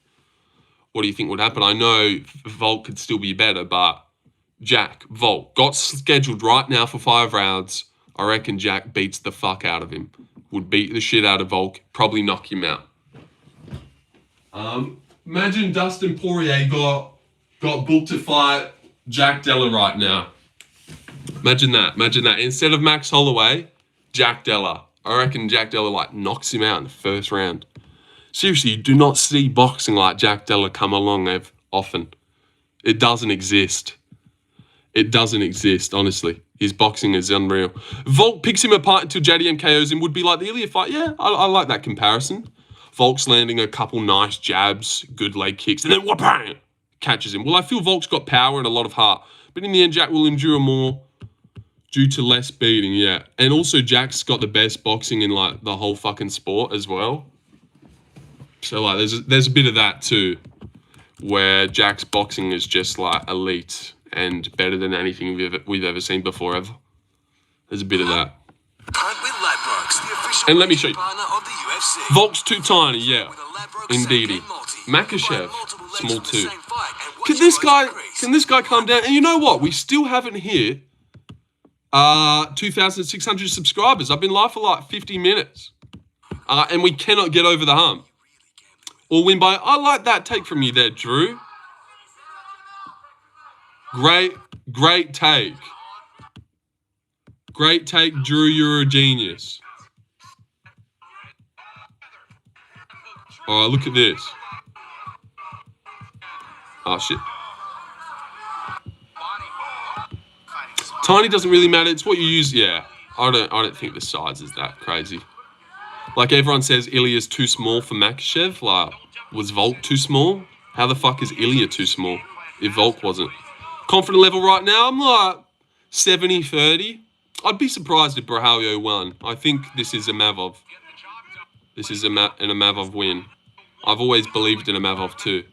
I know Volk could still be better, but Jack, Volk, got scheduled right now for 5 rounds. I reckon Jack beats the fuck out of him. Would beat the shit out of Volk, probably knock him out. Imagine Dustin Poirier got booked to fight Jack Della right now. Imagine that. Instead of Max Holloway, Jack Della. I reckon Jack Della like knocks him out in the first round. Seriously, you do not see boxing like Jack Della come along often. It doesn't exist. Honestly. His boxing is unreal. Volk picks him apart until JDM KOs him. Would be like the Ilya fight. Yeah, I like that comparison. Volk's landing a couple nice jabs, good leg kicks, and then wha-bang! Catches him. Well, I feel Volk's got power and a lot of heart. But in the end, Jack will endure more due to less beating, yeah. And also, Jack's got the best boxing in, like, the whole fucking sport as well. So, like, there's a bit of that, too, where Jack's boxing is just, like, elite and better than anything we've ever seen before, ever. There's a bit of that. And let me show you. Volk's too tiny, yeah. Indeedy. Makhachev, small too. Can this guy calm down? And you know what? We still haven't hit 2,600 subscribers. I've been live for like 50 minutes. And we cannot get over the hump. Or win by... I like that take from you there, Drew. Great take. Great take, Drew. You're a genius. All right, look at this. Oh, shit. Tiny doesn't really matter. It's what you use. Yeah, I don't think the size is that crazy. Like everyone says, Ilya's too small for Makhachev. Like, was Volk too small? How the fuck is Ilya too small if Volk wasn't? Confident level right now, I'm like 70-30. I'd be surprised if Brahalio won. I think this is a Mavov. This is an Amavov win. I've always believed in Amavov too.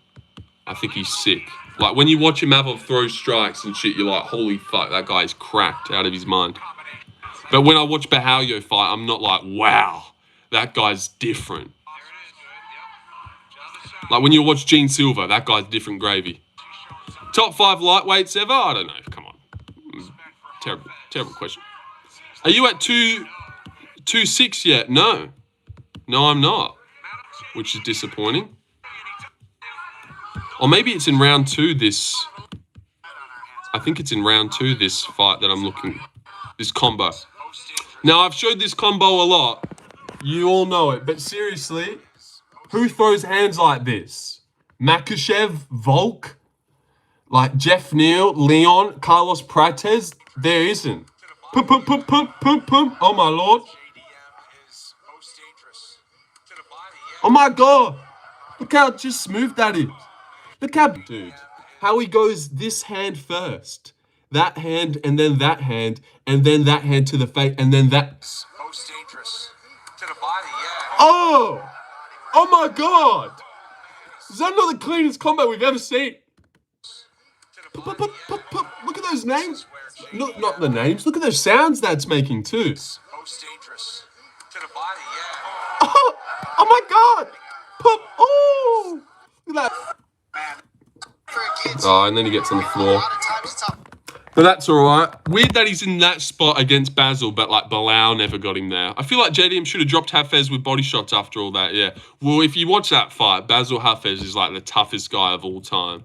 I think he's sick. Like, when you watch Amavov throw strikes and shit, you're like, holy fuck, that guy's cracked out of his mind. But when I watch Brahalio fight, I'm not like, wow, that guy's different. Like, when you watch Gene Silva, that guy's different gravy. Top 5 lightweights ever? I don't know. Come on. Terrible question. Are you at 226 yet? No. No, I'm not. Which is disappointing. Or maybe it's in round 2 this... I think it's in round 2 this fight that I'm looking... This combo. Now, I've showed this combo a lot. You all know it. But seriously, who throws hands like this? Makhachev, Volk? Like Jeff Neal, Leon, Carlos Prates? There isn't. Oh my lord. Oh my god. Look how just smooth that is. Look how, dude, how he goes this hand first. That hand, and then that hand, and then that hand to the face, and then that. Most dangerous. To the body, yeah. Oh! Oh my god! Is that not the cleanest combo we've ever seen? Look at those names. Look, not the names. Look at those sounds that's making too. Most dangerous. To the body, yeah. Oh my god! Oh! Look at that. Oh, and then he gets on the floor. But that's all right. Weird that he's in that spot against Basil, but like Bilal never got him there. I feel like JDM should have dropped Hafez with body shots after all that. Yeah. Well, if you watch that fight, Basil Hafez is like the toughest guy of all time.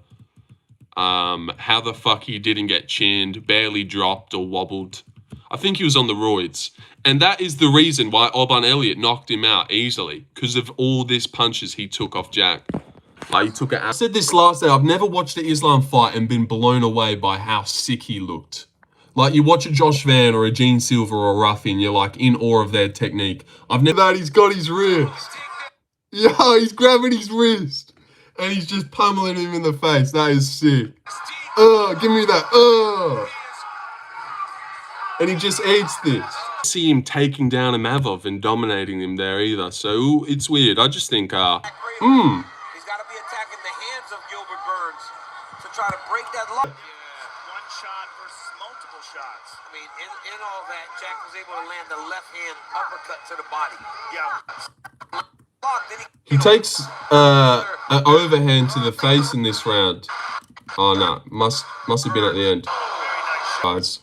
How the fuck he didn't get chinned, barely dropped or wobbled. I think he was on the roids. And that is the reason why Oban Elliott knocked him out easily. Because of all this punches he took off Jack. Like, he took it out. I said this last day, I've never watched an Islam fight and been blown away by how sick he looked. Like, you watch a Josh Van or a Gene Silver or a Ruffin, you're like in awe of their technique. I've never... That he's got his wrist. Yeah, he's grabbing his wrist. And he's just pummeling him in the face. That is sick. Give me that. And he just eats this. See him taking down Imavov and dominating him there either. So it's weird. I just think, He's got to be attacking the hands of Gilbert Burns to try to break that lock. Yeah, one shot versus multiple shots. I mean, in all that, Jack was able to land the left hand uppercut to the body. Yeah. He takes an overhand to the face in this round. Oh no, must have been at the end. Guys.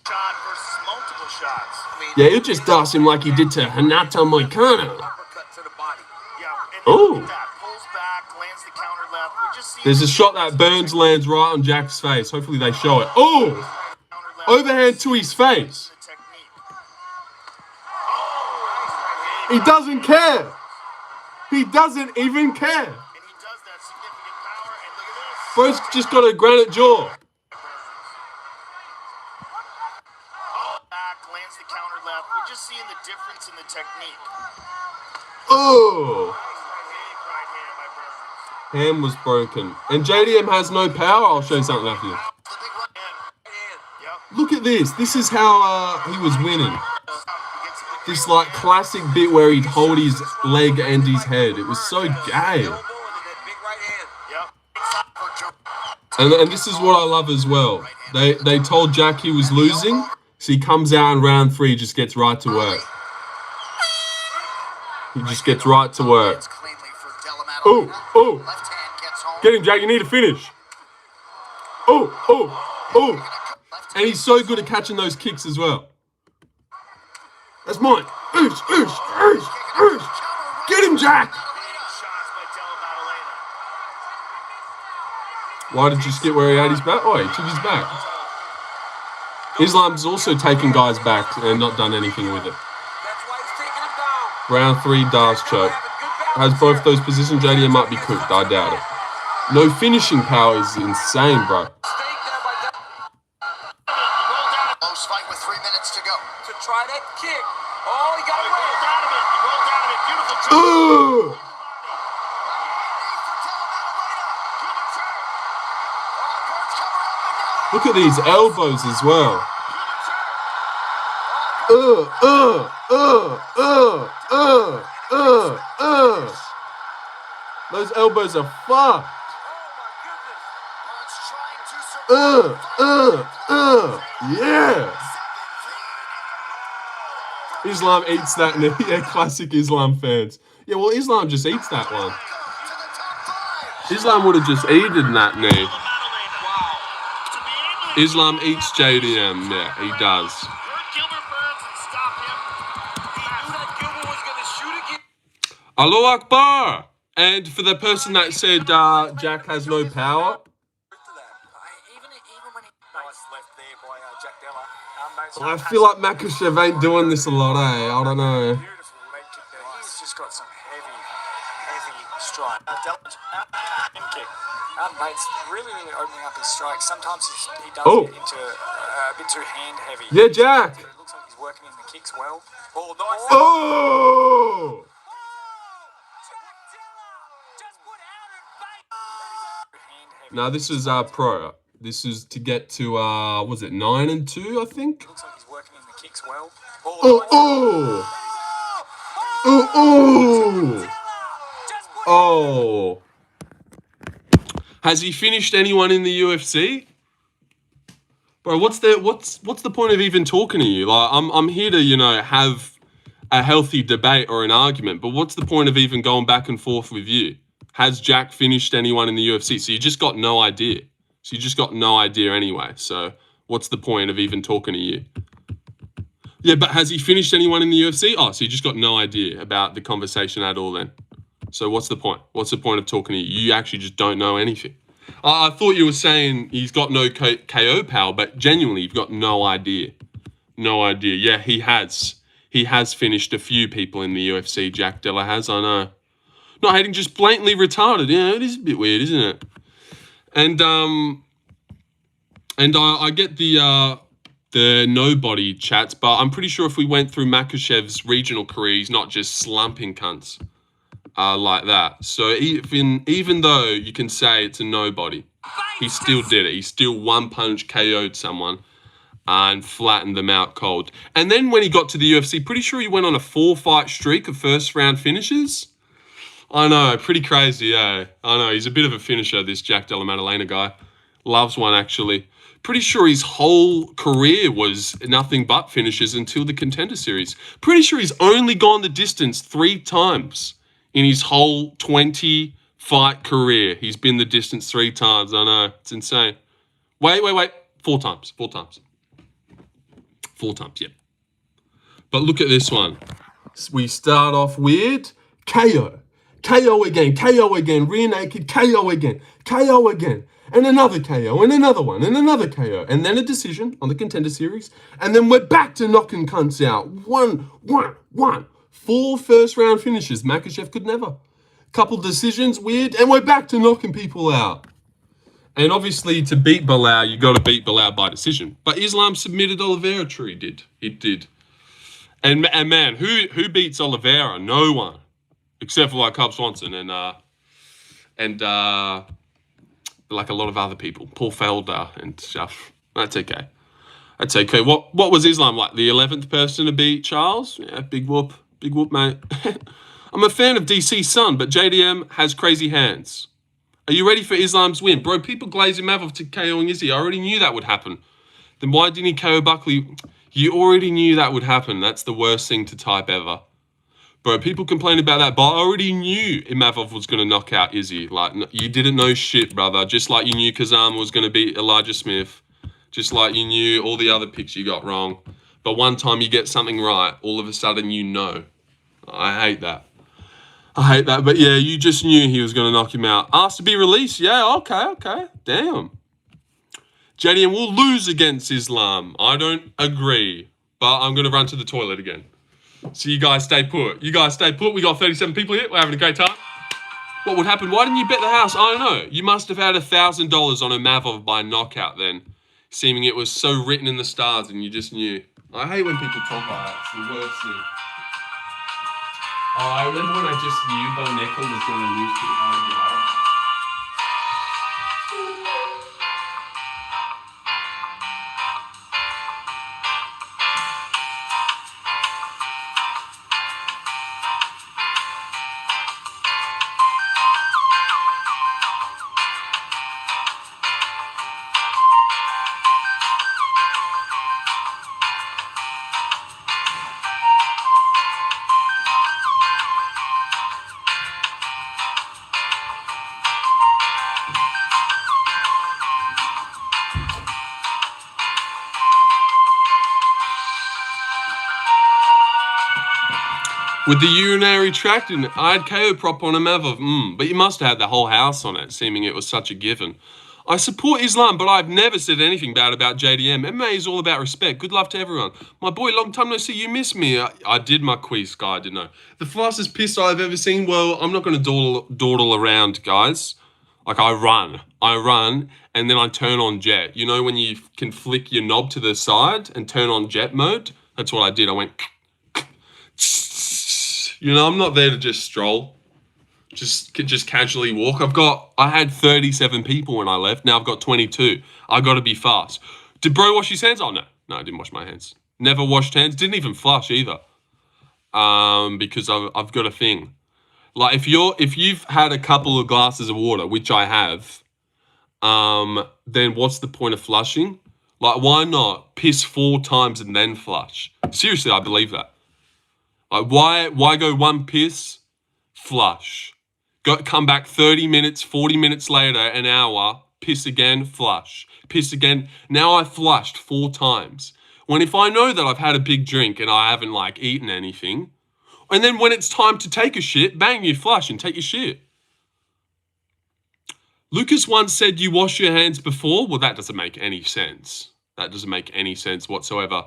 Yeah, he'll just dust him like he did to Hinata Moicano. Oh. There's a shot that Burns lands right on Jack's face. Hopefully they show it. Oh! Overhand to his face. He doesn't care. He doesn't even care. Bro's just got a granite jaw. Lands the counter left. We're just seeing the difference in the technique. Oh! Hand was broken. And JDM has no power. I'll show you something after this. Look at this. This is how he was winning. This like classic bit where he'd hold his leg and his head. It was so gay. And this is what I love as well. They told Jack he was losing, so he comes out in round 3, just gets right to work. He just gets right to work. Oh. Get him, Jack. You need to finish. Oh. And he's so good at catching those kicks as well. That's mine. Oosh. Get him, Jack. Why did you skip where he had his back? Oh, he took his back. Islam's also taken guys back and not done anything with it. Round 3, Dar's choke. Has both those positions. JDM might be cooked. I doubt it. No finishing power is insane, bro. Close fight with 3 minutes to go. To try that kick. Oh, he got away. He rolled out of it. Beautiful job. Look at these elbows as well. Those elbows are fucked. Yeah. Islam eats that knee. Yeah, classic Islam fans. Yeah, well, Islam just eats that one. Islam would have just eaten that knee. Islam eats JDM. Yeah, he does. Allahu Akbar. And for the person that said Jack has no power, I feel like Makhachev ain't doing this a lot, eh? I don't know. He's just got some heavy strike. Mate's really opening up his strike. Sometimes he does get into a bit too hand heavy. Yeah, Jack. So it looks like he's working in the kicks well. Oh, nice. Oh! Now this is pro. This is to get to was it 9-2? I think. Looks like he's working in the kicks well. Oh! Has he finished anyone in the UFC? Bro, what's the point of even talking to you? Like, I'm here to, have a healthy debate or an argument, but what's the point of even going back and forth with you? Has Jack finished anyone in the UFC? So you just got no idea. So you just got no idea anyway. So What's the point of even talking to you? Yeah, but has he finished anyone in the UFC? Oh, so you just got no idea about the conversation at all then. So what's the point? What's the point of talking to you? You actually just don't know anything. I thought you were saying he's got no KO power, but genuinely, you've got no idea. No idea. Yeah, he has. He has finished a few people in the UFC. Jack Della has, I know. Not hating, just blatantly retarded. Yeah, it is a bit weird, isn't it? And I get the nobody chats, but I'm pretty sure if we went through Makhachev's regional career, he's not just slumping cunts like that. So even though you can say it's a nobody, he still did it. He still one-punch KO'd someone and flattened them out cold. And then when he got to the UFC, pretty sure he went on a 4-fight streak of first-round finishes. I know, pretty crazy, yeah. I know, he's a bit of a finisher, this Jack Della Maddalena guy. Loves one, actually. Pretty sure his whole career was nothing but finishes until the Contender Series. Pretty sure he's only gone the distance 3 times in his whole 20-fight career. He's been the distance 3 times. I know, it's insane. Wait. 4 times. 4 times, yeah. But look at this one. We start off weird. KO. KO again, rear naked, KO again, and another KO, and another one, and another KO, and then a decision on the Contender Series, and then we're back to knocking cunts out. One. 4 first-round finishes. Makhachev could never. Couple decisions, weird, and we're back to knocking people out. And obviously, to beat Bilal, you got to beat Bilal by decision. But Islam submitted Oliveira, true, he did. It did. And man, who beats Oliveira? No one. Except for like Cub Swanson and like a lot of other people, Paul Felder and stuff. That's okay. What was Islam like? The 11th person to beat Charles? Yeah, big whoop, mate. I'm a fan of DC's son, but JDM has crazy hands. Are you ready for Islam's win, bro? People glazing Mavov to KOing Izzy. I already knew that would happen. Then why didn't he KO Buckley? You already knew that would happen. That's the worst thing to type ever. Bro, people complain about that, but I already knew Imavov was going to knock out Izzy. Like, you didn't know shit, brother. Just like you knew Kazama was going to beat Elijah Smith. Just like you knew all the other picks you got wrong. But one time you get something right, all of a sudden you know. I hate that. But yeah, you just knew he was going to knock him out. Asked to be released. Yeah, okay. Damn. JDM will lose against Islam. I don't agree. But I'm going to run to the toilet again. So you guys stay put. We got 37 people here. We're having a great time. What would happen? Why didn't you bet the house? I don't know. You must have had $1,000 on a Mavov by knockout then. Seeming it was so written in the stars and you just knew. I hate when people talk like that. It's the worst thing. Oh, I remember when I just knew Bo Nickel was going to lose to Alabama. With the urinary tract in it, I had KO prop on a Mavov. But you must have had the whole house on it, seeming it was such a given. I support Islam, but I've never said anything bad about JDM. MMA is all about respect. Good love to everyone. My boy, long time no see, you miss me. I did my quiz, guy, I didn't know. The fastest piss I've ever seen, well, I'm not going to dawdle around, guys. Like, I run, and then I turn on jet. You know when you can flick your knob to the side and turn on jet mode? That's what I did. I went... You know, I'm not there to just stroll, just casually walk. I had 37 people when I left. Now I've got 22. I got to be fast. Did bro wash his hands? Oh, no, I didn't wash my hands. Never washed hands. Didn't even flush either. Because I've got a thing. Like if you've had a couple of glasses of water, which I have, then what's the point of flushing? Like, why not piss 4 times and then flush? Seriously, I believe that. Like, why go one piss, flush, come back 30 minutes, 40 minutes later, an hour, piss again, flush, piss again. Now I flushed 4 times. When if I know that I've had a big drink and I haven't like eaten anything, and then when it's time to take a shit, bang, you flush and take your shit. Lucas once said you wash your hands before. Well, that doesn't make any sense. That doesn't make any sense whatsoever.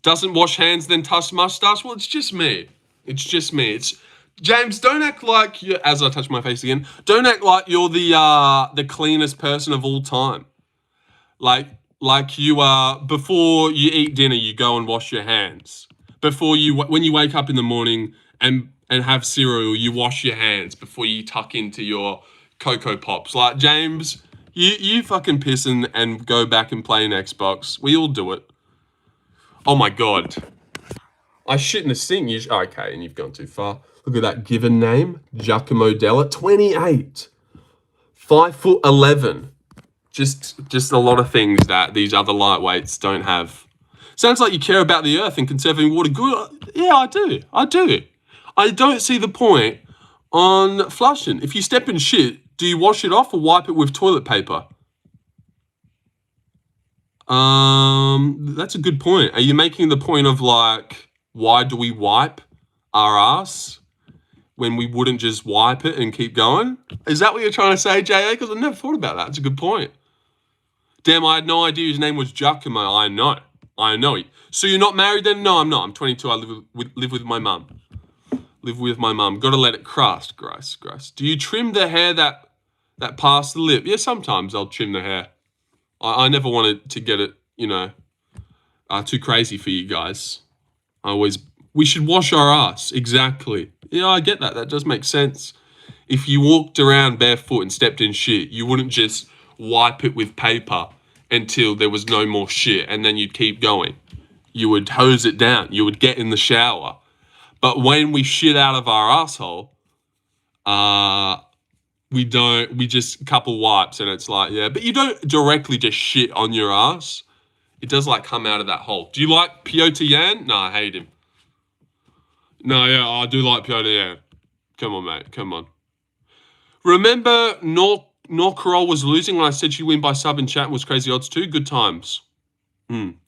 Doesn't wash hands, then touch mustache. Well, it's just me. It's just me. It's James. Don't act like you. As I touch my face again, don't act like you're the cleanest person of all time. Like you are. Before you eat dinner, you go and wash your hands. When you wake up in the morning and have cereal, you wash your hands before you tuck into your Cocoa Pops. Like, James, you fucking piss and go back and play an Xbox. We all do it. Oh my God. I shit in the sink. Okay, and you've gone too far. Look at that given name. Giacomo Della, 28. 5'11". Just a lot of things that these other lightweights don't have. Sounds like you care about the earth and conserving water. Good. Yeah, I do. I don't see the point on flushing. If you step in shit, do you wash it off or wipe it with toilet paper? That's a good point. Are you making the point of like, why do we wipe our ass when we wouldn't just wipe it and keep going? Is that what you're trying to say, JA? Because I never thought about that. It's a good point. Damn, I had no idea his name was Giacomo. I know. So you're not married then? No, I'm not. I'm 22. I live with my mum. Gotta let it crust. Gross. Do you trim the hair that past the lip? Yeah, sometimes I'll trim the hair. I never wanted to get it, too crazy for you guys. We should wash our ass. Exactly. Yeah, I get that. That does make sense. If you walked around barefoot and stepped in shit, you wouldn't just wipe it with paper until there was no more shit and then you'd keep going. You would hose it down. You would get in the shower. But when we shit out of our asshole, we just a couple wipes and it's like, yeah. But you don't directly just shit on your ass. It does like come out of that hole. Do you like Piotr Jan? No, I hate him. No, yeah, I do like Piotr Jan. Come on, mate. Come on. Remember Norcarol was losing when I said she win by sub in chat and was crazy odds too? Good times.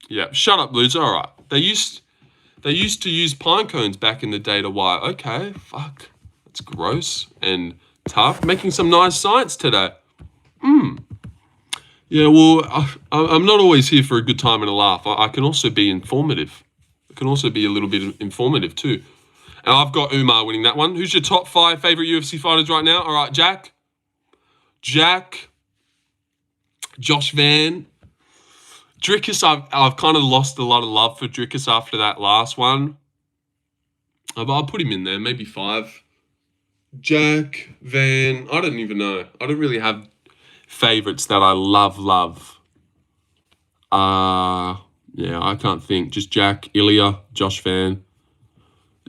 Yeah. Shut up, loser. All right. They used to use pine cones back in the day to wire. Okay, fuck. That's gross and tough. Making some nice science today. Yeah, well, I'm not always here for a good time and a laugh. I can also be informative. I can also be a little bit informative too. And I've got Umar winning that one. Who's your top 5 favorite UFC fighters right now? All right, Jack, Josh Van. Drickus, I've kind of lost a lot of love for Drickus after that last one. But I'll put him in there, maybe 5. Jack, Van, I don't even know. I don't really have favorites that I love. Yeah, I can't think. Just Jack, Ilya, Josh Van,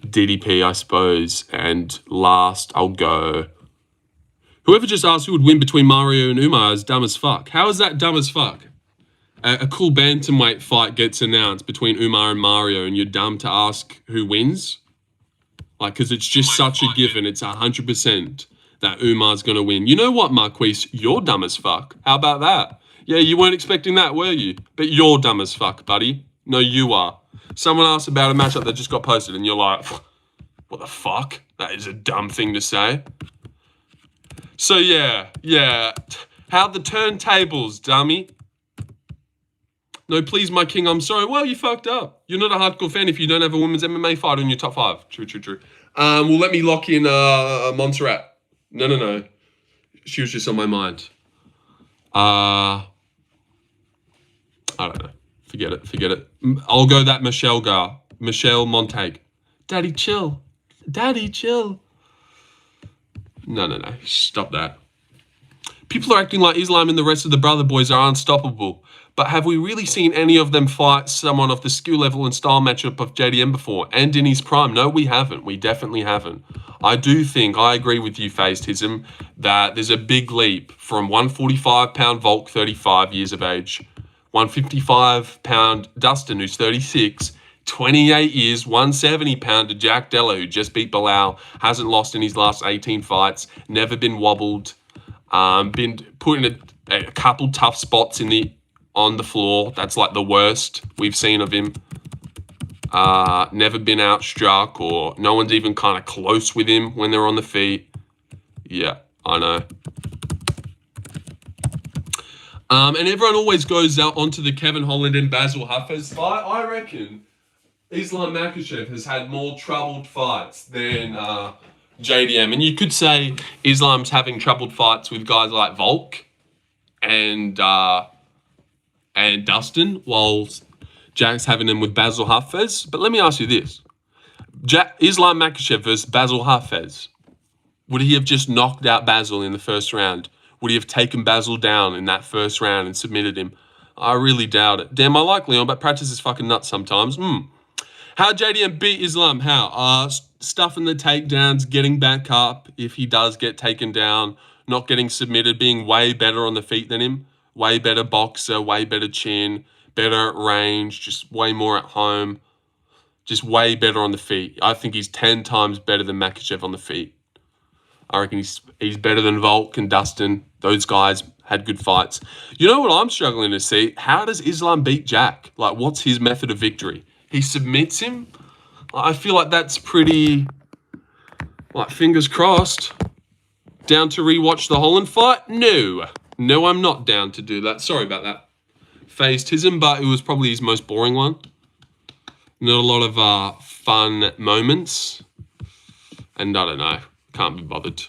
DDP, I suppose. And last, I'll go. Whoever just asked who would win between Mario and Umar is dumb as fuck. How is that dumb as fuck? A cool bantamweight fight gets announced between Umar and Mario, and you're dumb to ask who wins? Like, because it's just such a given. It's 100% that Umar's going to win. You know what, Marquise? You're dumb as fuck. How about that? Yeah, you weren't expecting that, were you? But you're dumb as fuck, buddy. No, you are. Someone asked about a matchup that just got posted, and you're like, what the fuck? That is a dumb thing to say. So, yeah. How the turntables, dummy? No, please, my king, I'm sorry. Well, you fucked up. You're not a hardcore fan if you don't have a women's MMA fighter in your top 5. True. Well, let me lock in Montserrat. No. She was just on my mind. I don't know. Forget it. I'll go that Michelle Montague. Daddy, chill. No. Stop that. People are acting like Islam and the rest of the brother boys are unstoppable. But have we really seen any of them fight someone of the skill level and style matchup of JDM before? And in his prime? No, we haven't. We definitely haven't. I do think, I agree with you, Facetism, that there's a big leap from 145-pound Volk, 35 years of age, 155-pound Dustin, who's 36, 28 years, 170-pounder Jack Della, who just beat Bilal, hasn't lost in his last 18 fights, never been wobbled, been put in A couple tough spots on the floor. That's like the worst we've seen of him. Never been outstruck, or no one's even kind of close with him when they're on the feet. Yeah, I know. And everyone always goes out onto the Kevin Holland and Basil Hafez fight. I reckon Islam Makhachev has had more troubled fights than JDM. And you could say Islam's having troubled fights with guys like Volk and Dustin, while Jack's having them with Basil Hafez. But let me ask you this. Islam Makhachev versus Basil Hafez. Would he have just knocked out Basil in the first round? Would he have taken Basil down in that first round and submitted him? I really doubt it. Damn, I like Leon, but practice is fucking nuts sometimes. How JDM beat Islam? How? Stuffing the takedowns, getting back up if he does get taken down, not getting submitted, being way better on the feet than him. Way better boxer, way better chin, better at range, just way more at home. Just way better on the feet. I think he's 10 times better than Makhachev on the feet. I reckon he's better than Volk and Dustin. Those guys had good fights. You know what I'm struggling to see? How does Islam beat Jack? Like, what's his method of victory? He submits him? I feel like that's pretty, like, fingers crossed. Down to rewatch the Holland fight? No, I'm not down to do that. Sorry about that. Favoritism, but it was probably his most boring one. Not a lot of fun moments. And I don't know. Can't be bothered.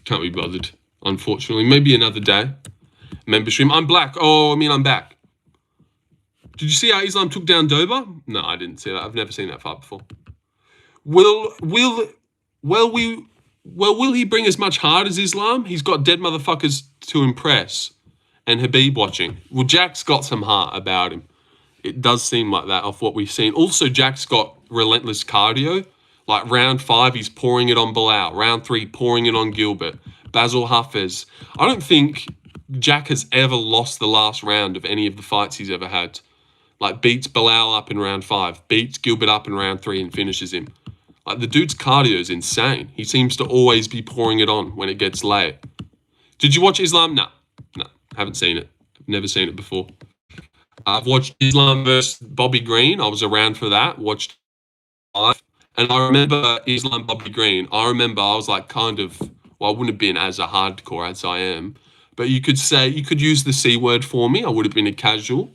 Can't be bothered, unfortunately. Maybe another day. Member stream. I'm black. Oh, I mean, I'm back. Did you see how Islam took down Dober? No, I didn't see that. I've never seen that fight before. Will he bring as much heart as Islam? He's got dead motherfuckers to impress. And Habib watching. Well, Jack's got some heart about him. It does seem like that off what we've seen. Also, Jack's got relentless cardio. Like round 5, he's pouring it on Bilal. Round 3, pouring it on Gilbert. Basil Hafez. I don't think Jack has ever lost the last round of any of the fights he's ever had. Like, beats Bilal up in round 5. Beats Gilbert up in round 3 and finishes him. Like, the dude's cardio is insane. He seems to always be pouring it on when it gets late. Did you watch Islam? No. Haven't seen it. Never seen it before. I've watched Islam versus Bobby Green. I was around for that. Watched live. And I remember Islam Bobby Green. I was like kind of, well, I wouldn't have been as a hardcore as I am. But you could use the C word for me. I would have been a casual.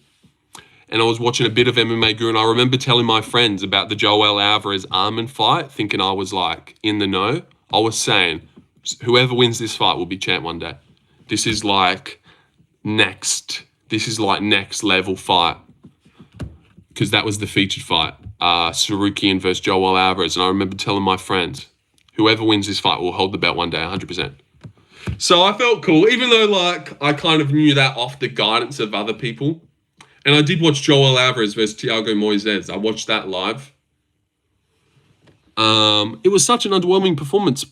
And I was watching a bit of MMA Guru. And I remember telling my friends about the Joel Alvarez-Arman fight, thinking I was like in the know. I was saying, whoever wins this fight will be champ one day. This is like next level fight. Because that was the featured fight. Sarukian versus Joel Alvarez. And I remember telling my friends, whoever wins this fight will hold the belt one day, 100%. So I felt cool, even though like I kind of knew that off the guidance of other people. And I did watch Joel Alvarez versus Thiago Moises. I watched that live. It was such an underwhelming performance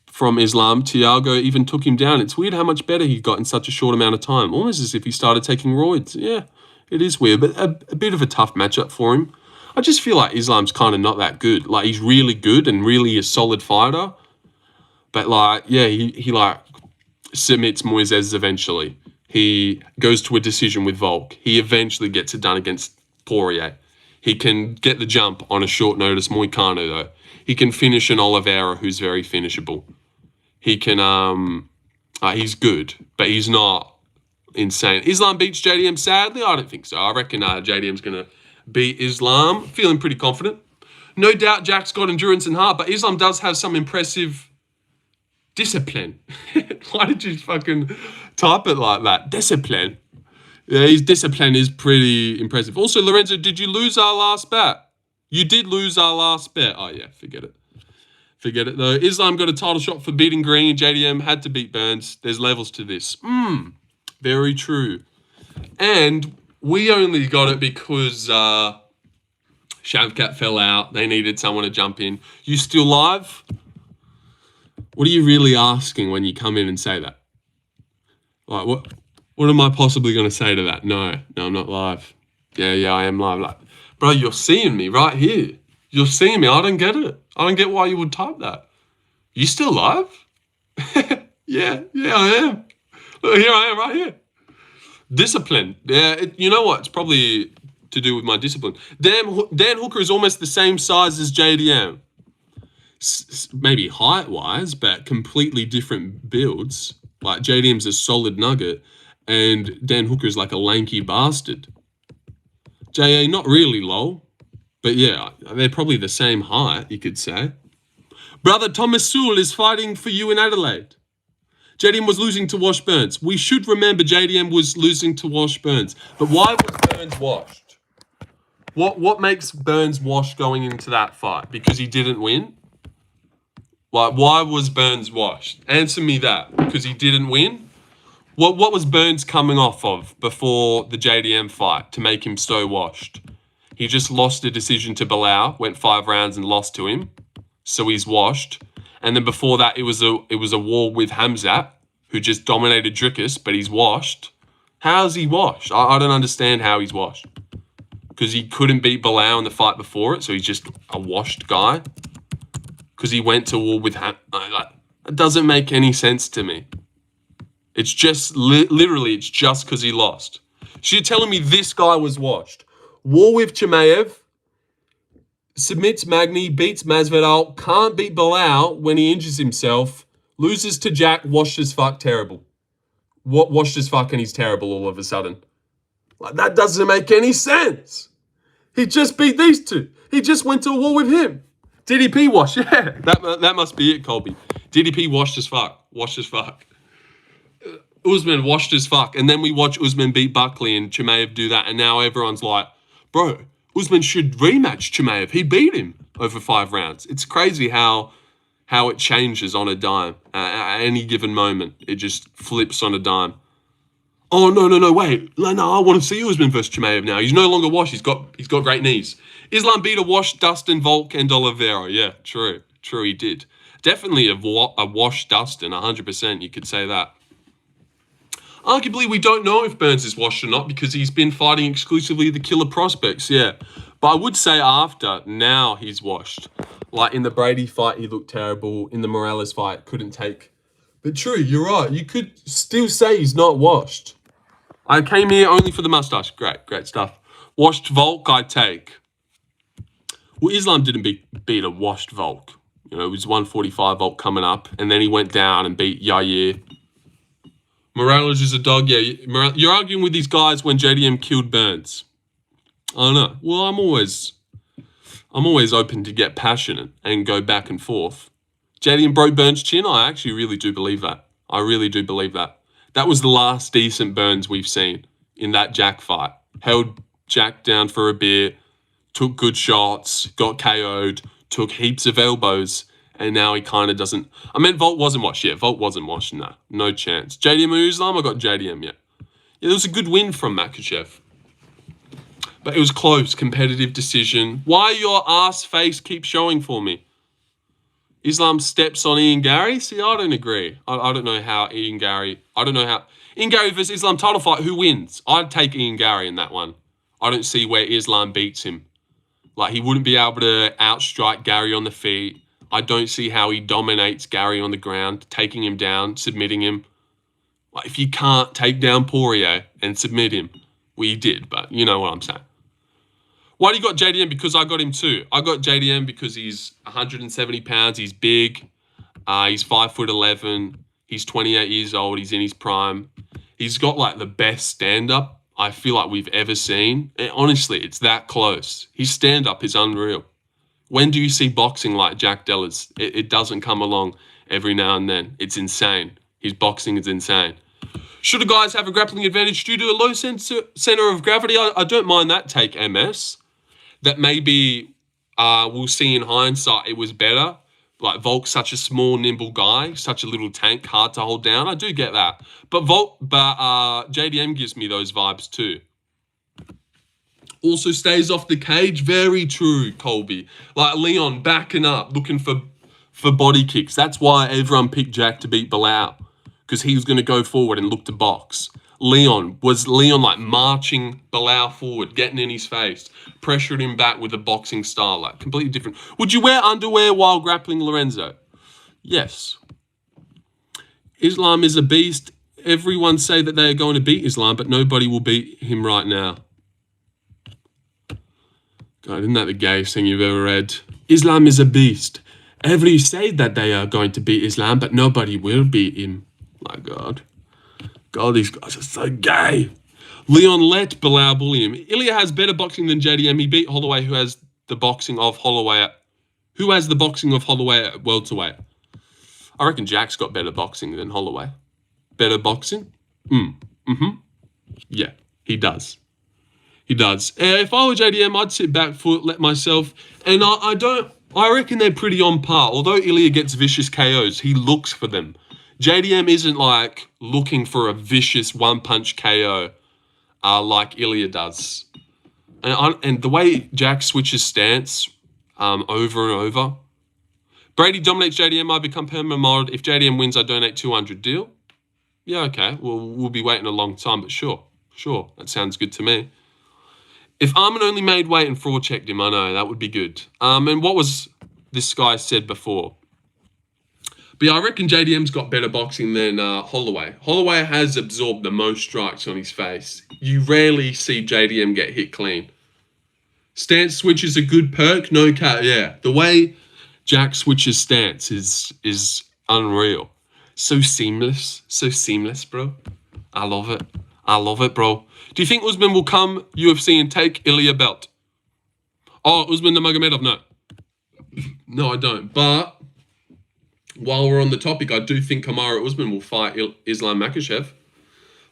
from Islam. Thiago even took him down. It's weird how much better he got in such a short amount of time. Almost as if he started taking roids. Yeah, it is weird, but a bit of a tough matchup for him. I just feel like Islam's kind of not that good. Like, he's really good and really a solid fighter. But, like, yeah, he like, submits Moises eventually. He goes to a decision with Volk. He eventually gets it done against Poirier. He can get the jump on a short notice Moicano, though. He can finish an Oliveira who's very finishable. He can, he's good, but he's not insane. Islam beats JDM, sadly? I don't think so. I reckon JDM's going to beat Islam. Feeling pretty confident. No doubt Jack's got endurance and heart, but Islam does have some impressive discipline. Why did you fucking type it like that? Discipline. Yeah, his discipline is pretty impressive. Also, Lorenzo, did you lose our last bet? You did lose our last bet. Oh, yeah, forget it. Forget it, though. Islam got a title shot for beating Green. JDM had to beat Burns. There's levels to this. Very true. And we only got it because Shavkat fell out. They needed someone to jump in. You still live? What are you really asking when you come in and say that? Like, what am I possibly going to say to that? No, I'm not live. Yeah, I am live. Like, bro, you're seeing me right here. You're seeing me. I don't get it. I don't get why you would type that. You still live? Yeah, I am. Here I am, right here. Discipline. Yeah, you know what? It's probably to do with my discipline. Dan Hooker is almost the same size as JDM. Maybe height-wise, but completely different builds. Like, JDM's a solid nugget, and Dan Hooker's like a lanky bastard. JA, not really, lol. But yeah, they're probably the same height, you could say. Brother Thomas Sewell is fighting for you in Adelaide. JDM was losing to Wash Burns. We should remember JDM was losing to Wash Burns. But why was Burns washed? What makes Burns washed going into that fight? Because he didn't win? Like, why was Burns washed? Answer me that. Because he didn't win? What was Burns coming off of before the JDM fight to make him so washed? He just lost a decision to Bilal, went 5 rounds and lost to him. So he's washed. And then before that, it was a war with Hamzat, who just dominated Dricus, but he's washed. How's he washed? I don't understand how he's washed. Because he couldn't beat Bilal in the fight before it, so he's just a washed guy. Because he went to war with Hamzat. It doesn't make any sense to me. It's just, literally, it's just because he lost. So you're telling me this guy was washed. War with Chimaev, submits Magny, beats Masvidal, can't beat Bilal when he injures himself, loses to Jack, washed as fuck, terrible. What washed as fuck and he's terrible all of a sudden? Like, that doesn't make any sense. He just beat these two. He just went to a war with him. DDP washed, yeah. That must be it, Colby. DDP washed as fuck. Washed as fuck. Usman washed as fuck. And then we watch Usman beat Buckley and Chimaev do that. And now everyone's like, bro, Usman should rematch Chimaev. He beat him over 5 rounds. It's crazy how it changes on a dime. At any given moment, it just flips on a dime. Oh, no, wait. No, I want to see Usman versus Chimaev now. He's no longer washed. He's got great knees. Islam beat a washed Dustin, Volk, and Oliveira. Yeah, true. True, he did. Definitely a washed Dustin, 100%. You could say that. Arguably, we don't know if Burns is washed or not because he's been fighting exclusively the killer prospects, yeah. But I would say now he's washed. Like in the Brady fight, he looked terrible. In the Morales fight, couldn't take. But true, you're right. You could still say he's not washed. I came here only for the mustache. Great stuff. Washed Volk, I take. Well, Islam didn't beat a washed Volk. You know, it was 145 Volk coming up, and then he went down and beat Yair. Morales is a dog, yeah. You're arguing with these guys when JDM killed Burns. I don't know. Well, I'm always open to get passionate and go back and forth. JDM broke Burns' chin. I actually really do believe that. I really do believe that. That was the last decent Burns we've seen in that Jack fight. Held Jack down for a bit, took good shots, got KO'd, took heaps of elbows. And now he kind of doesn't... I meant Volt wasn't washed. Yeah, Volt wasn't washed. No chance. JDM or Islam? I got JDM, yeah. Yeah, it was a good win from Makhachev. But it was close. Competitive decision. Why your ass face keep showing for me? Islam steps on Ian Gary? See, I don't agree. I don't know how Ian Gary... Ian Gary versus Islam title fight, who wins? I'd take Ian Gary in that one. I don't see where Islam beats him. Like, he wouldn't be able to outstrike Gary on the feet. I don't see how he dominates Gary on the ground, taking him down, submitting him. Like, if you can't take down Poirier and submit him, well, you did, but you know what I'm saying. Why do you got JDM? Because I got him too. I got JDM because he's 170 pounds, he's big, he's 5'11", he's 28 years old, he's in his prime. He's got, like, the best stand-up I feel like we've ever seen. And honestly, it's that close. His stand-up is unreal. When do you see boxing like Jack Della's? It doesn't come along every now and then. It's insane. His boxing is insane. Should a guys have a grappling advantage due to a low center of gravity? I don't mind that take, MS. That maybe we'll see in hindsight it was better. Like, Volk's such a small, nimble guy, such a little tank, hard to hold down. I do get that. But JDM gives me those vibes too. Also stays off the cage. Very true, Colby. Like, Leon backing up, looking for body kicks. That's why everyone picked Jack to beat Bilal, because he was going to go forward and look to box. Was Leon like marching Bilal forward, getting in his face, pressured him back with a boxing style, like completely different. Would you wear underwear while grappling Lorenzo? Yes. Islam is a beast. everyone say that they are going to beat Islam, but nobody will beat him right now. God, isn't that the gayest thing you've ever read? Islam is a beast. Every say that they are going to beat Islam, but nobody will beat him. My God. God, these guys are so gay. Leon let Bilal bully him. Ilya has better boxing than JDM. He beat Holloway, who has the boxing of Holloway at welterweight. I reckon Jack's got better boxing than Holloway. Better boxing? Yeah, he does. He does. If I were JDM, I'd sit back foot, let myself, and I reckon they're pretty on par. Although Ilya gets vicious KOs, he looks for them. JDM isn't like looking for a vicious one-punch KO like Ilya does. And the way Jack switches stance over and over. Brady dominates JDM, I become permanent mod. If JDM wins, I donate 200. Deal? Yeah, okay. Well, we'll be waiting a long time, but sure. That sounds good to me. If Armin only made weight and fraud checked him, I know, that would be good. And what was this guy said before? But yeah, I reckon JDM's got better boxing than Holloway. Holloway has absorbed the most strikes on his face. You rarely see JDM get hit clean. Stance switch is a good perk, no cat. Yeah, the way Jack switches stance is unreal. So seamless, bro. I love it, bro. Do you think Usman will come UFC and take Ilya belt? Oh, Usman Nurmagomedov, no. No, I don't. But while we're on the topic, I do think Kamaru Usman will fight Islam Makhachev.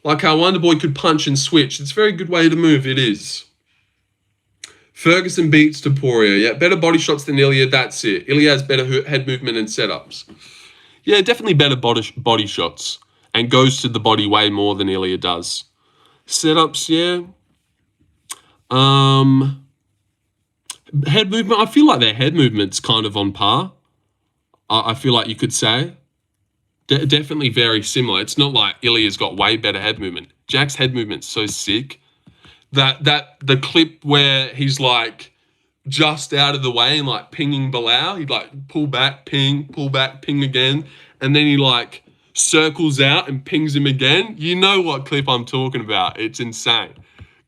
Like how Wonderboy could punch and switch. It's a very good way to move, it is. Ferguson beats Topuria. Yeah, better body shots than Ilya, that's it. Ilya has better head movement and setups. Yeah, definitely better body shots. And goes to the body way more than Ilya does. Setups, yeah. Head movement, I feel like their head movement's kind of on par. I feel like you could say. Definitely very similar. It's not like Ilya's got way better head movement. Jack's head movement's so sick. That the clip where he's like just out of the way and like pinging Bilal, he'd like pull back, ping again, and then he like circles out and pings him again. You know what clip I'm talking about. It's insane.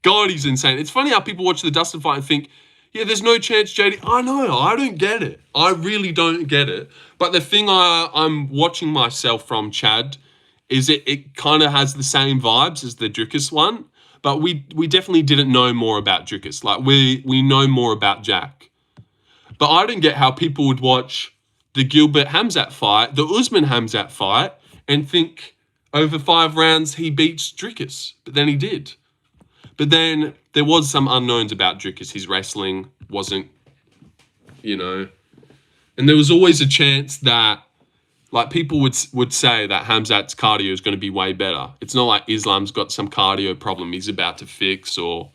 God, he's insane. It's funny how people watch the Dustin fight and think, yeah, there's no chance JD. I know, I don't get it. I really don't get it. But the thing I'm watching myself from, Chad, is it kind of has the same vibes as the Dricus one. But we definitely didn't know more about Dricus. Like, we know more about Jack. But I didn't get how people would watch the Gilbert-Hamzat fight, the Usman-Hamzat fight, and think over 5 rounds he beats Dricus. But then he did. But then there was some unknowns about Dricus. His wrestling wasn't, And there was always a chance that, like, people would say that Hamzat's cardio is going to be way better. It's not like Islam's got some cardio problem he's about to fix or...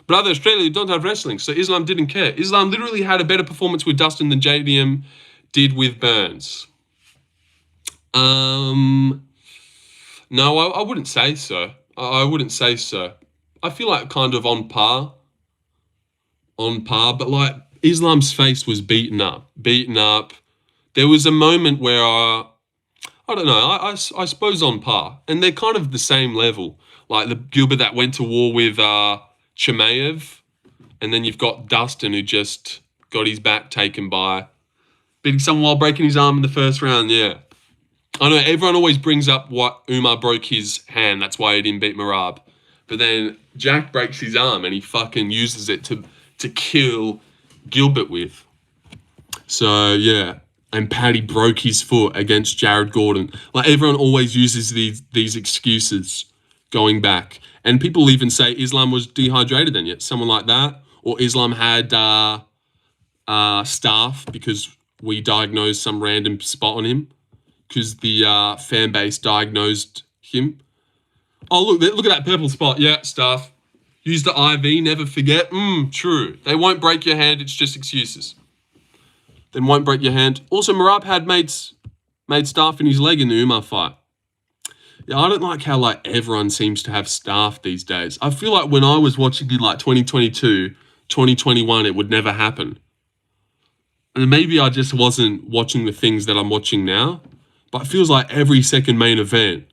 Brother, Australia don't have wrestling, so Islam didn't care. Islam literally had a better performance with Dustin than JDM did with Burns. No, I wouldn't say so. I wouldn't say so. I feel like kind of on par, but like Islam's face was beaten up. There was a moment where I don't know, I suppose on par, and they're kind of the same level. Like the Gilbert that went to war with Chimaev, and then you've got Dustin who just got his back taken by beating someone while breaking his arm in the first round. Yeah, I know everyone always brings up what Umar broke his hand. That's why he didn't beat Merab. But then Jack breaks his arm and he fucking uses it to kill Gilbert with. So, yeah. And Paddy broke his foot against Jared Gordon. Like, everyone always uses these excuses going back. And people even say Islam was dehydrated then, yet someone like that. Or Islam had staph because we diagnosed some random spot on him. Because the fan base diagnosed him. Oh, look at that purple spot. Yeah, staph. Use the IV, never forget. True. They won't break your hand, it's just excuses. Then won't break your hand. Also, Merab had made staph in his leg in the Umar fight. Yeah, I don't like how like everyone seems to have staph these days. I feel like when I was watching in like 2022, 2021, it would never happen. And maybe I just wasn't watching the things that I'm watching now. But it feels like every second main event,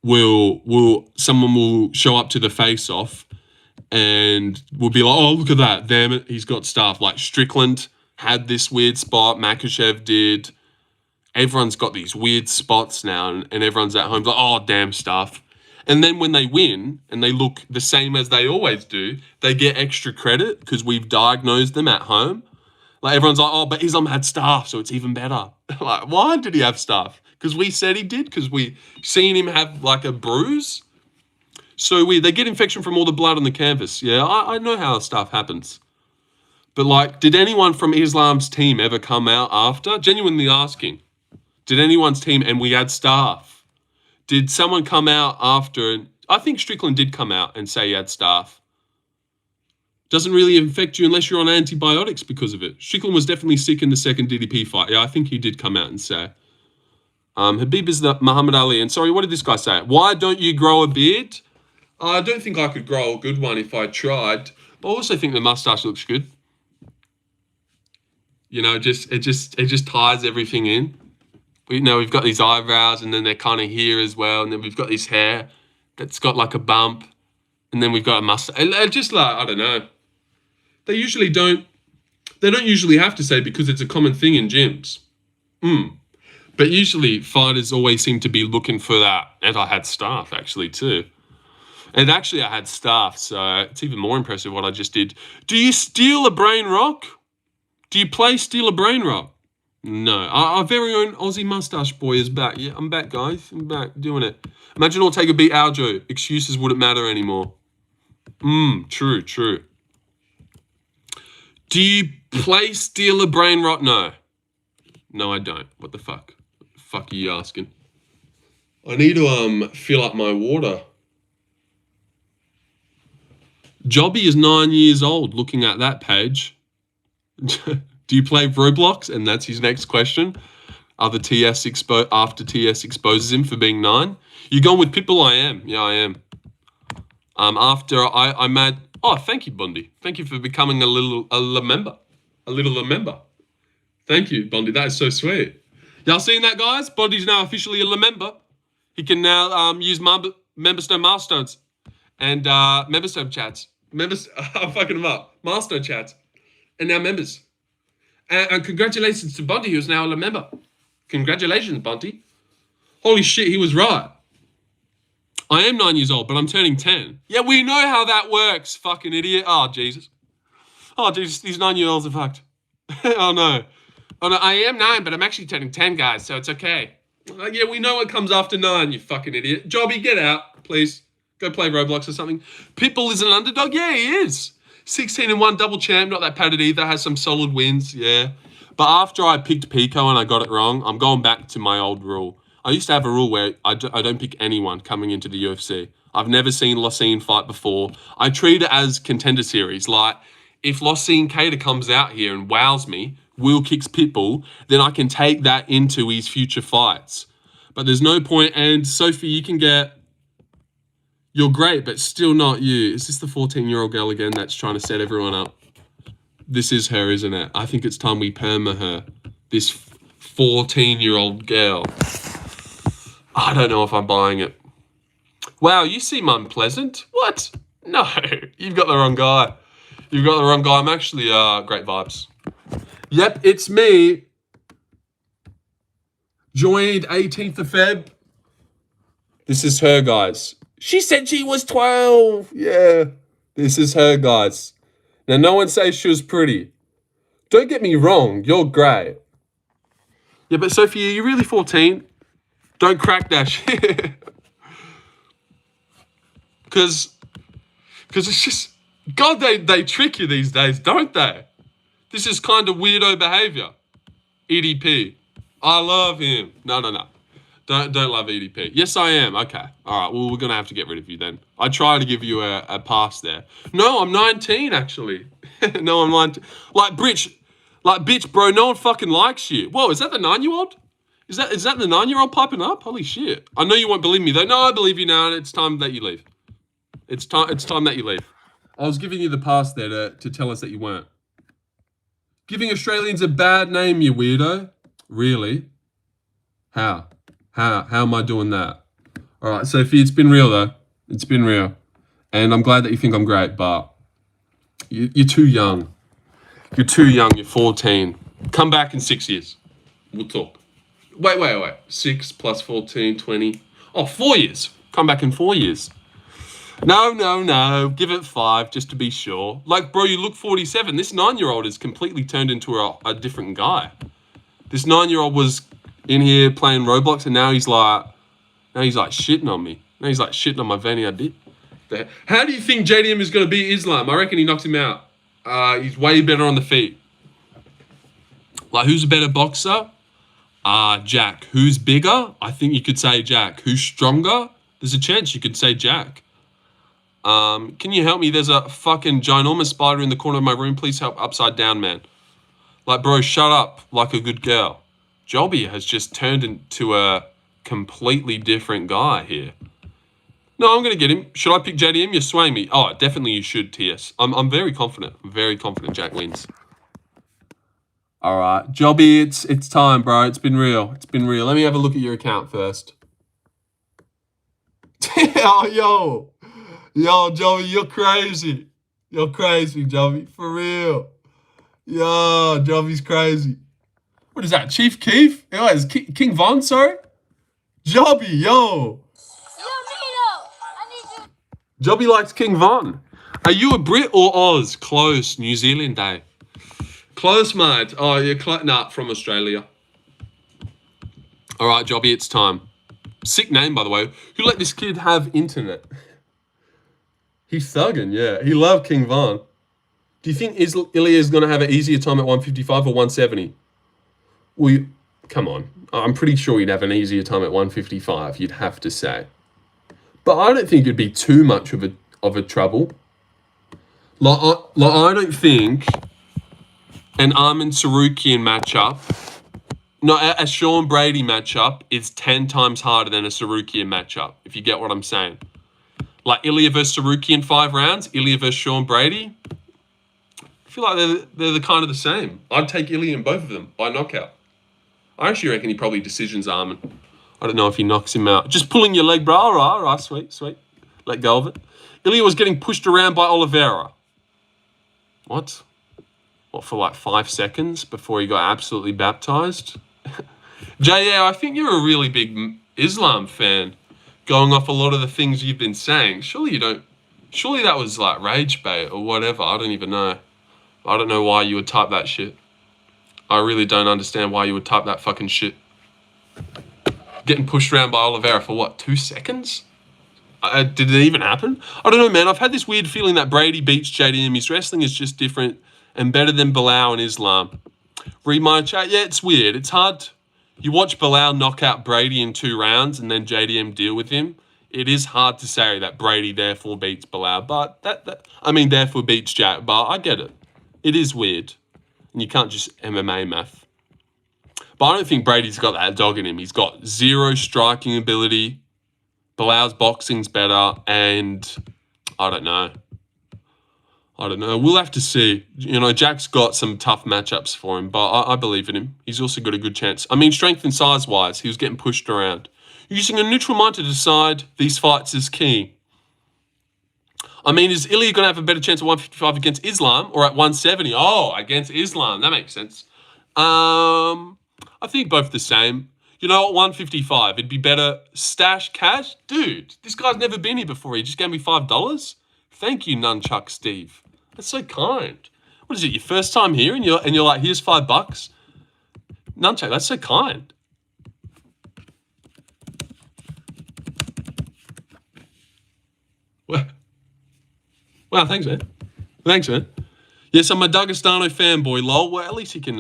someone will show up to the face-off and will be like, oh, look at that. Damn it, he's got stuff. Like Strickland had this weird spot. Makhachev did. Everyone's got these weird spots now, and everyone's at home like, oh, damn stuff. And then when they win and they look the same as they always do, they get extra credit because we've diagnosed them at home. Like everyone's like, oh, but Islam had staff, so it's even better. Like, why did he have staff? Because we said he did, because we seen him have like a bruise. So weird. They get infection from all the blood on the canvas. Yeah, I know how stuff happens. But like, did anyone from Islam's team ever come out after? Genuinely asking. Did anyone's team, and we had staff, did someone come out after? And I think Strickland did come out and say he had staff. Doesn't really infect you unless you're on antibiotics because of it. Strickland was definitely sick in the second DDP fight. Yeah, I think he did come out and say. Habib is the Muhammad Ali. And sorry, what did this guy say? Why don't you grow a beard? I don't think I could grow a good one if I tried. But I also think the mustache looks good. You know, it just ties everything in. We've got these eyebrows, and then they're kind of here as well, and then we've got this hair that's got like a bump, and then we've got a mustache. Just like, I don't know. They don't usually have to say because it's a common thing in gyms. But usually fighters always seem to be looking for that. And I had staff actually too. And actually I had staff, so it's even more impressive what I just did. Do you steal a brain rock? Do you play steal a brain rock? No. Our very own Aussie mustache boy is back. Yeah, I'm back, guys. I'm back doing it. Imagine Ortega beat Aljo. Excuses wouldn't matter anymore. True. Do you play steal a brain rot? No. No, I don't. What the fuck? What the fuck are you asking? I need to fill up my water. Jobby is 9 years old looking at that page. Do you play Roblox? And that's his next question. After TS exposes him for being 9. You going with Pitbull? I am. Yeah, I am. After I'm at... Oh, thank you, Bundy. Thank you for becoming a member. Thank you, Bundy. That is so sweet. Y'all seen that, guys? Bundy's now officially a member. He can now use Memberstone milestones and Memberstone chats. I'm fucking them up. Milestone chats. And now members. And congratulations to Bundy, who's now a member. Congratulations, Bundy. Holy shit, he was right. I am 9 years old, but I'm turning 10. Yeah, we know how that works, fucking idiot. Oh, Jesus. Oh, Jesus, these 9-year-olds are fucked. Oh, no. I am 9, but I'm actually turning 10, guys, so it's okay. Yeah, we know what comes after 9, you fucking idiot. Jobby, get out, please. Go play Roblox or something. Pitbull is an underdog? Yeah, he is. 16-1 double champ, not that padded either, has some solid wins, yeah. But after I picked Pico and I got it wrong, I'm going back to my old rule. I used to have a rule where I don't pick anyone coming into the UFC. I've never seen Losine fight before. I treat it as contender series. Like, if Losine Cater comes out here and wows me, Will kicks Pitbull, then I can take that into his future fights. But there's no point. And Sophie, you can get... You're great, but still not you. Is this the 14-year-old girl again that's trying to set everyone up? This is her, isn't it? I think it's time we perma her. This 14-year-old girl. I don't know if I'm buying it. Wow, you seem unpleasant. What? No, you've got the wrong guy. You've got the wrong guy. I'm actually great vibes. Yep, it's me. Joined 18th of Feb. This is her, guys. She said she was 12. Yeah, this is her, guys. Now, no one says she was pretty. Don't get me wrong, you're great. Yeah, but Sophie, are you really 14? Don't crack that shit. Because it's just... God, they trick you these days, don't they? This is kind of weirdo behavior. EDP. I love him. No. Don't love EDP. Yes, I am. Okay. All right. Well, we're going to have to get rid of you then. I try to give you a pass there. No, I'm 19, actually. No, I'm 19. Like, bitch, bro, no one fucking likes you. Whoa, is that the 9-year-old? Is that the 9-year-old piping up? Holy shit. I know you won't believe me, though. No, I believe you now, and it's time that you leave. It's time that you leave. I was giving you the pass there to tell us that you weren't. Giving Australians a bad name, you weirdo. Really? How am I doing that? All right, Sophie, it's been real, though. It's been real. And I'm glad that you think I'm great, but you're too young. You're too young. You're 14. Come back in 6 years. We'll talk. Wait. 6 plus 14, 20. Oh, 4 years. Come back in 4 years. No. Give it 5 just to be sure. Like, bro, you look 47. This 9-year-old has completely turned into a different guy. This 9-year-old was in here playing Roblox, and now he's like shitting on me. Now he's like shitting on my Vanny I did. How do you think JDM is going to beat Islam? I reckon he knocks him out. He's way better on the feet. Like, who's a better boxer? Jack. Who's bigger? I think you could say Jack. Who's stronger? There's a chance you could say Jack. Can you help me? There's a fucking ginormous spider in the corner of my room. Please help. Upside down, man. Like, bro, shut up like a good girl. Jobby has just turned into a completely different guy here. No, I'm going to get him. Should I pick JDM? You're swaying me. Oh, definitely you should, TS. I'm very confident. I'm very confident Jack wins. All right. Jobby, it's time, bro. It's been real. It's been real. Let me have a look at your account first. Yo, Jobby, you're crazy. You're crazy, Jobby. For real. Yo, Jobby's crazy. What is that? Chief Keef? Oh, is King Von, sorry? Jobby, yo. Jobby likes King Von. Are you a Brit or Oz? Close. New Zealand Day. Close, mate. Oh, you're from Australia. All right, Jobby, it's time. Sick name, by the way. Who let this kid have internet? He's thugging, yeah. He loved King Von. Do you think Ilya is going to have an easier time at 155 or 170? Well, come on. I'm pretty sure he'd have an easier time at 155, you'd have to say. But I don't think it'd be too much of a trouble. I don't think an Armin Sarukian matchup, a Sean Brady matchup is 10 times harder than a Sarukian matchup, if you get what I'm saying. Like Ilya versus Sarukian 5 rounds, Ilya versus Sean Brady, I feel like they're the kind of the same. I'd take Ilya in both of them by knockout. I actually reckon he probably decisions Armin. I don't know if he knocks him out. Just pulling your leg, bro. All right, sweet. Let go of it. Ilya was getting pushed around by Oliveira. What? What, for like 5 seconds before he got absolutely baptized? Yeah, I think you're a really big Islam fan, going off a lot of the things you've been saying. Surely that was like rage bait or whatever. I don't even know. I don't know why you would type that shit. I really don't understand why you would type that fucking shit. Getting pushed around by Oliveira for what, 2 seconds? Did it even happen? I don't know, man. I've had this weird feeling that Brady beats JDM. His wrestling is just different and better than Bilal and Islam. Read my chat. Yeah, it's weird. It's hard. You watch Bilal knock out Brady in 2 rounds and then JDM deal with him. It is hard to say that Brady therefore beats Bilal, but therefore beats Jack. But I get it. It is weird. And you can't just MMA math. But I don't think Brady's got that dog in him. He's got 0 striking ability. Bilal's boxing's better. And I don't know. We'll have to see. Jack's got some tough matchups for him, but I believe in him. He's also got a good chance. Strength and size-wise, he was getting pushed around. Using a neutral mind to decide these fights is key. Is Ilya going to have a better chance at 155 against Islam or at 170? Oh, against Islam. That makes sense. I think both the same. At 155, it'd be better. Stash cash? Dude, this guy's never been here before. He just gave me $5. Thank you, Nunchuck Steve. That's so kind. What is it, your first time here and you're like, here's $5? Nunchuck, that's so kind. Wow, thanks, man. Yes, I'm a Dagestano fanboy, lol. Well, at least he can,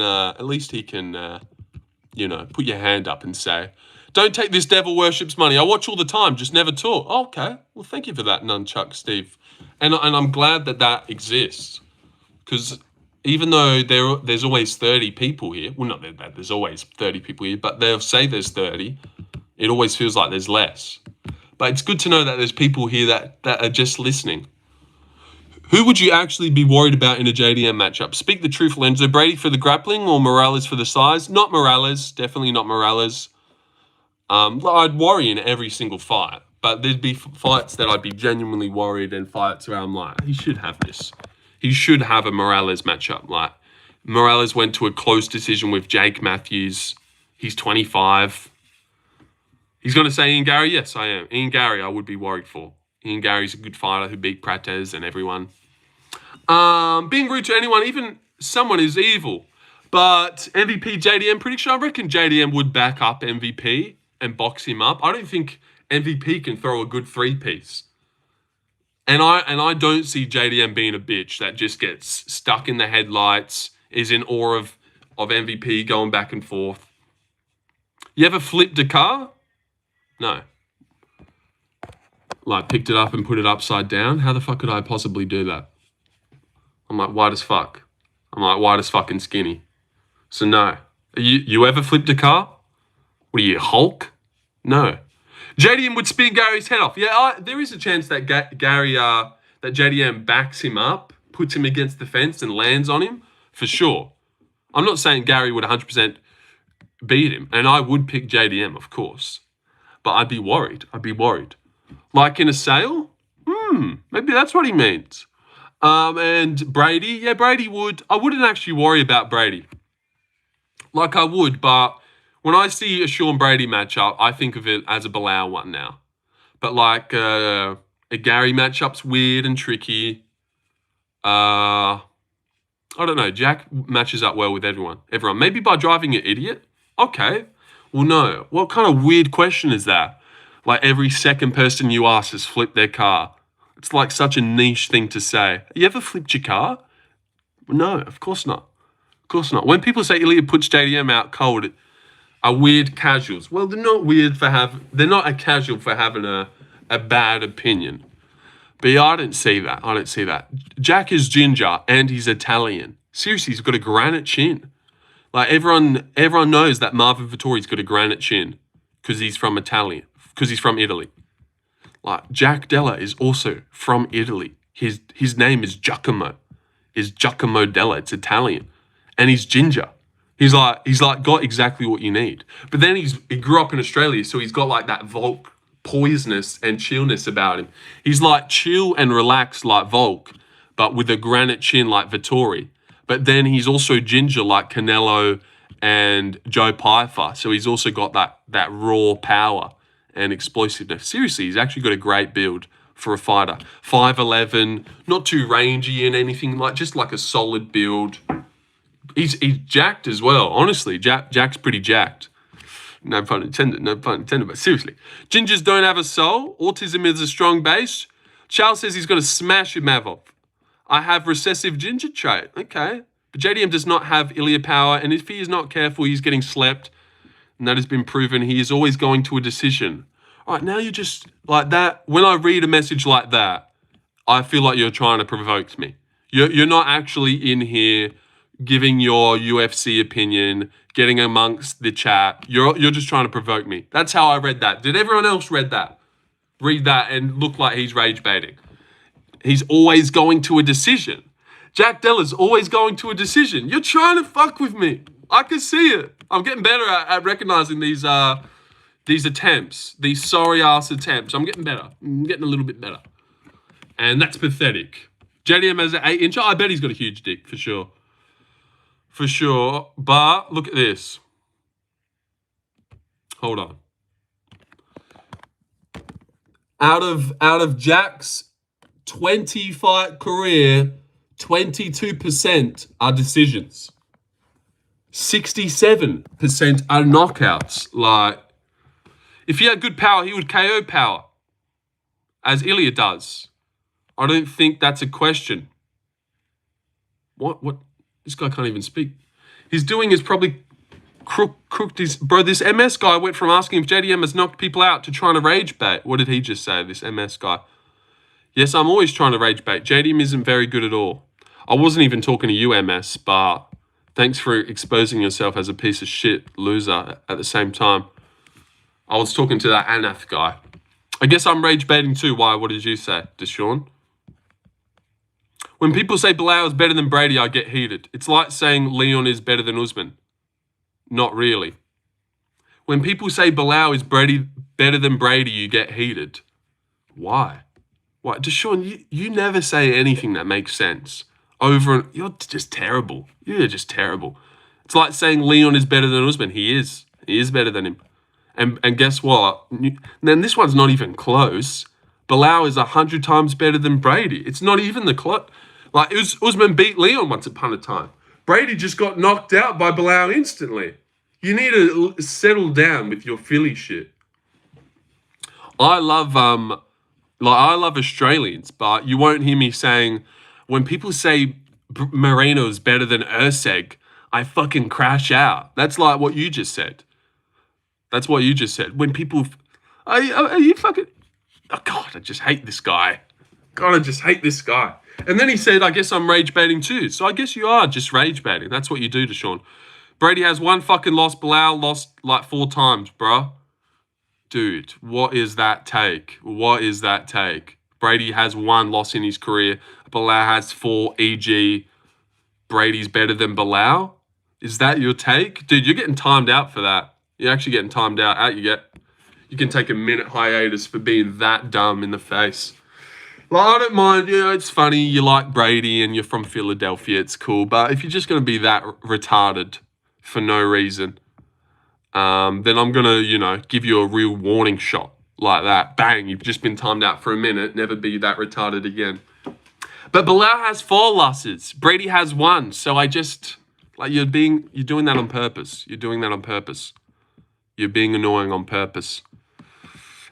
put your hand up and say, don't take this devil worships money. I watch all the time, just never talk. Oh, okay. Well, thank you for that, Nunchuck Steve. And I'm glad that exists. Because even though there's always 30 people here, well, not that there's always 30 people here, but they'll say there's 30, it always feels like there's less. But it's good to know that there's people here that are just listening. Who would you actually be worried about in a JDM matchup? Speak the truth, Lenzo. Brady for the grappling or Morales for the size? Not Morales. Definitely not Morales. I'd worry in every single fight. But there'd be fights that I'd be genuinely worried, and fights where I'm like, he should have this. He should have a Morales matchup. Like, Morales went to a close decision with Jake Matthews. He's 25. He's going to say Ian Gary? Yes, I am. Ian Gary, I would be worried for. Ian Gary's a good fighter who beat Prates and everyone. Being rude to anyone, even someone, is evil. But MVP JDM, pretty sure I reckon JDM would back up MVP and box him up. I don't think MVP can throw a good three-piece. And I don't see JDM being a bitch that just gets stuck in the headlights, is in awe of MVP going back and forth. You ever flipped a car? No. Like, picked it up and put it upside down? How the fuck could I possibly do that? I'm like, white as fuck. I'm like, white as fucking skinny. So no. You ever flipped a car? What are you, Hulk? No. JDM would spin Gary's head off. Yeah, there is a chance that that JDM backs him up, puts him against the fence and lands on him, for sure. I'm not saying Gary would 100% beat him, and I would pick JDM, of course. But I'd be worried. Like in a sale? Maybe that's what he means. And Brady? Yeah, Brady would. I wouldn't actually worry about Brady. Like I would, but when I see a Sean Brady matchup, I think of it as a Bilal one now. But like a Gary matchup's weird and tricky. I don't know. Jack matches up well with everyone. Maybe by driving an idiot? Okay. Well, no. What kind of weird question is that? Like every second person you ask has flipped their car. It's like such a niche thing to say. You ever flipped your car? No, of course not. Of course not. When people say Ilya puts JDM out cold, are weird casuals. Well, they're not they're not a casual for having a bad opinion. But yeah, I don't see that. Jack is ginger and he's Italian. Seriously, he's got a granite chin. Like everyone knows that Marvin Vittori's got a granite chin because he's from Italy. Like Jack Della is also from Italy. His name is Giacomo. Is Giacomo Della. It's Italian. And he's ginger. He's like got exactly what you need. But then he grew up in Australia, so he's got like that Volk poiseness and chillness about him. He's like chill and relaxed like Volk, but with a granite chin like Vittori. But then he's also ginger like Canelo and Joe Pyfer. So he's also got that raw power and explosiveness. Seriously, he's actually got a great build for a fighter. 5'11", not too rangy and anything, like just like a solid build. He's jacked as well. Honestly, Jack's pretty jacked. No pun intended, but seriously. Gingers don't have a soul. Autism is a strong base. Charles says he's going to smash Mavov. I have recessive ginger trait. Okay. But JDM does not have Ilya power, and if he is not careful, he's getting slept. And that has been proven. He is always going to a decision. All right, now you're just like that. When I read a message like that, I feel like you're trying to provoke me. You're not actually in here giving your UFC opinion, getting amongst the chat. You're just trying to provoke me. That's how I read that. Did everyone else read that and look like he's rage baiting? He's always going to a decision. Jack Della's always going to a decision. You're trying to fuck with me. I can see it. I'm getting better at recognizing these attempts, these sorry-ass attempts. I'm getting better. I'm getting a little bit better. And that's pathetic. JDM has an 8-incher. I bet he's got a huge dick, for sure. For sure. But look at this. Hold on. Out of Jack's 20-fight career, 22% are decisions. 67% are knockouts. Like, if he had good power, he would KO power, as Ilya does. I don't think that's a question. What? This guy can't even speak. He's doing is probably crooked his... Bro, this MS guy went from asking if JDM has knocked people out to trying to rage bait. What did he just say, this MS guy? Yes, I'm always trying to rage bait. JDM isn't very good at all. I wasn't even talking to you, MS, but thanks for exposing yourself as a piece of shit loser at the same time. I was talking to that Anath guy. I guess I'm rage baiting too. Why? What did you say, Deshaun? When people say Bilal is better than Brady, I get heated. It's like saying Leon is better than Usman. Not really. When people say Bilal is better than Brady, you get heated. Why? Why? Deshaun, you never say anything that makes sense. You're just terrible. You're just terrible. It's like saying Leon is better than Usman. He is. He is better than him. And guess what? Then this one's not even close. Bilal is 100 times better than Brady. It's not even the close. Like, Usman beat Leon once upon a time. Brady just got knocked out by Bilal instantly. You need to settle down with your Philly shit. I love Australians, but you won't hear me saying, when people say Moreno is better than Usyk, I fucking crash out. That's like what you just said. That's what you just said. When people, are you fucking, oh God, I just hate this guy. God, I just hate this guy. And then he said, I guess I'm rage baiting too. So I guess you are just rage baiting. That's what you do, Deshaun. Brady has one fucking loss. Bilal lost like 4 times, bruh. Dude, what is that take? What is that take? Brady has 1 loss in his career. Bilal has 4, e.g. Brady's better than Bilal? Is that your take? Dude, you're getting timed out for that. You're actually getting timed out. You can take a minute hiatus for being that dumb in the face. Well, I don't mind. It's funny. You like Brady and you're from Philadelphia. It's cool. But if you're just going to be that retarded for no reason, then I'm going to, give you a real warning shot like that. Bang, you've just been timed out for a minute. Never be that retarded again. But Bilal has 4 losses. Brady has 1. So I just, you're doing that on purpose. You're doing that on purpose. You're being annoying on purpose.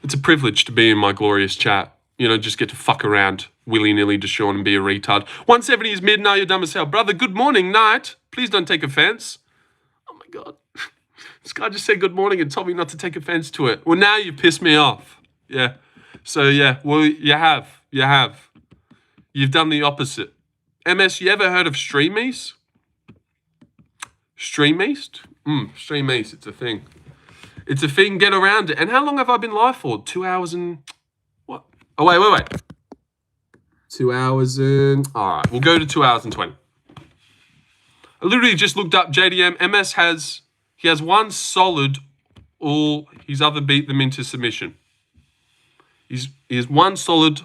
It's a privilege to be in my glorious chat. Just get to fuck around willy-nilly, Deshaun, and be a retard. 170 is mid, now you're dumb as hell. Brother, good morning, night. Please don't take offense. Oh my God. This guy just said good morning and told me not to take offense to it. Well, now you pissed me off. Yeah. So, yeah. Well, you have. You've done the opposite. MS, you ever heard of Stream East? Stream East? Stream East, it's a thing. It's a thing, get around it. And how long have I been live for? 2 hours and... what? Oh, wait. 2 hours and... all right, we'll go to 2 hours and 20. I literally just looked up JDM. MS has... he has 1 solid, all his other beat them into submission. He has 1 solid...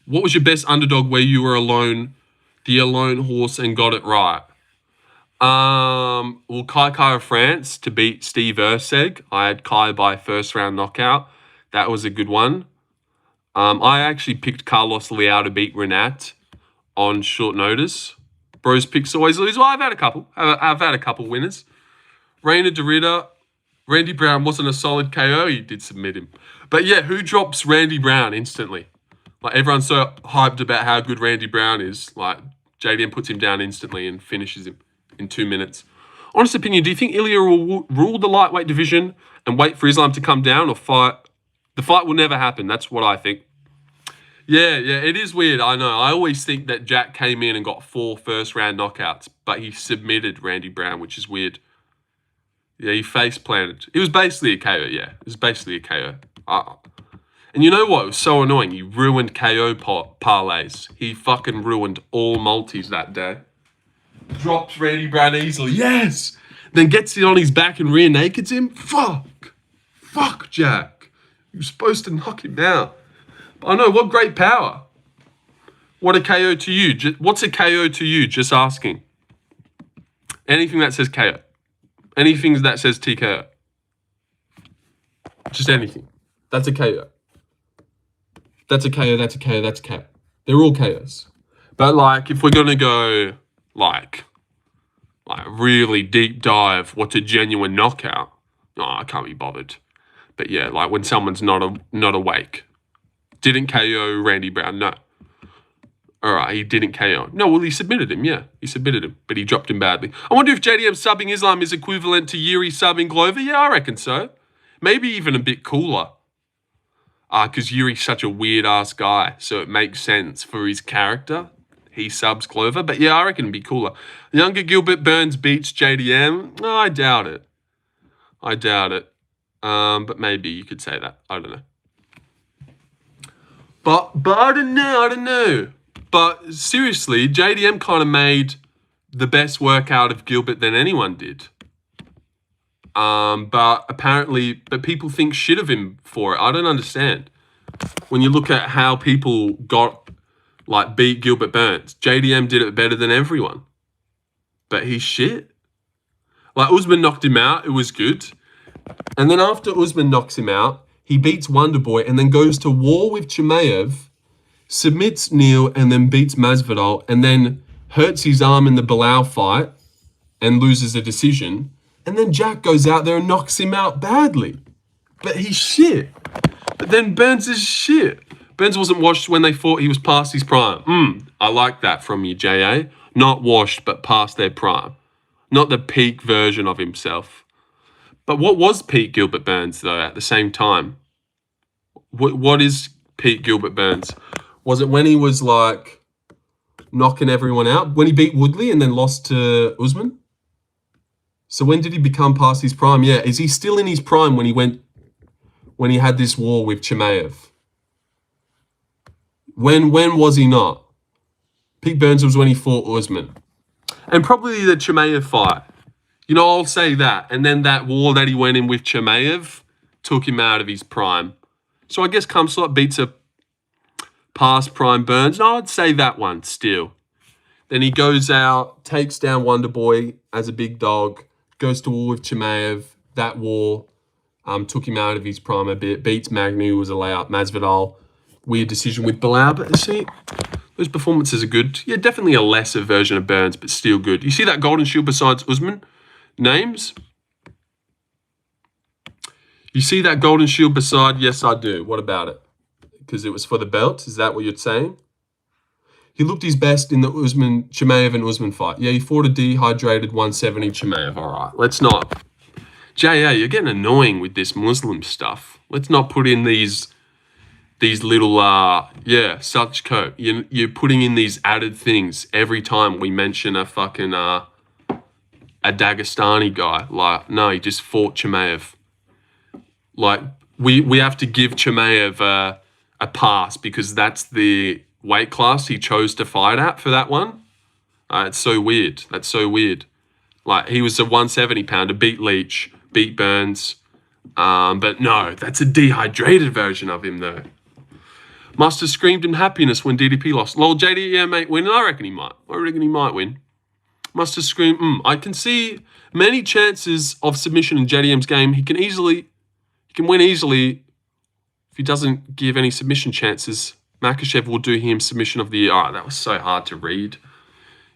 What was your best underdog where you were alone, the alone horse, and got it right? Well, Kai of France to beat Steve Usyk. I had Kai by first round knockout. That was a good one. I actually picked Carlos Leao to beat Renat on short notice. Bros picks always lose. Well, I've had a couple. I've had a couple winners. Reina Derrida. Randy Brown wasn't a solid KO. He did submit him. But yeah, who drops Randy Brown instantly? Like, everyone's so hyped about how good Randy Brown is. Like, JDM puts him down instantly and finishes him in 2 minutes. Honest opinion, do you think Ilya will rule the lightweight division and wait for Islam to come down or fight? The fight will never happen. That's what I think. Yeah, it is weird. I know. I always think that Jack came in and got 4 first-round knockouts, but he submitted Randy Brown, which is weird. Yeah, he face-planted. It was basically a KO, yeah. It was basically a KO. And you know what? It was so annoying. He ruined KO parlays. He fucking ruined all multis that day. Drops Randy Brown easily. Yes! Then gets it on his back and rear nakeds him. Fuck, Jack. You're supposed to knock him out. I know, what great power. What a KO to you. What's a KO to you? Just asking. Anything that says KO. Anything that says TKO. Just anything. That's a KO. That's a KO, that's a KO, that's a KO. They're all KOs. But, if we're going to go, really deep dive, what's a genuine knockout? Oh, I can't be bothered. But, yeah, when someone's not awake. Didn't KO Randy Brown, no. All right, he didn't KO. No, well, he submitted him, yeah. He submitted him, but he dropped him badly. I wonder if JDM subbing Islam is equivalent to Jiri subbing Glover. Yeah, I reckon so. Maybe even a bit cooler. Because Yuri's such a weird-ass guy, so it makes sense for his character. He subs Glover, but yeah, I reckon it'd be cooler. Younger Gilbert Burns beats JDM. No, I doubt it. But maybe you could say that. I don't know. But I don't know. But seriously, JDM kind of made the best work out of Gilbert than anyone did. But people think shit of him for it. I don't understand. When you look at how people beat Gilbert Burns, JDM did it better than everyone. But he's shit. Like, Usman knocked him out. It was good. And then after Usman knocks him out, he beats Wonderboy and then goes to war with Chimaev, submits Neil, and then beats Masvidal, and then hurts his arm in the Bilal fight and loses a decision. And then Jack goes out there and knocks him out badly. But he's shit. But then Burns is shit. Burns wasn't washed when they thought he was past his prime. I like that from you, J.A. Not washed, but past their prime. Not the peak version of himself. But what was peak Gilbert Burns, though, at the same time? What is peak Gilbert Burns? Was it when he was, like, knocking everyone out? When he beat Woodley and then lost to Usman? So when did he become past his prime? Yeah, is he still in his prime when he had this war with Chimaev? When was he not? Peak Burns was when he fought Usman. And probably the Chimaev fight. You know, I'll say that. And then that war that he went in with Chimaev took him out of his prime. So I guess Kamsat beats a past prime Burns. No, I'd say that one still. Then he goes out, takes down Wonderboy as a big dog, goes to war with Chimaev. That war took him out of his prime a bit. Beats Magny, who was a layout. Masvidal, weird decision with Bilal. But see, those performances are good. Yeah, definitely a lesser version of Burns, but still good. You see that Golden Shield besides Usman? Names? You see that Golden Shield beside? Yes, I do. What about it? Because it was for the belt? Is that what you're saying? He looked his best in the Chimaev and Usman fight. Yeah, he fought a dehydrated 170 Chimaev. All right, let's not. J.A., you're getting annoying with this Muslim stuff. Let's not put in these little, such coat. You're putting in these added things every time we mention a fucking, a Dagestani guy. Like, no, he just fought Chimaev. Like, we have to give Chimaev a pass because that's the weight class he chose to fight at for that one. It's so weird. That's so weird. Like, he was a 170 pounder, beat Leach, beat Burns. But no, that's a dehydrated version of him, though. Must have screamed in happiness when DDP lost. Lol, JD, yeah, mate, win. I reckon he might. Win. Must have screamed, I can see many chances of submission in JDM's game. He can win easily if he doesn't give any submission chances. Makhachev will do him submission of the year. All right, that was so hard to read.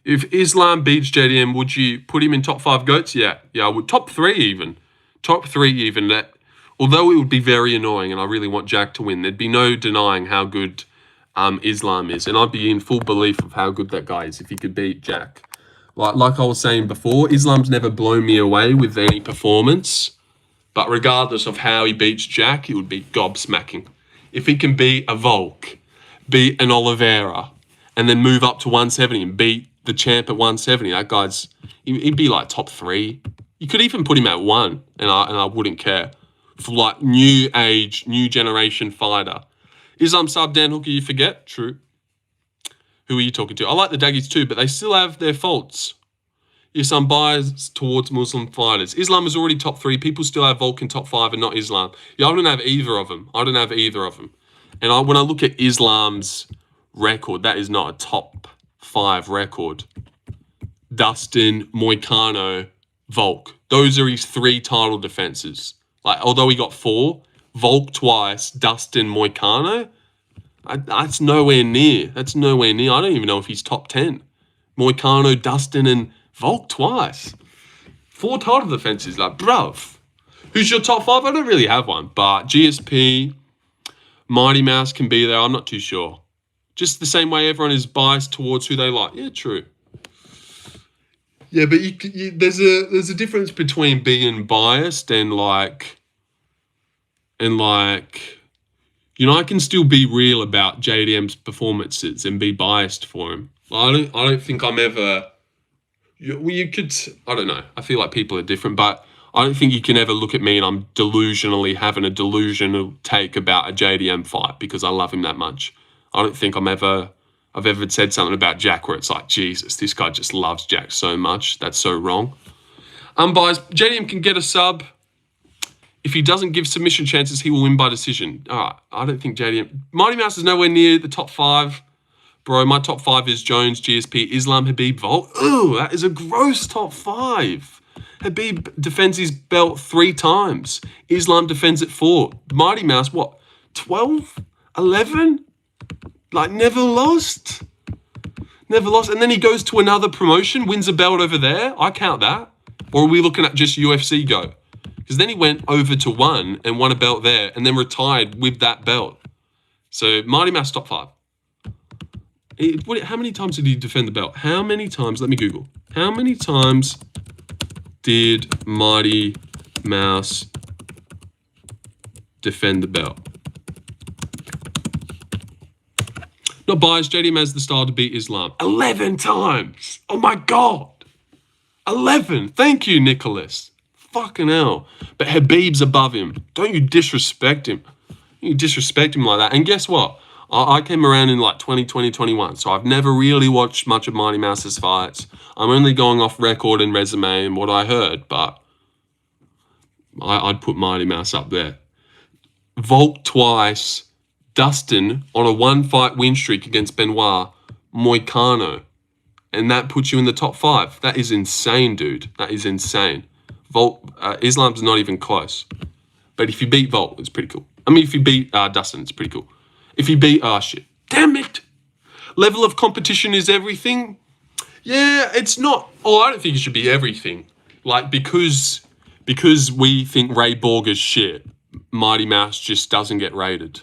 If Islam beats JDM, would you put him in top 5 GOATs? Yeah, I would. Top 3 even. That, although it would be very annoying and I really want Jack to win, there'd be no denying how good Islam is. And I'd be in full belief of how good that guy is if he could beat Jack. Like I was saying before, Islam's never blown me away with any performance. But regardless of how he beats Jack, it would be gobsmacking. If he can beat a Volk, beat an Oliveira, and then move up to 170 and beat the champ at 170, that guy's, he'd be like top 3. You could even put him at 1, and I wouldn't care. For like new age, new generation fighter. Islam sub Dan Hooker, you forget? True. Who are you talking to? I like the Daggies too, but they still have their faults. Yes, I'm biased towards Muslim fighters. Islam is already top 3. People still have Volk in top 5 and not Islam. Yeah, I don't have either of them. And when I look at Islam's record, that is not a top 5 record. Dustin, Moicano, Volk. Those are his 3 title defenses. Like, although he got 4, Volk twice, Dustin, Moicano, that's nowhere near. I don't even know if he's top 10. Moicano, Dustin, and Volk twice. 4 title defenses, like, bruv. Who's your top 5? I don't really have one, but GSP, Mighty Mouse can be there. I'm not too sure. Just the same way everyone is biased towards who they like. Yeah, true. Yeah, but there's a difference between being biased and like, you know, I can still be real about JDM's performances and be biased for him. I don't think I'm ever. You could. I don't know. I feel like people are different, but I don't think you can ever look at me and I'm delusionally having a delusional take about a JDM fight because I love him that much. I don't think I've ever said something about Jack where it's like, Jesus, this guy just loves Jack so much. That's so wrong. Unbiased. JDM can get a sub. If he doesn't give submission chances, he will win by decision. All right, I don't think JDM... Mighty Mouse is nowhere near the top 5. Bro, my top 5 is Jones, GSP, Islam, Habib, Volt. Ooh, that is a gross top 5. Habib defends his belt 3 times. Islam defends it 4. Mighty Mouse, what? 12? 11? Like, never lost? Never lost. And then he goes to another promotion, wins a belt over there. I count that. Or are we looking at just UFC go? Because then he went over to 1 and won a belt there and then retired with that belt. So, Mighty Mouse top 5. How many times did he defend the belt? How many times? Let me Google. How many times did Mighty Mouse defend the belt? Not biased. JDM has the style to beat Islam. 11 times. Oh my God. 11. Thank you, Nicholas. Fucking hell. But Habib's above him. Don't you disrespect him. You disrespect him like that. And guess what? I came around in like 2020, 21. So I've never really watched much of Mighty Mouse's fights. I'm only going off record and resume and what I heard. But I'd put Mighty Mouse up there. Volt twice. Dustin on a 1-fight win streak against Benoit. Moicano. And that puts you in the top 5. That is insane, dude. That is insane. Volt, Islam's not even close. But if you beat Volt, it's pretty cool. I mean, if you beat Dustin, it's pretty cool. If you beat... Oh, shit. Damn it. Level of competition is everything. Yeah, it's not... Oh, I don't think it should be everything. Like, because we think Ray Borg is shit, Mighty Mouse just doesn't get rated.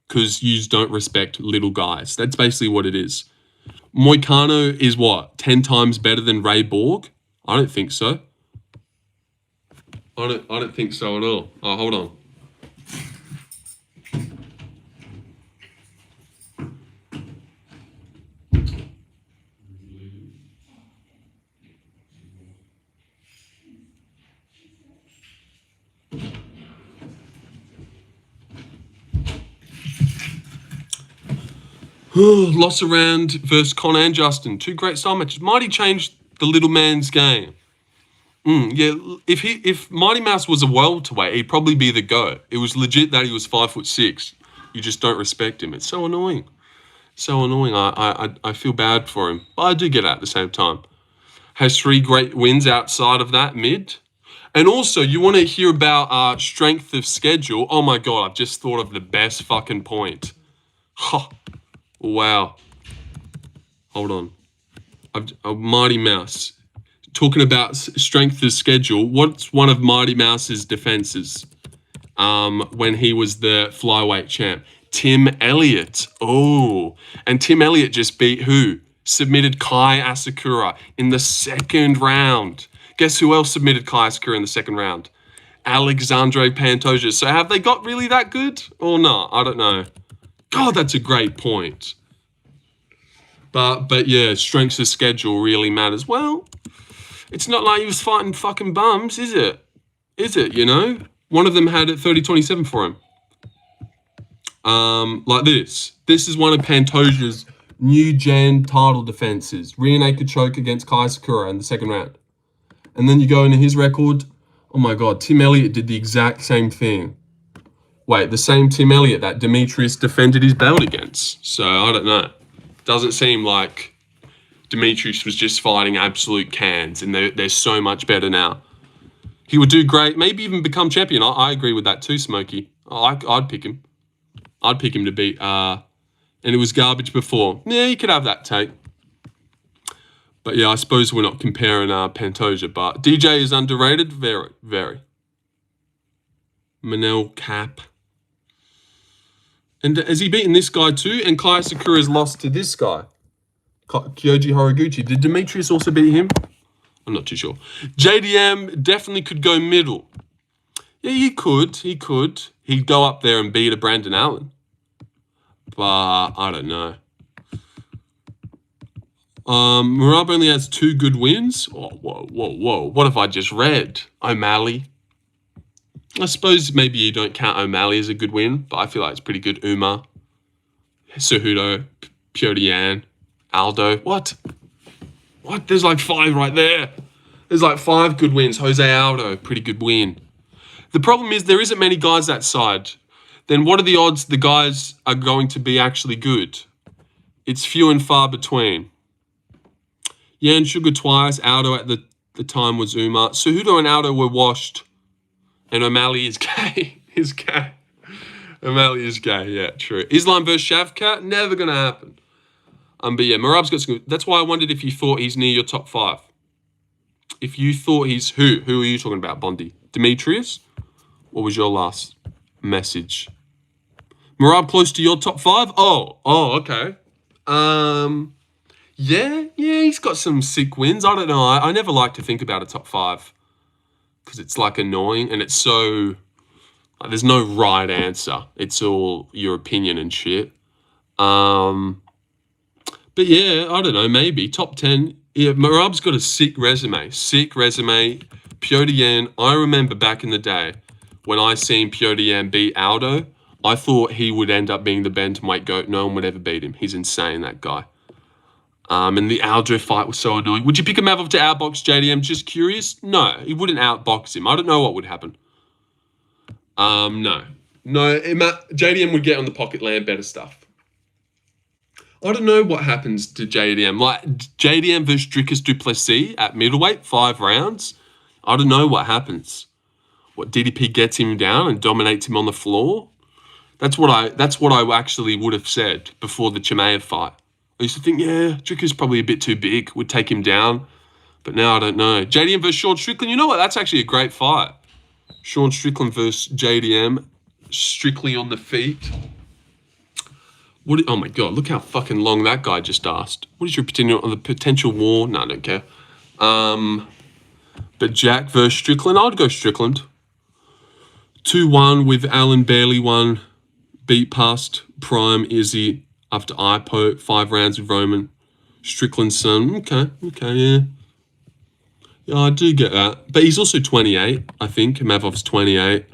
Because you don't respect little guys. That's basically what it is. Moicano is what? 10 times better than Ray Borg? I don't think so. I don't think so at all. Oh, hold on. Loss around versus Con and Justin. 2 great style matches. Mighty changed the little man's game. Yeah, if Mighty Mouse was a welterweight, he'd probably be the GOAT. It was legit that he was 5'6". You just don't respect him. It's so annoying. So annoying. I feel bad for him. But I do get it at the same time. Has 3 great wins outside of that mid. And also, you want to hear about strength of schedule. Oh my God, I've just thought of the best fucking point. Huh. Wow. Hold on. Mighty Mouse. Talking about strength of schedule, what's one of Mighty Mouse's defenses when he was the flyweight champ? Tim Elliott. Oh. And Tim Elliott just beat who? Submitted Kai Asakura in the 2nd round. Guess who else submitted Kai Asakura in the 2nd round? Alexandre Pantoja. So have they got really that good or not? I don't know. God, that's a great point. But yeah, strength of schedule really matters. Well, it's not like he was fighting fucking bums, is it? Is it, you know? One of them had it 30-27 for him. Like this. This is one of Pantoja's new gen title defenses. Rear naked choke against Kai Sakura in the 2nd round. And then you go into his record. Oh my God, Tim Elliott did the exact same thing. Wait, the same Tim Elliott that Demetrius defended his belt against. So, I don't know. Doesn't seem like Demetrius was just fighting absolute cans, and they're so much better now. He would do great, maybe even become champion. I agree with that too, Smokey. I'd pick him. I'd pick him to beat, and it was garbage before. Yeah, you could have that take. But yeah, I suppose we're not comparing Pantoja, but DJ is underrated, very, very. Manel Cap. And has he beaten this guy too? And Kai Sakura's lost to this guy. Kyoji Horiguchi. Did Demetrius also beat him? I'm not too sure. JDM definitely could go middle. Yeah, he could. He'd go up there and beat a Brandon Allen. But I don't know. Marab only has 2 good wins. Oh, whoa. What have I just read? O'Malley. I suppose maybe you don't count O'Malley as a good win, but I feel like it's pretty good. Uma, Cejudo, Piotr Yan, Aldo. What? There's like 5 right there. There's like 5 good wins. Jose Aldo, pretty good win. The problem is there isn't many guys that side. Then what are the odds the guys are going to be actually good? It's few and far between. Yan Sugar twice. Aldo at the time was Umar. Cejudo and Aldo were washed. And O'Malley is gay. He's gay. O'Malley is gay, yeah, true. Islam versus Shavkat, never going to happen. But yeah, Merab's got some... That's why I wondered if you thought he's near your top 5. If you thought he's... Who are you talking about, Bondi? Demetrius? What was your last message? Merab close to your top 5? Oh, okay. Yeah, he's got some sick wins. I don't know. I never like to think about a top 5 because it's like annoying and it's so... Like, there's no right answer. It's all your opinion and shit. But yeah, I don't know. Maybe top 10. Yeah, Merab's got a sick resume. Piotr Yan. I remember back in the day when I seen Piotr Yan beat Aldo, I thought he would end up being the bantamweight GOAT. No one would ever beat him. He's insane, that guy. And the Aldo fight was so annoying. Would you pick Mavov to outbox JDM? Just curious? No, he wouldn't outbox him. I don't know what would happen. No, JDM would get on the pocket, land better stuff. I don't know what happens to JDM. Like, JDM versus Dricus du Plessis at middleweight, 5 rounds. I don't know what happens. What, DDP gets him down and dominates him on the floor? That's what I actually would have said before the Chimaev fight. I used to think, yeah, Dricus probably a bit too big, would take him down. But now I don't know. JDM versus Sean Strickland, you know what? That's actually a great fight. Sean Strickland versus JDM, strictly on the feet. Oh my God, look how fucking long that guy just asked. What is your opinion on the potential war? No, I don't care. But Jack versus Strickland, I'd go Strickland. 2-1 with Allen barely won. Beat past Prime Izzy after IPO. 5 rounds with Roman. Strickland's son. Okay, yeah. Yeah, I do get that. But he's also 28, I think. Mavov's 28.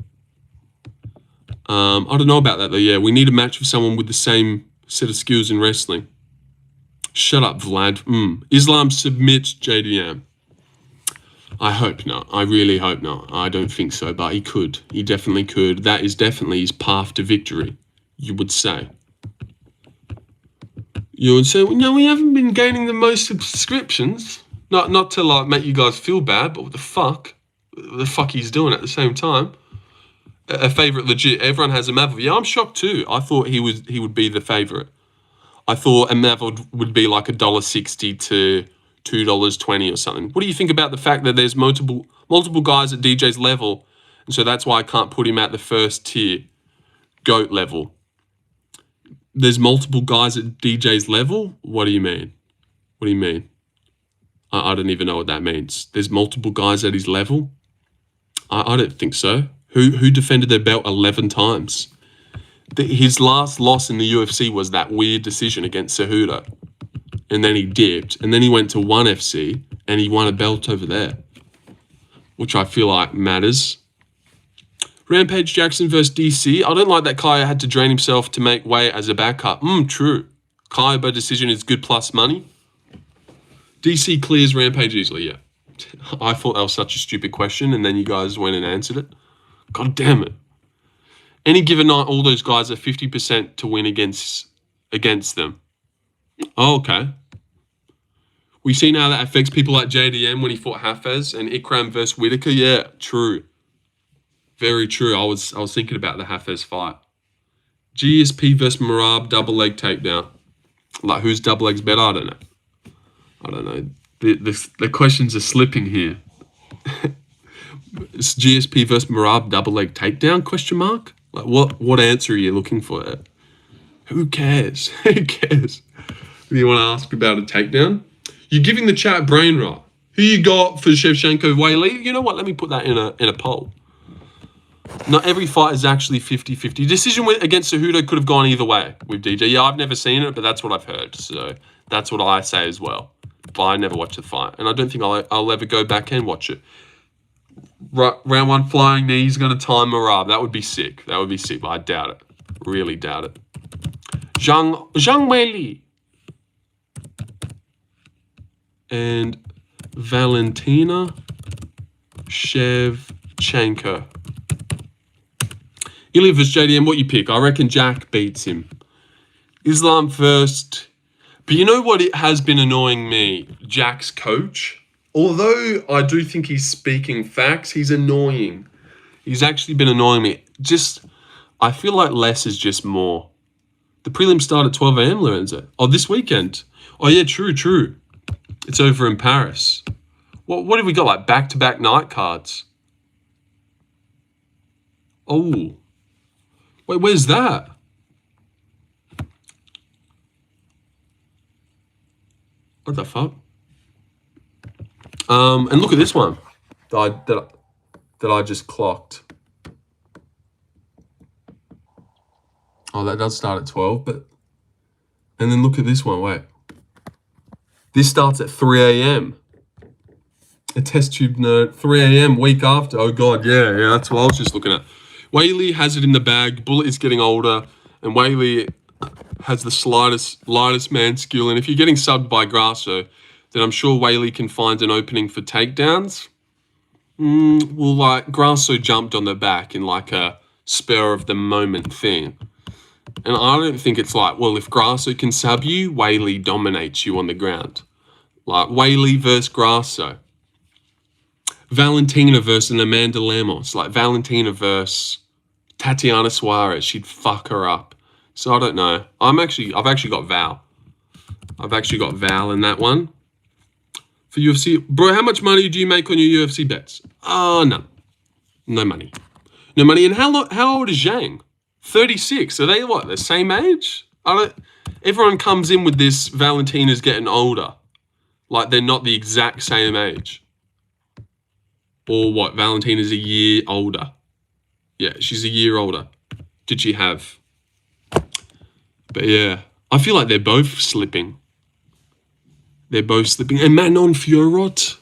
I don't know about that, though. Yeah, we need a match with someone with the same set of skills in wrestling. Shut up, Vlad. Islam submits JDM. I hope not. I really hope not. I don't think so, but he could. He definitely could. That is definitely his path to victory, you would say. You would say, no, we haven't been gaining the most subscriptions. Not to like make you guys feel bad, but what the fuck? What the fuck he's doing at the same time? A favourite legit. Everyone has a Mavov. Yeah, I'm shocked too. I thought he would be the favourite. I thought a Mavov would be like $1.60 to $2.20 or something. What do you think about the fact that there's multiple guys at DJ's level, and so that's why I can't put him at the first tier, GOAT level? There's multiple guys at DJ's level? What do you mean? What do you mean? I don't even know what that means. There's multiple guys at his level? I don't think so. Who defended their belt 11 times? His last loss in the UFC was that weird decision against Cejudo. And then he dipped. And then he went to ONE FC and he won a belt over there, which I feel like matters. Rampage Jackson versus DC. I don't like that Kaya had to drain himself to make weight as a backup. True. Kaya by decision is good plus money. DC clears Rampage easily, yeah. I thought that was such a stupid question, and then you guys went and answered it. God damn it. Any given night, all those guys are 50% to win against them. Oh, okay. We've seen how that affects people like JDM when he fought Hafez and Ikram versus Whitaker. Yeah, true. Very true. I was thinking about the Hafez fight. GSP versus Merab, double leg takedown. Like, whose double leg's better? I don't know. The questions are slipping here. It's GSP versus Merab, double leg takedown? Question mark? Like, what answer are you looking for there? Who cares? Who cares? Do you want to ask about a takedown? You're giving the chat brain rot. Who you got for Shevchenko Weili? You know what? Let me put that in a poll. Not every fight is actually 50-50. Decision against Cejudo could have gone either way with DJ. Yeah, I've never seen it, but that's what I've heard. So that's what I say as well. But I never watched the fight. And I don't think I'll ever go back and watch it. Round 1 flying knee, he's going to time Merab. That would be sick. That would be sick, but I doubt it. Really doubt it. Zhang Weili. And Valentina Shevchenko. Ilya vs JDM, what you pick? I reckon Jack beats him. Islam first. But you know what? It has been annoying me. Jack's coach. Although I do think he's speaking facts, he's annoying. He's actually been annoying me. I feel like less is just more. The prelims start at 12 a.m., Lorenzo. Oh, this weekend. Oh, yeah, true. It's over in Paris. What have we got? Like back-to-back night cards. Oh. Wait, where's that? What the fuck? And look at this one that I just clocked. Oh, that does start at 12, and then look at this one. Wait, this starts at 3 a.m. A test tube nerd, 3 a.m. week after. Oh god, yeah, that's what I was just looking at. Whaley has it in the bag. Bullet is getting older, and Whaley has the lightest man skill. And if you're getting subbed by Grasso, then I'm sure Whaley can find an opening for takedowns. Well, like, Grasso jumped on the back in like a spur of the moment thing. And I don't think it's like, well, if Grasso can sub you, Whaley dominates you on the ground. Like, Whaley versus Grasso. Valentina versus Amanda Lemos. Like, Valentina versus Tatiana Suarez. She'd fuck her up. So I don't know. I've actually got Val. I've actually got Val in that one. For UFC, bro, how much money do you make on your UFC bets? No money. And how old is Zhang? 36. Are they what? The same age? Everyone comes in with this. Valentina's getting older, like they're not the exact same age. Or what? Valentina's a year older. Yeah, she's a year older. Did she have? But yeah, I feel like they're both slipping. And Manon Fiorot,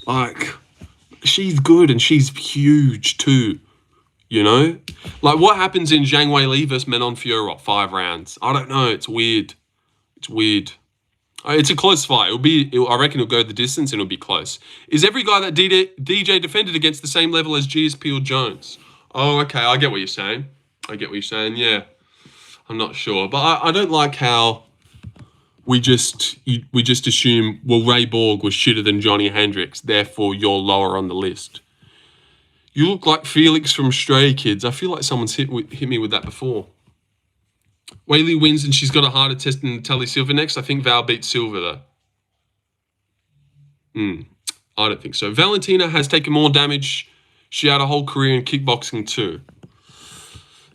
like, she's good and she's huge too, you know? Like, what happens in Zhang Weili versus Manon Fiorot? 5 rounds. I don't know. It's weird. It's a close fight. I reckon it'll go the distance and it'll be close. Is every guy that DJ defended against the same level as GSP or Jones? Oh, okay. I get what you're saying. Yeah. I'm not sure. But I don't like how we just assume, well, Ray Borg was shitter than Johnny Hendricks, therefore you're lower on the list. You look like Felix from Stray Kids. I feel like someone's hit me with that before. Whaley wins and she's got a harder test than Natalie Silva next. I think Val beats Silva, though. I don't think so. Valentina has taken more damage. She had a whole career in kickboxing, too.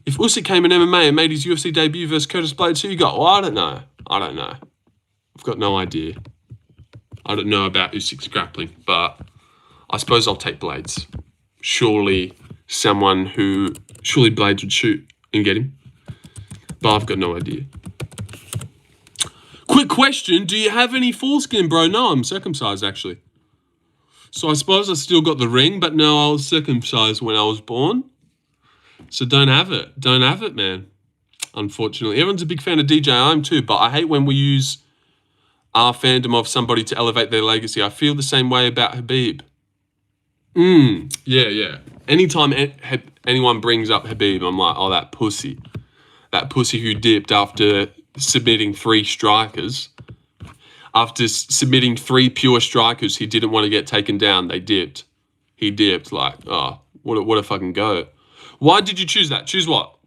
If Usyk came in MMA and made his UFC debut versus Curtis Blades, who you got? Well, I don't know. I've got no idea. I don't know about Usyk's grappling, but I suppose I'll take Blades. Surely Blades would shoot and get him. But I've got no idea. Quick question. Do you have any foreskin, bro? No, I'm circumcised, actually. So I suppose I still got the ring, but no, I was circumcised when I was born. So don't have it, man. Unfortunately. Everyone's a big fan of DJ. I'm too, but I hate when we use our fandom of somebody to elevate their legacy. I feel the same way about Habib. Yeah. Anytime anyone brings up Habib, I'm like, oh, that pussy. That pussy who dipped after submitting 3 strikers. After submitting 3 pure strikers, he didn't want to get taken down. They dipped. He dipped. Like, oh, what a fucking go. Why did you choose that? Choose what?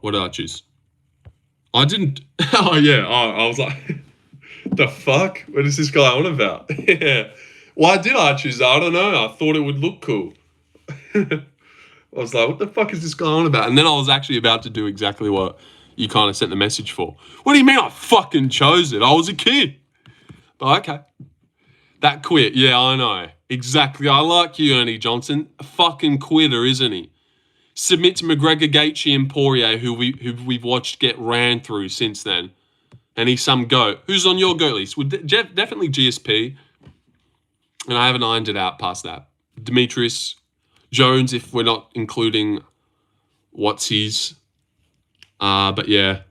What did I choose? I didn't. Oh, yeah. I was like, the fuck? What is this guy on about? Yeah. Why did I choose that? I don't know. I thought it would look cool. I was like, what the fuck is this guy on about? And then I was actually about to do exactly what you kind of sent the message for. What do you mean I fucking chose it? I was a kid. But okay. That quit. Yeah, I know. Exactly. I like you, Ernie Johnson. A fucking quitter, isn't he? Submit to McGregor, Gaethje, and Poirier, who we've watched get ran through since then. And he's some goat. Who's on your goat list? Well, definitely GSP. And I haven't ironed it out past that. Demetrius Jones, if we're not including Watsies. But yeah,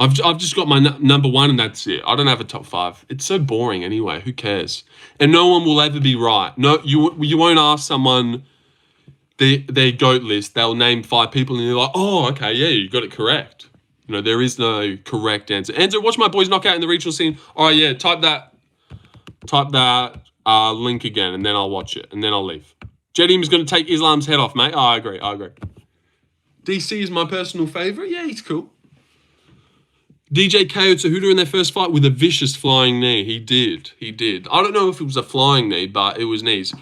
I've just got my number one, and that's it. I don't have a top 5. It's so boring anyway. Who cares? And no one will ever be right. No, you won't ask someone their GOAT list. They'll name 5 people, and you're like, oh, okay, yeah, you got it correct. You know, there is no correct answer. Enzo, watch my boys knock out in the regional scene. All right, yeah, type that link again, and then I'll watch it, and then I'll leave. Jedim is going to take Islam's head off, mate. Oh, I agree. DC is my personal favourite. Yeah, he's cool. DJ KO'd Cejudo in their first fight with a vicious flying knee. He did. I don't know if it was a flying knee, but it was knees.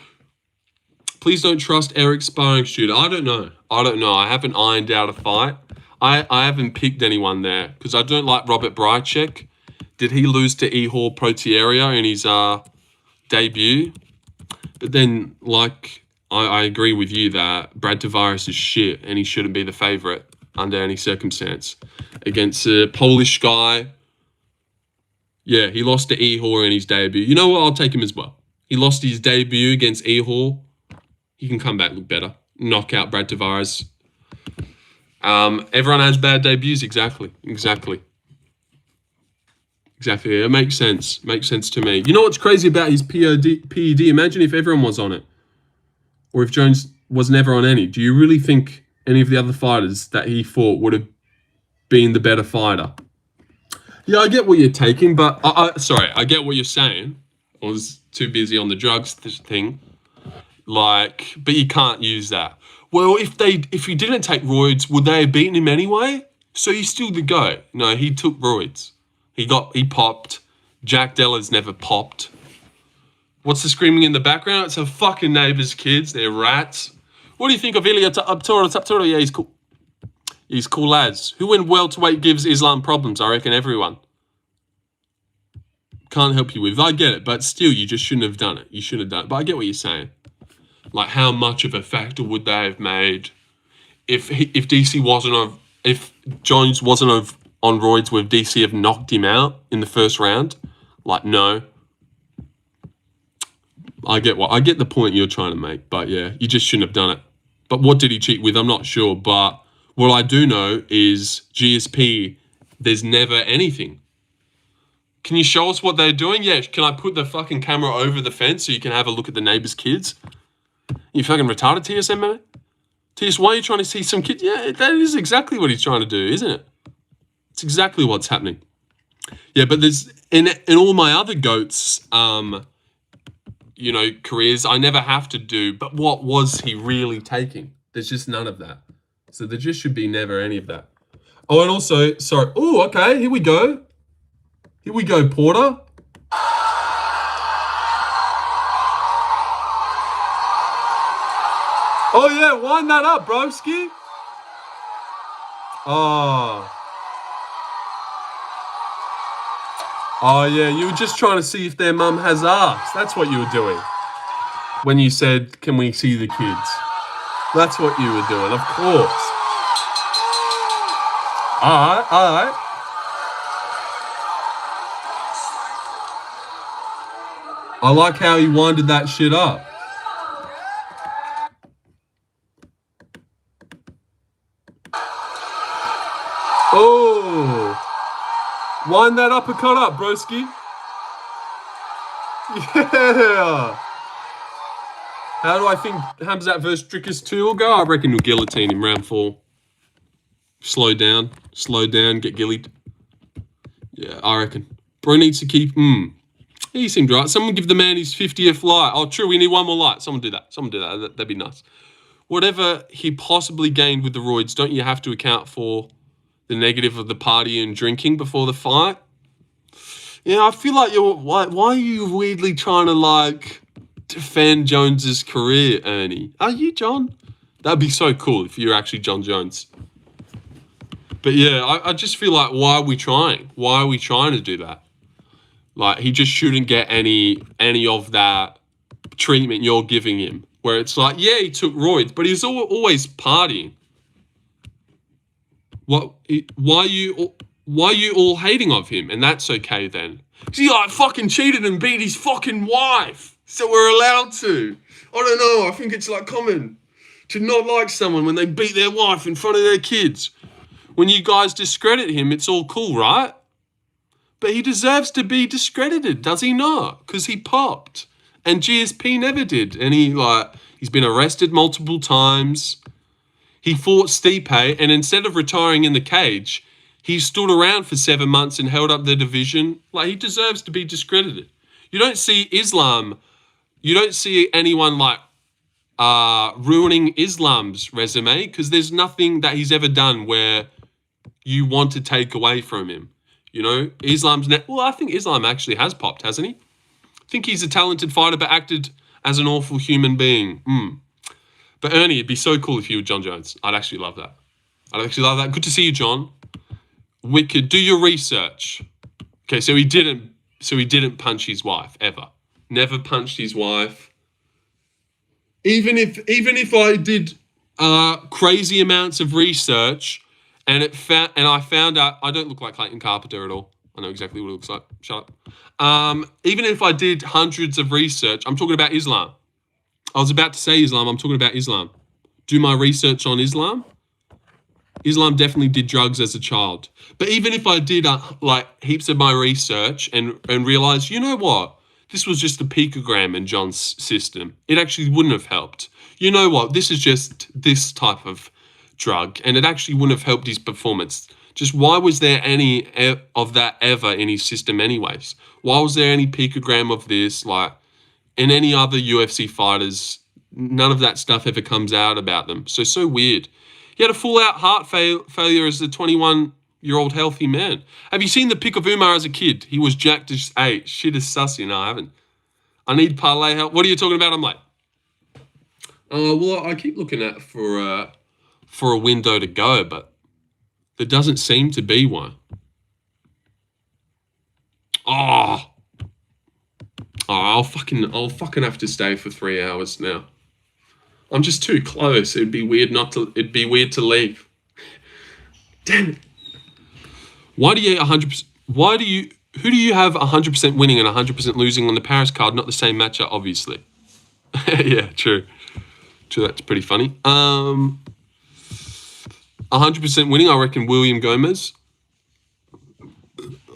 Please don't trust Eric's sparring shooter. I don't know. I haven't ironed out a fight. I haven't picked anyone there because I don't like Robert Brycek. Did he lose to Ihor Proteria in his debut? But then, like, I agree with you that Brad Tavares is shit and he shouldn't be the favourite under any circumstance. Against a Polish guy. Yeah, he lost to Ihor in his debut. You know what? I'll take him as well. He lost his debut against Ihor. He can come back, look better. Knock out Brad Tavares. Everyone has bad debuts. Exactly. It makes sense. Makes sense to me. You know what's crazy about his PED? Imagine if everyone was on it. Or if Jones was never on any. Do you really think any of the other fighters that he fought would have been the better fighter? Yeah, I get what you're taking, but... I get what you're saying. I was too busy on the drugs thing. Like, but you can't use that. Well, if he didn't take roids, would they have beaten him anyway? So he's still the GOAT. No, he took roids. He popped. Jack Della's never popped. What's the screaming in the background? It's her fucking neighbours' kids. They're rats. What do you think of Ilya Taptoro? Yeah, he's cool. He's cool lads. Who in welterweight gives Islam problems? I reckon everyone. Can't help you with. I get it, but still, you just shouldn't have done it. You shouldn't have done it. But I get what you're saying. Like, how much of a factor would they have made if Jones wasn't on roids? Would DC have knocked him out in the first round? Like, no. I get the point you're trying to make, but yeah, you just shouldn't have done it. But what did he cheat with? I'm not sure, but what I do know is GSP, there's never anything. Can you show us what they're doing? Yeah, can I put the fucking camera over the fence so you can have a look at the neighbours' kids? You fucking retarded, TSM, man? TS, why are you trying to see some kids? Yeah, that is exactly what he's trying to do, isn't it? It's exactly what's happening. Yeah, but there's in all my other GOATs, careers, I never have to do, but what was he really taking? There's just none of that. So there just should be never any of that. Oh, and also, sorry. Oh, okay, here we go. Here we go, Porter. Oh, yeah, wind that up, broski. Oh, yeah, you were just trying to see if their mum has ass. That's what you were doing. When you said, can we see the kids? That's what you were doing, of course. All right. I like how he winded that shit up. Oh, wind that uppercut up, broski. Yeah. How do I think Hamzat versus Drickus 2 will go? I reckon we'll guillotine him round 4. Slow down, get gillied. Yeah, I reckon. Bro needs to keep... He seemed right. Someone give the man his 50th light. Oh, true, we need one more light. Someone do that. That'd be nice. Whatever he possibly gained with the roids, don't you have to account for the negative of the party and drinking before the fight? Yeah, I feel like why are you weirdly trying to, defend Jones's career, Ernie? Are you, John? That'd be so cool if you're actually John Jones. But yeah, I just feel like, why are we trying? Why are we trying to do that? Like, he just shouldn't get any of that treatment you're giving him. Where it's like, yeah, he took roids, but he's always partying. Why are you all hating of him? And that's okay then. He fucking cheated and beat his fucking wife. So we're allowed to. I don't know. I think it's common to not like someone when they beat their wife in front of their kids. When you guys discredit him, it's all cool, right? But he deserves to be discredited, does he not? Because he popped. And GSP never did. And he's been arrested multiple times. He fought Stipe, and instead of retiring in the cage, he stood around for 7 months and held up the division. Like, he deserves to be discredited. You don't see anyone ruining Islam's resume, because there's nothing that he's ever done where you want to take away from him. You know, I think Islam actually has popped, hasn't he? I think he's a talented fighter, but acted as an awful human being. But Ernie, it'd be so cool if you were John Jones. I'd actually love that. Good to see you, John. Wicked. Do your research. Okay, so he didn't punch his wife ever. Never punched his wife. Even if I did crazy amounts of research and I found out I don't look like Clayton Carpenter at all. I know exactly what it looks like. Shut up. Even if I did hundreds of research, I'm talking about Islam. I was about to say Islam. I'm talking about Islam. Do my research on Islam. Islam definitely did drugs as a child. But even if I did heaps of my research and realized, you know what? This was just a picogram in John's system. It actually wouldn't have helped. You know what? This is just this type of drug, and it actually wouldn't have helped his performance. Just why was there any of that ever in his system anyways? Why was there any picogram of this? In any other UFC fighters, none of that stuff ever comes out about them. So weird. He had a full-out heart failure as a 21-year-old healthy man. Have you seen the pic of Umar as a kid? He was jacked as shit as sussy. No, I haven't. I need parlay help. What are you talking about? I'm like, well, I keep looking at for a window to go, but there doesn't seem to be one. I'll fucking have to stay for 3 hours now. I'm just too close. It'd be weird to leave. Damn it. Who do you have 100% winning and 100% losing on the Paris card? Not the same matchup, obviously. Yeah, true. That's pretty funny. 100% winning, I reckon William Gomez.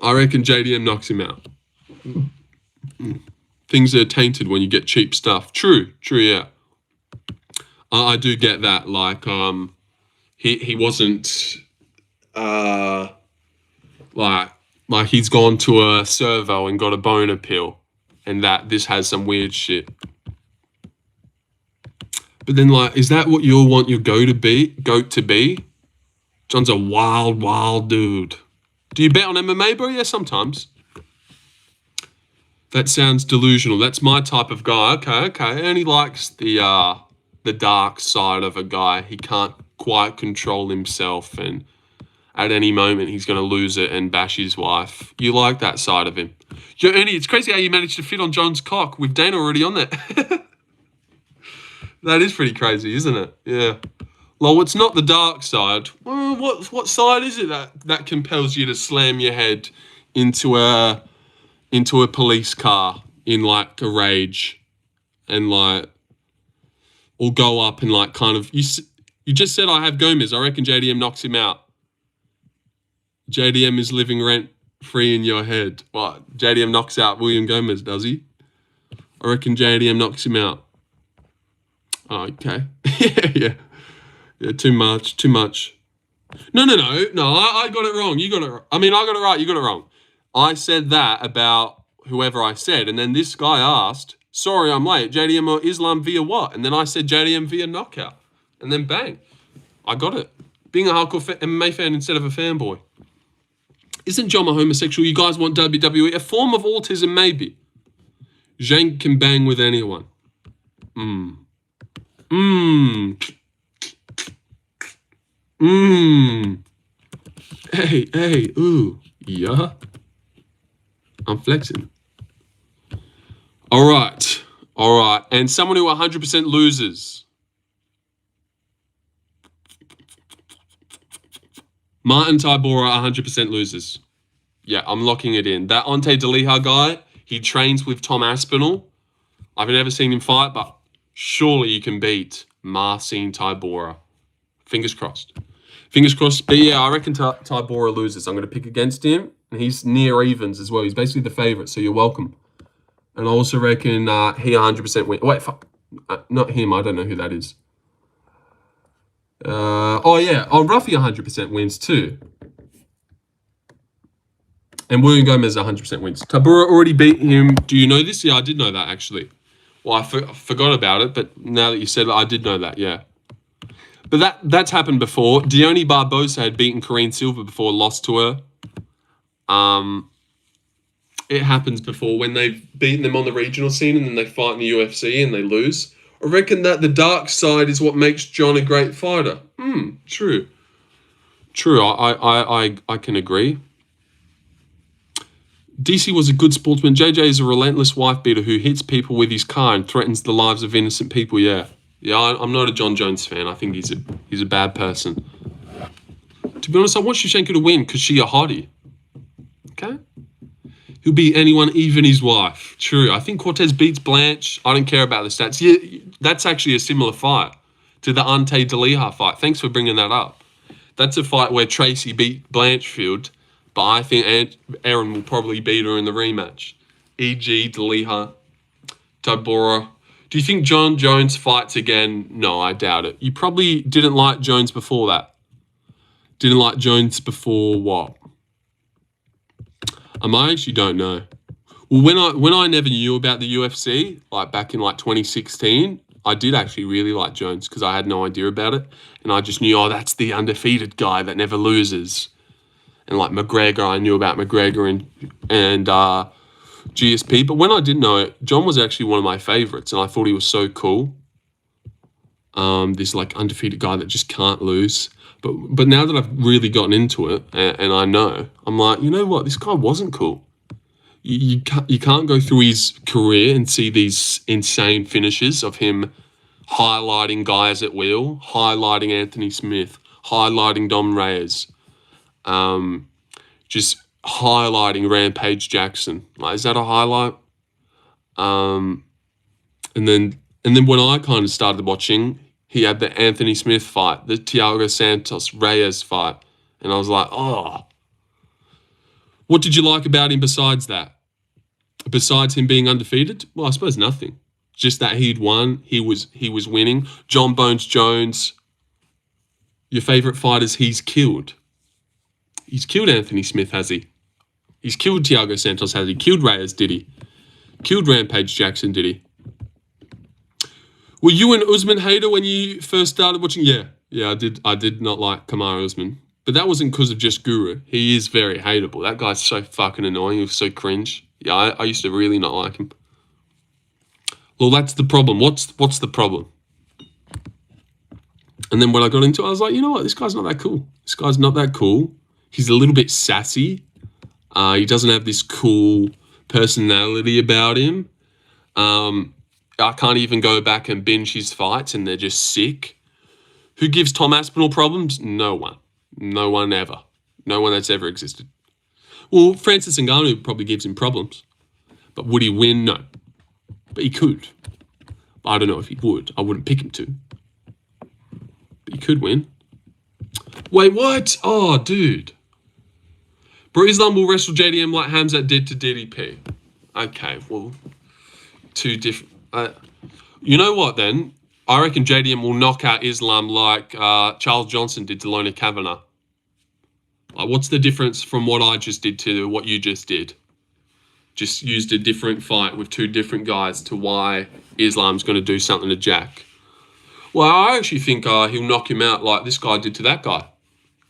I reckon JDM knocks him out. Things are tainted when you get cheap stuff. True, yeah. I do get that. He wasn't he's gone to a servo and got a boner pill, and that this has some weird shit. But then, is that what you'll want your goat to be? John's a wild dude. Do you bet on MMA, bro? Yeah, sometimes. That sounds delusional. That's my type of guy. Okay. And he likes the dark side of a guy. He can't quite control himself, and at any moment he's going to lose it and bash his wife. You like that side of him. Yo, Ernie, it's crazy how you managed to fit on John's cock with Dana already on there. That is pretty crazy, isn't it? Yeah. Well, it's not the dark side. Well, what side is it that compels you to slam your head into a police car in a rage and or go up and you just said I have Gomez. I reckon JDM knocks him out. JDM is living rent free in your head. What? JDM knocks out William Gomez, does he? I reckon JDM knocks him out. Oh, okay. Yeah. Too much. No. I got it wrong. You got it. I got it right. You got it wrong. I said that about whoever I said, and then this guy asked, "Sorry, I'm late. JDM or Islam via what?" And then I said JDM via knockout, and then bang, I got it. Being a hardcore MMA fan instead of a fanboy. Isn't John a homosexual? You guys want WWE? A form of autism, maybe. Zhang can bang with anyone. Hey, ooh, yeah. I'm flexing. All right. And someone who 100% loses. Martin Tybura 100% loses. Yeah, I'm locking it in. That Ante Deliha guy, he trains with Tom Aspinall. I've never seen him fight, but surely you can beat Marcin Tybura. Fingers crossed. Fingers crossed. But yeah, I reckon Tybora loses. I'm going to pick against him. And he's near evens as well. He's basically the favourite, so you're welcome. And I also reckon he 100% wins. Wait, fuck. Not him. I don't know who that is. Oh, yeah. Oh, Ruffy 100% wins too. And William Gomez 100% wins. Tybura already beat him. Do you know this? Yeah, I did know that, actually. Well, I forgot about it, but now that you said it, I did know that, yeah. But that's happened before. Dione Barbosa had beaten Corrine Silva before, lost to her. It happens before when they've beaten them on the regional scene and then they fight in the UFC and they lose. I reckon that the dark side is what makes John a great fighter. True. True, I can agree. DC was a good sportsman. JJ is a relentless wife beater who hits people with his car and threatens the lives of innocent people. Yeah, I'm not a John Jones fan. I think he's a bad person. To be honest, I want Shevchenko to win because she's a hottie. Okay? He'll beat anyone, even his wife. True. I think Cortez beats Blanche. I don't care about the stats. Yeah, that's actually a similar fight to the Ante Deliha fight. Thanks for bringing that up. That's a fight where Tracy beat Blanchfield, but I think Aaron will probably beat her in the rematch. E.g. Deliha, Tybora. Do you think John Jones fights again? No, I doubt it. You probably didn't like Jones before that. Didn't like Jones before what? I actually don't know. Well, when I never knew about the UFC, like back in like 2016, I did actually really like Jones because I had no idea about it. And I just knew, oh, that's the undefeated guy that never loses. And like McGregor, I knew about McGregor and GSP. But when I didn't know it, John was actually one of my favorites. And I thought he was so cool. This like undefeated guy that just can't lose. But now that I've really gotten into it and I know, I'm like, you know what? This guy wasn't cool. You can't go through his career and see these insane finishes of him highlighting guys at will, highlighting Anthony Smith, highlighting Dom Reyes, just highlighting Rampage Jackson. Like, is that a highlight? And then when I kind of started watching, he had the Anthony Smith fight, the Thiago Santos Reyes fight. And I was like, oh. What did you like about him besides that? Besides him being undefeated? Well, I suppose nothing. Just that he'd won. He was winning. John Bones Jones, your favourite fighters he's killed. He's killed Anthony Smith, has he? He's killed Thiago Santos, has he? Killed Reyes, did he? Killed Rampage Jackson, did he? Were you an Usman hater when you first started watching? Yeah, I did not like Kamaru Usman. But that wasn't because of just Guru. He is very hateable. That guy's so fucking annoying. He was so cringe. Yeah, I used to really not like him. Well, that's the problem. What's the problem? And then when I got into it, I was like, you know what? This guy's not that cool. This guy's not that cool. He's a little bit sassy. He doesn't have this cool personality about him. I can't even go back and binge his fights and they're just sick. Who gives Tom Aspinall problems? No one. No one ever. No one that's ever existed. Well, Francis Ngannou probably gives him problems. But would he win? No. But he could. I don't know if he would. I wouldn't pick him to. But he could win. Wait, what? Oh, dude. Bro, Islam will wrestle JDM like Hamzat did to DDP. Okay, well, two different... you know what, then? I reckon JDM will knock out Islam like Charles Johnson did to Lona Kavanagh. Like, what's the difference from what I just did to what you just did? Just used a different fight with two different guys to why Islam's going to do something to Jack. Well, I actually think he'll knock him out like this guy did to that guy.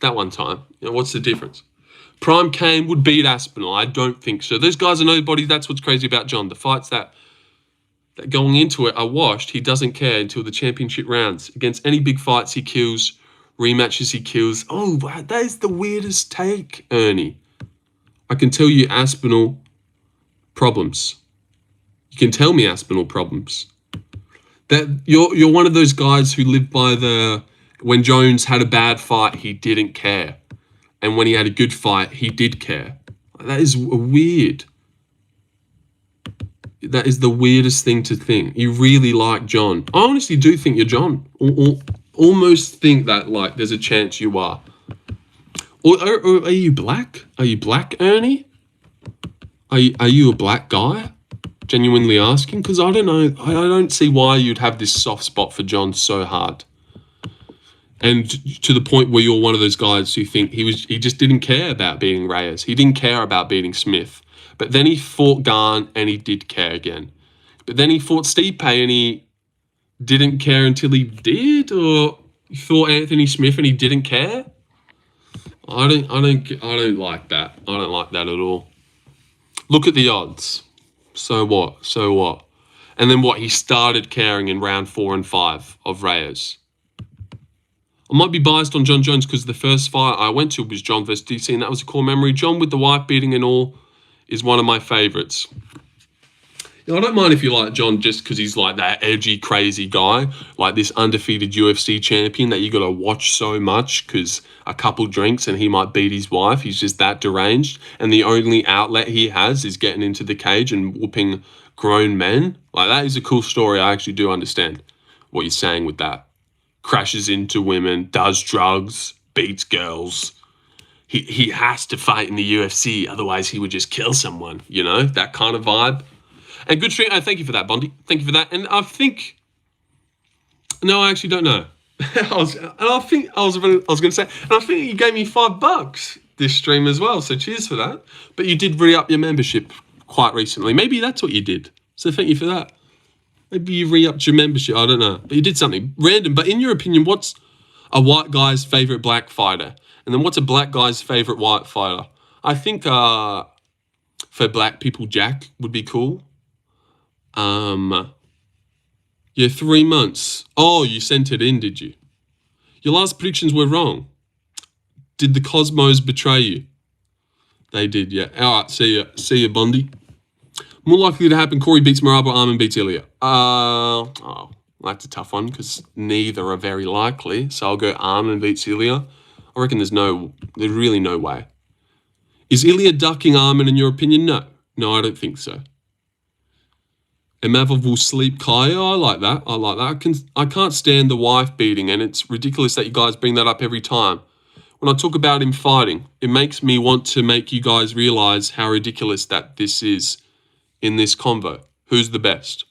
That one time. You know, what's the difference? Prime Kane would beat Aspinall. I don't think so. Those guys are nobody. That's what's crazy about John. The fights that going into it are washed. He doesn't care until the championship rounds. Against any big fights he kills, rematches he kills. Oh, that is the weirdest take, Ernie. I can tell you Aspinall problems. You can tell me Aspinall problems. That you're one of those guys who live by the when Jones had a bad fight, he didn't care. And when he had a good fight, he did care. That is weird. That is the weirdest thing to think. You really like John. I honestly do think you're John. Almost think that, like, there's a chance you are. Or are you black? Are you black, Ernie? Are you a black guy? Genuinely asking, because I don't know. I don't see why you'd have this soft spot for John so hard. And to the point where you're one of those guys who think he just didn't care about beating Reyes. He didn't care about beating Smith. But then he fought Garn and he did care again. But then he fought Stipe and he didn't care until he did, or he fought Anthony Smith and he didn't care. I don't like that. I don't like that at all. Look at the odds. So what? So what? And then what? He started caring in round 4 and 5 of Reyes. I might be biased on John Jones because the first fight I went to was John vs. DC, and that was a core memory. John with the wife beating and all is one of my favourites. I don't mind if you like John just because he's like that edgy, crazy guy, like this undefeated UFC champion that you got to watch so much because a couple drinks and he might beat his wife. He's just that deranged. And the only outlet he has is getting into the cage and whooping grown men. Like, that is a cool story. I actually do understand what you're saying with that. Crashes into women, does drugs, beats girls. He has to fight in the UFC, otherwise he would just kill someone, you know, that kind of vibe. And good stream. Thank you for that, Bondi. Thank you for that. And I think, no, I actually don't know. I was going to say, and I think you gave me $5 this stream as well. So cheers for that. But you did re-up your membership quite recently. Maybe that's what you did. So thank you for that. Maybe you re-upped your membership. I don't know. But you did something random. But in your opinion, what's a white guy's favorite black fighter? And then what's a black guy's favorite white fighter? I think for black people, Jack would be cool. Yeah, 3 months. Oh, you sent it in, did you? Your last predictions were wrong. Did the Cosmos betray you? They did, yeah. All right, see ya, Bondi. More likely to happen, Corey beats Marabo, Armin beats Ilya. That's a tough one because neither are very likely. So I'll go Armin beats Ilya. I reckon there's really no way. Is Ilya ducking Armin in your opinion? No. No, I don't think so. Emavov will sleep Kaya. I like that. I can't stand the wife beating, and it's ridiculous that you guys bring that up every time. When I talk about him fighting, it makes me want to make you guys realize how ridiculous that this is in this convo. Who's the best?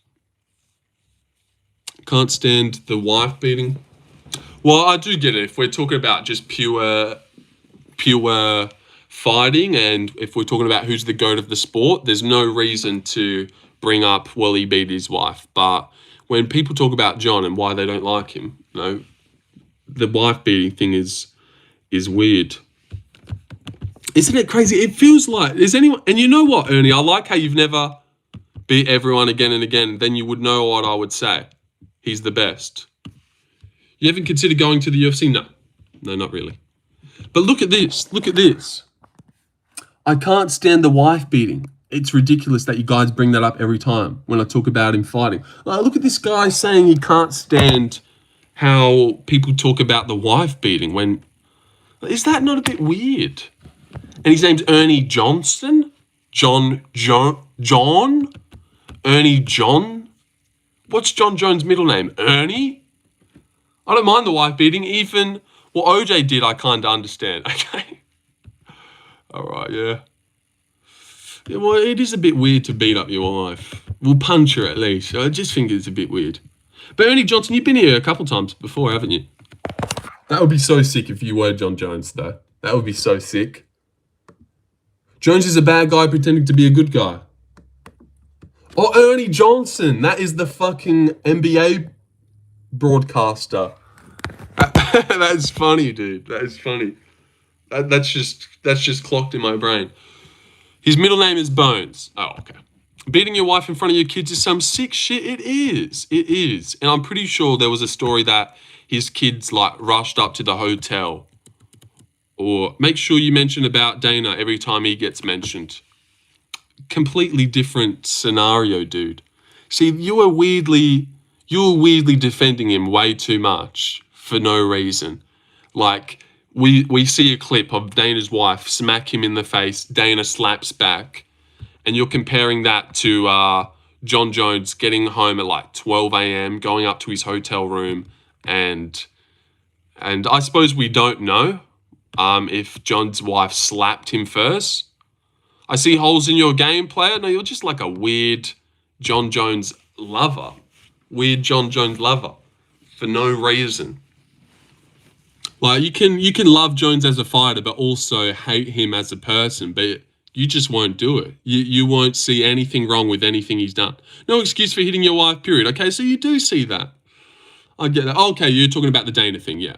Can't stand the wife beating. Well, I do get it. If we're talking about just pure fighting, and if we're talking about who's the GOAT of the sport, there's no reason to bring up, well, he beat his wife. But when people talk about John and why they don't like him, you know, the wife beating thing is weird. Isn't it crazy? It feels like, is anyone, and you know what, Ernie, I like how you've never beat everyone again and again. Then you would know what I would say. He's the best. You haven't considered going to the UFC? No, not really. But look at this. I can't stand the wife beating. It's ridiculous that you guys bring that up every time when I talk about him fighting. Look at this guy saying he can't stand how people talk about the wife beating. Is that not a bit weird? And his name's Ernie Johnson? John? Ernie John? What's John Jones' middle name? Ernie? I don't mind the wife beating. Even what OJ did, I kind of understand. Okay. All right, yeah. Yeah, well, it is a bit weird to beat up your wife. We'll punch her at least. I just think it's a bit weird. But Ernie Johnson, you've been here a couple times before, haven't you? That would be so sick if you were John Jones, though. That would be so sick. Jones is a bad guy pretending to be a good guy. Oh, Ernie Johnson. That is the fucking NBA broadcaster. That's funny, dude. That is funny. That's just clocked in my brain. His middle name is Bones. Oh, okay. Beating your wife in front of your kids is some sick shit. It is. And I'm pretty sure there was a story that his kids rushed up to the hotel. Or make sure you mention about Dana every time he gets mentioned. Completely different scenario, dude. See, you were weirdly defending him way too much for no reason. We see a clip of Dana's wife smack him in the face. Dana slaps back. And you're comparing that to John Jones getting home at 12 a.m., going up to his hotel room. And I suppose we don't know if John's wife slapped him first. I see holes in your game, player. No, you're just like a weird John Jones lover. Weird John Jones lover. For no reason. Like, you can love Jones as a fighter, but also hate him as a person. But you just won't do it. You won't see anything wrong with anything he's done. No excuse for hitting your wife, period. Okay, so you do see that. I get that. Okay, you're talking about the Dana thing, yeah.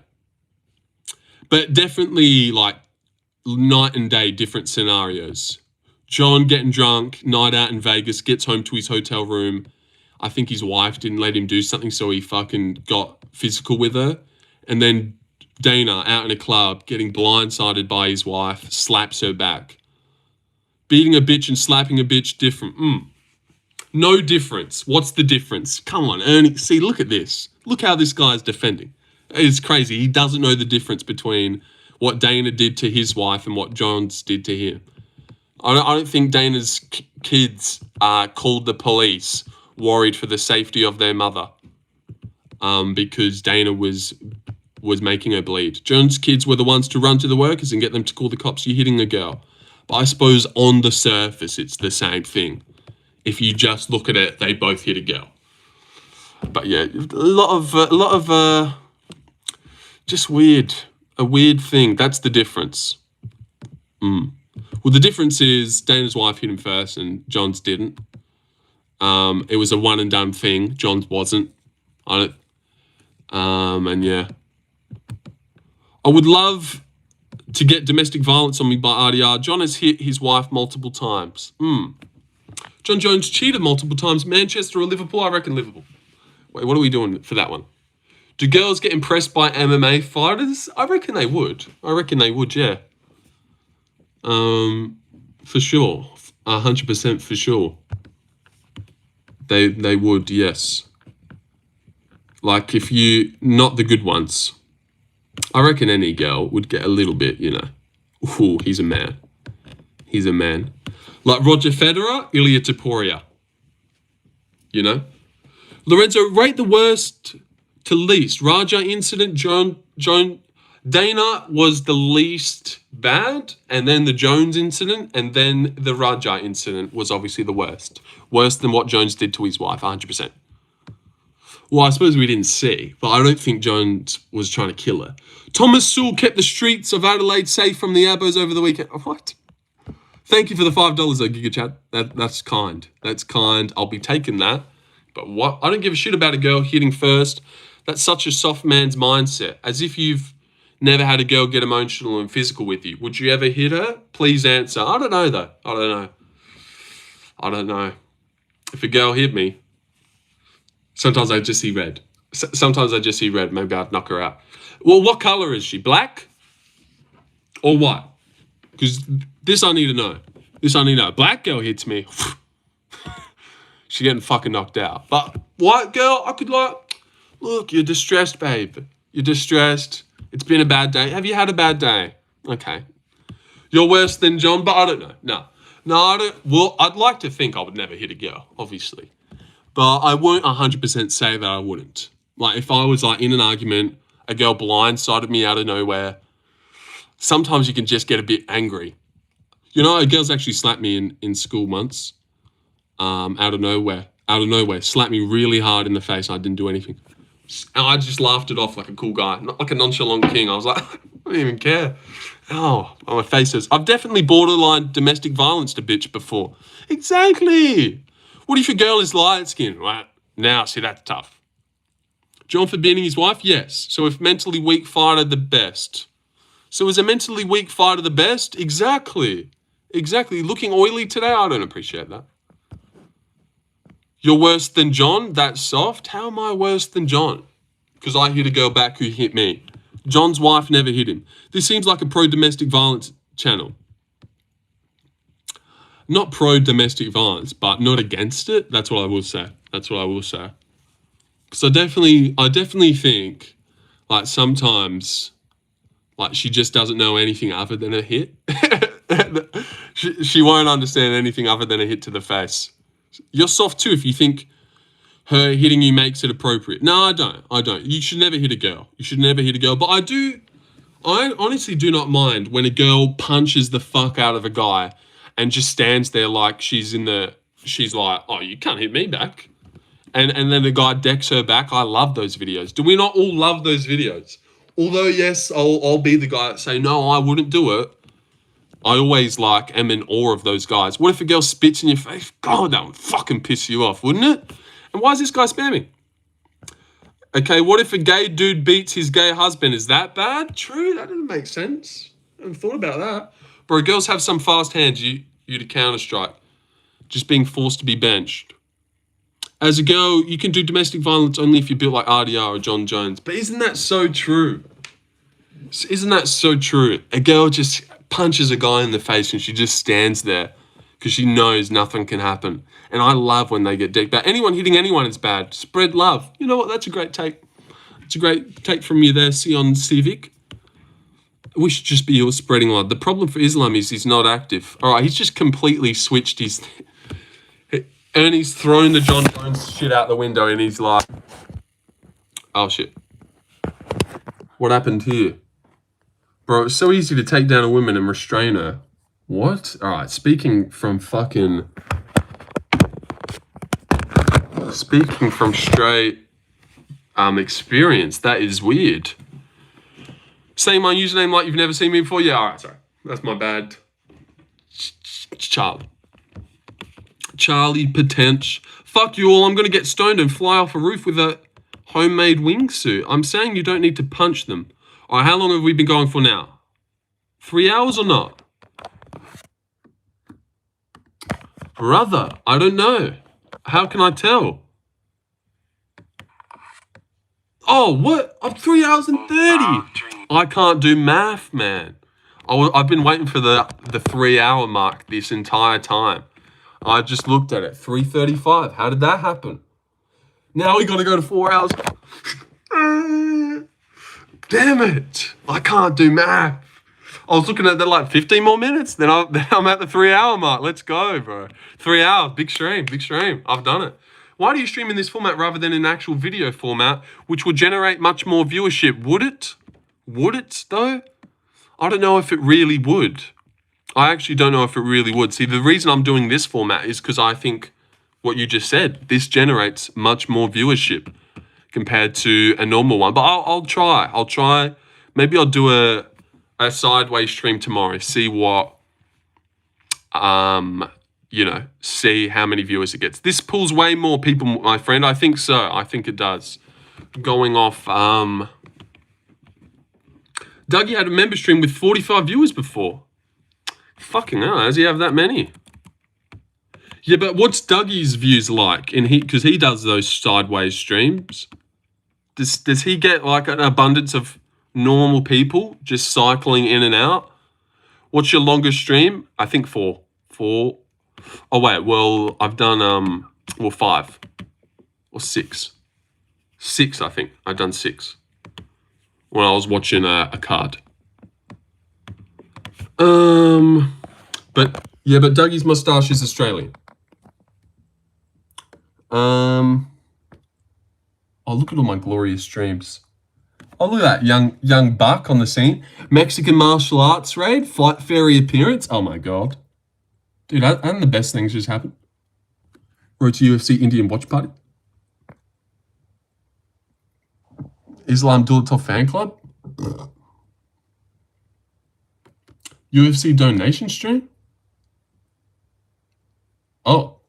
But definitely, like, night and day different scenarios. John getting drunk, night out in Vegas, gets home to his hotel room. I think his wife didn't let him do something, so he fucking got physical with her. And then Dana out in a club, getting blindsided by his wife, slaps her back. Beating a bitch and slapping a bitch, different. No difference. What's the difference? Come on, Ernie. See, look at this. Look how this guy's defending. It's crazy. He doesn't know the difference between what Dana did to his wife and what Jones did to him. I don't think Dana's kids called the police worried for the safety of their mother because Dana was making her bleed. Jones' kids were the ones to run to the workers and get them to call the cops. You're hitting a girl. But I suppose on the surface, it's the same thing. If you just look at it, they both hit a girl. But yeah, a lot of just weird. A weird thing. That's the difference. Well, the difference is Dana's wife hit him first and John's didn't. It was a one and done thing. John's wasn't. And yeah. I would love to get domestic violence on me by RDR. John has hit his wife multiple times. John Jones cheated multiple times. Manchester or Liverpool? I reckon Liverpool. Wait, what are we doing for that one? Do girls get impressed by MMA fighters? I reckon they would. Yeah. For sure. 100% for sure. They would, yes. Like, if you... Not the good ones. I reckon any girl would get a little bit, you know. Ooh, he's a man. He's a man. Like Roger Federer, Ilya Topuria. You know? Lorenzo, rate the worst to least. Raja incident, Dana was the least bad, and then the Jones incident, and then the Raja incident was obviously the worst. Worse than what Jones did to his wife, 100%. Well, I suppose we didn't see, but I don't think Jones was trying to kill her. Thomas Sewell kept the streets of Adelaide safe from the Abos over the weekend. What? Thank you for the $5, though, Giga Chat. That's kind. That's kind. I'll be taking that. But what? I don't give a shit about a girl hitting first. That's such a soft man's mindset. As if you've never had a girl get emotional and physical with you. Would you ever hit her? Please answer. I don't know, though. I don't know. If a girl hit me, sometimes I just see red. Maybe I'd knock her out. Well, what color is she? Black? Or what? Because this I need to know. Black girl hits me. She's getting fucking knocked out. But white girl, I could like, look, you're distressed, babe. You're distressed. It's been a bad day. Have you had a bad day? Okay. You're worse than John, but I don't know. No, I don't. Well, I'd like to think I would never hit a girl, obviously. But I won't 100% say that I wouldn't. Like, if I was, like, in an argument, a girl blindsided me out of nowhere, sometimes you can just get a bit angry. You know, a girl's actually slapped me in school once, out of nowhere, slapped me really hard in the face, and I didn't do anything. And I just laughed it off like a cool guy, not like a nonchalant king. I was like, I don't even care. Oh, my face is. I've definitely borderline domestic violence to bitch before. Exactly. What if your girl is light skinned? Right? Now, see, that's tough. John for beating his wife? Yes. So if mentally weak fighter, the best. So is a mentally weak fighter the best? Exactly. Looking oily today? I don't appreciate that. You're worse than John? That's soft? How am I worse than John? Because I hit a girl back who hit me. John's wife never hit him. This seems like a pro-domestic violence channel. Not pro-domestic violence, but not against it. That's what I will say. Because I definitely think, like, sometimes, like, she just doesn't know anything other than a hit. she won't understand anything other than a hit to the face. You're soft too if you think her hitting you makes it appropriate. No, I don't. You should never hit a girl. But I I honestly do not mind when a girl punches the fuck out of a guy and just stands there like she's like, oh, you can't hit me back. And then the guy decks her back. I love those videos. Do we not all love those videos? Although, yes, I'll be the guy that say, no, I wouldn't do it. I always am in awe of those guys. What if a girl spits in your face? God, that would fucking piss you off, wouldn't it? And why is this guy spamming? Okay, what if a gay dude beats his gay husband? Is that bad? True, that doesn't make sense. I haven't thought about that. Bro, girls have some fast hands. You to Counter-Strike. Just being forced to be benched. As a girl, you can do domestic violence only if you're built like RDR or John Jones. But isn't that so true? Isn't that so true? A girl just punches a guy in the face and she just stands there because she knows nothing can happen. And I love when they get decked back. Anyone hitting anyone is bad. Spread love. You know what? That's a great take. It's a great take from you there, Sion Civic. We should just be all spreading love. The problem for Islam is he's not active. All right, he's just completely switched his... And he's thrown the John Jones shit out the window and he's like, oh shit. What happened here? Bro, it's so easy to take down a woman and restrain her. What? Alright, speaking from straight experience, that is weird. Say my username like you've never seen me before? Yeah, alright, sorry. That's my bad. Charlie Potench. Fuck you all, I'm going to get stoned and fly off a roof with a homemade wingsuit. I'm saying you don't need to punch them. Alright, how long have we been going for now? 3 hours or not? Brother, I don't know. How can I tell? Oh, what? I'm 3 hours and 30. I can't do math, man. I've been waiting for the 3 hour mark this entire time. I just looked at it. 3:35. How did that happen? Now we got to go to 4 hours. Damn it. I can't do math. I was looking at that 15 more minutes. Then I'm at the 3 hour mark. Let's go, bro. 3 hours. Big stream. Big stream. I've done it. Why do you stream in this format rather than in actual video format, which would generate much more viewership? Would it? Would it, though? I don't know if it really would. I actually don't know if it really would. See, the reason I'm doing this format is because I think what you just said, this generates much more viewership compared to a normal one. But I'll try. I'll try. Maybe I'll do a sideways stream tomorrow. See what, see how many viewers it gets. This pulls way more people, my friend. I think so. I think it does. Going off, Dougie had a member stream with 45 viewers before. Fucking hell, does he have that many? Yeah, but what's Dougie's views like? Because he does those sideways streams. Does he get an abundance of normal people just cycling in and out? What's your longest stream? I think 4. 4. Oh wait, well I've done 5 or 6. 6, I think. I've done 6 when I was watching a card. But Dougie's mustache is Australian. Oh, look at all my glorious streams. Oh, look at that young buck on the scene. Mexican martial arts raid, flight fairy appearance. Oh my god, dude, and the best things just happened. Road to UFC Indian watch party. Islam Dulator fan club. UFC donation stream? Oh.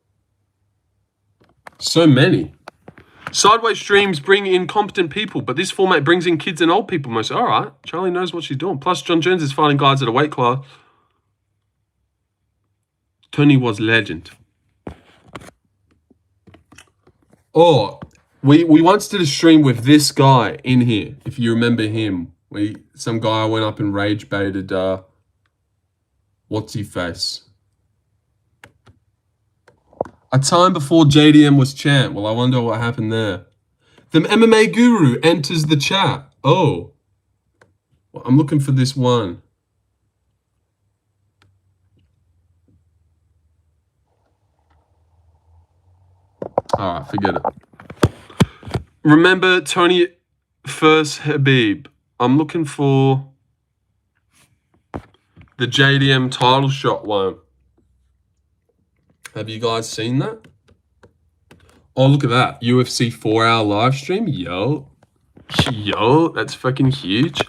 So many. Sideways streams bring in competent people, but this format brings in kids and old people most. All right, Charlie knows what she's doing. Plus, John Jones is fighting guys at a weight class. Tony was legend. Oh, we once did a stream with this guy in here, if you remember him. Some guy went up and rage baited, what's he face? A time before JDM was champ. Well, I wonder what happened there. The MMA guru enters the chat. Oh. Well, I'm looking for this one. All right, forget it. Remember Tony first Habib. I'm looking for The JDM title shot one. Have you guys seen that? Oh, look at that. UFC 4-hour live stream. Yo, that's fucking huge.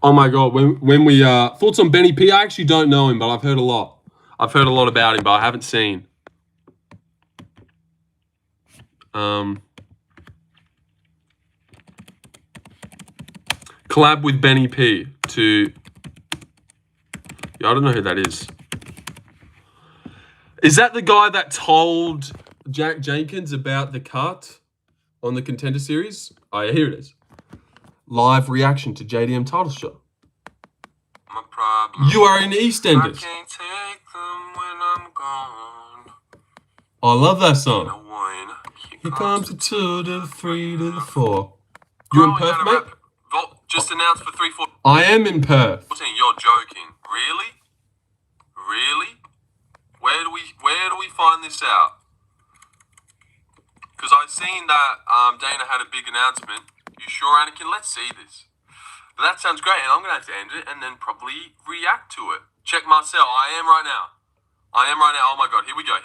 Oh my God. When we, thoughts on Benny P? I actually don't know him, but I've heard a lot. I've heard a lot about him, but I haven't seen. Collab with Benny P to... Yeah, I don't know who that is. Is that the guy that told Jack Jenkins about the cut on the Contender Series? Oh, yeah, here it is. Live reaction to JDM title shot. My problem. You are in EastEnders. I can't take them when I'm gone. I love that song. One. Here comes the 2 to the 3 to the 4. You in Perth, mate? Just announced for 3-4. I am in Perth. You're joking. Really? Really? Where do we find this out? Because I've seen that Dana had a big announcement. You sure, Anakin? Let's see this. But that sounds great, and I'm going to have to end it and then probably react to it. Check Marcel. I am right now. Oh, my God. Here we go.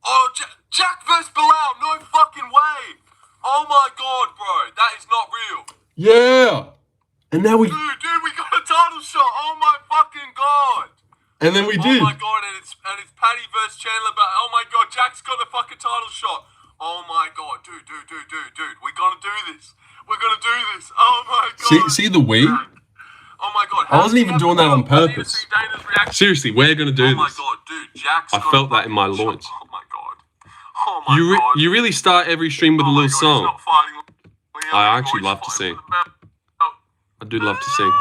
Oh, Jack versus Bilal. No fucking way. Oh, my God, bro. That is not real. Yeah. And now we... Dude, we got a title shot. Oh, my fucking God. And then we did. Oh, my God. And it's Paddy versus Chandler. But, oh, my God. Jack's got a fucking title shot. Oh, my God. Dude. We're going to do this. Oh, my God. See the wing? Oh, my God. I wasn't even doing that on purpose. Seriously, we're going to do this. Oh, my God, dude. Jack's I felt that in my loins. Oh, my God. Oh, my God. You really start every stream with a little song. He's not fighting Liam I anymore. actually He's love to fighting sing. for the belt. I do love to sing.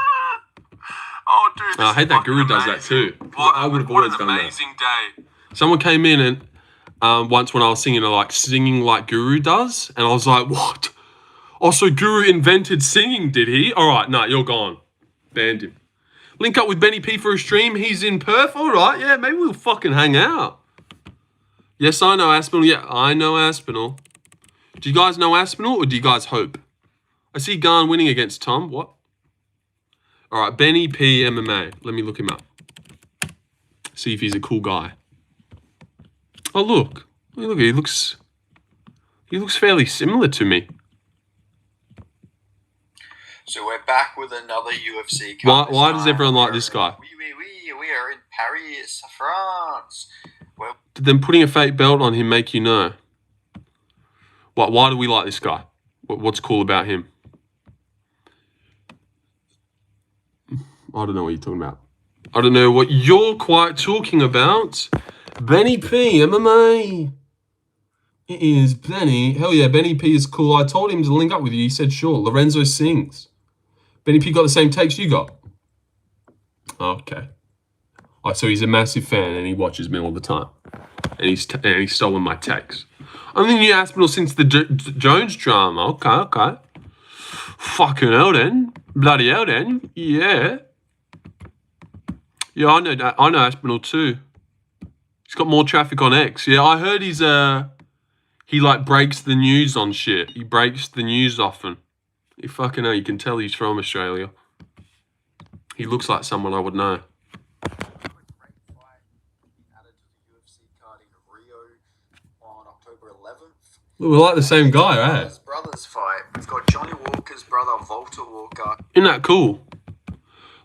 Oh, dude. I hate that Guru does that too. I would have always done that. What an amazing day. Someone came in and once when I was singing, singing like Guru does, and I was like, what? Oh, so Guru invented singing, did he? All right, nah, you're gone. Banned him. Link up with Benny P for a stream. He's in Perth. All right, yeah, maybe we'll fucking hang out. Yes, I know Aspinall. Yeah, I know Aspinall. Do you guys know Aspinall or do you guys hope? I see Garn winning against Tom. What? All right, Benny P MMA. Let me look him up. See if he's a cool guy. Oh, look. Look, he looks fairly similar to me. So we're back with another UFC card. Why does everyone like this guy? We are in Paris, France. Did them putting a fake belt on him make you know? Why do we like this guy? What's cool about him? I don't know what you're talking about. I don't know what you're quite talking about. Benny P, MMA. It is Benny. Hell yeah, Benny P is cool. I told him to link up with you. He said sure. Lorenzo sings. Benny P got the same takes you got. Okay. Oh, so he's a massive fan and he watches me all the time. And he's stolen my takes. I'm the new Aspinall since the Jones drama. Okay. Fucking hell then. Bloody hell then. Yeah. Yeah, I know Aspinall too. He's got more traffic on X. Yeah, I heard he breaks the news on shit. He breaks the news often. You fucking hell, you can tell he's from Australia. He looks like someone I would know. We're like the same guy, right? Brothers fight. We've got Johnny Walker's brother, Walter Walker. Isn't that cool?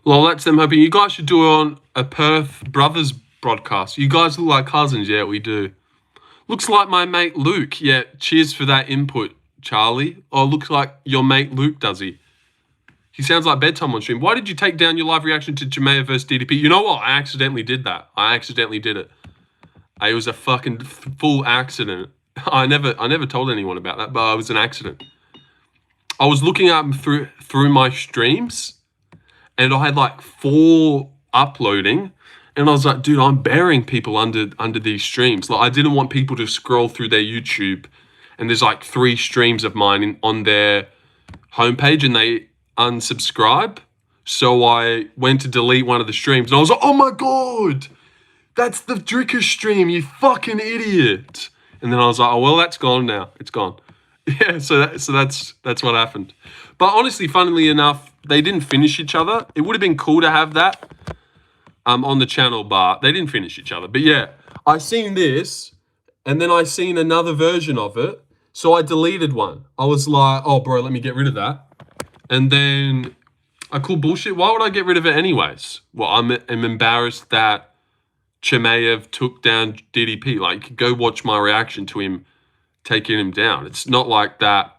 Well, that's them hoping. You guys should do it on a Perth Brothers broadcast. You guys look like cousins. Yeah, we do. Looks like my mate Luke. Yeah, cheers for that input, Charlie. Oh, looks like your mate Luke, does he? He sounds like bedtime on stream. Why did you take down your live reaction to Jamea versus DDP? You know what? I accidentally did that. I accidentally did it. It was a fucking full accident. I never told anyone about that, but it was an accident. I was looking up through my streams, and I had 4 uploading, and I was like, dude, I'm burying people under these streams. I didn't want people to scroll through their YouTube, and there's 3 streams of mine on their homepage, and they unsubscribe. So I went to delete one of the streams, and I was like, oh my God, that's the Dricker stream, you fucking idiot. And then I was like, oh, well, that's gone now. It's gone. Yeah, so that's what happened. But honestly, funnily enough, they didn't finish each other. It would have been cool to have that on the channel, but they didn't finish each other. But yeah, I seen this, and then I seen another version of it, so I deleted one. I was like, oh, bro, let me get rid of that. And then I called bullshit. Why would I get rid of it anyways? Well, I'm embarrassed that Chimaev took down DDP. Like, go watch my reaction to him taking him down. It's not like that.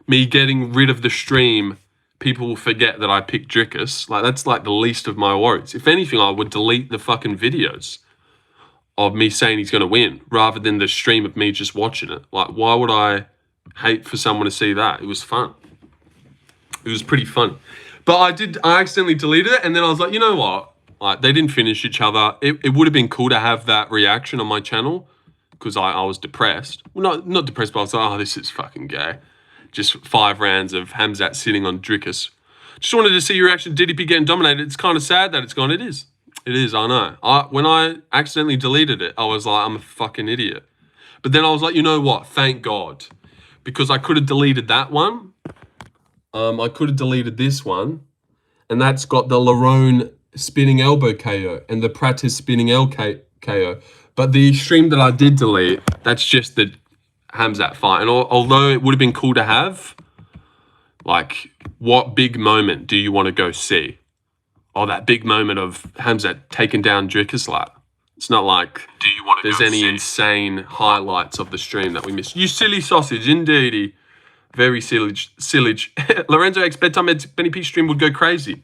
Me getting rid of the stream, people will forget that I picked Drickus. Like, that's like the least of my worries. If anything, I would delete the fucking videos of me saying he's going to win rather than the stream of me just watching it. Like, why would I hate for someone to see that? It was fun. It was pretty fun. But I accidentally deleted it, and then I was like, you know what? Like, they didn't finish each other. It would have been cool to have that reaction on my channel because I was depressed. Well, not depressed, but I was like, oh, this is fucking gay. Just 5 rounds of Hamzat sitting on Drickus. Just wanted to see your reaction to DDP getting dominated. It's kind of sad that it's gone. It is. It is, I know. When I accidentally deleted it, I was like, I'm a fucking idiot. But then I was like, you know what? Thank God. Because I could have deleted that one. I could have deleted this one. And that's got the Lerone spinning elbow KO and the Prates spinning L KO. But the stream that I did delete, that's just the Hamzat fight. And although it would have been cool to have, like, what big moment do you want to go see? Oh, that big moment of Hamzat taking down Drickus. It's not like there's any insane highlights of the stream that we missed. You silly sausage, indeedy. Very sillage. Lorenzo X bedtime Benny P stream would go crazy.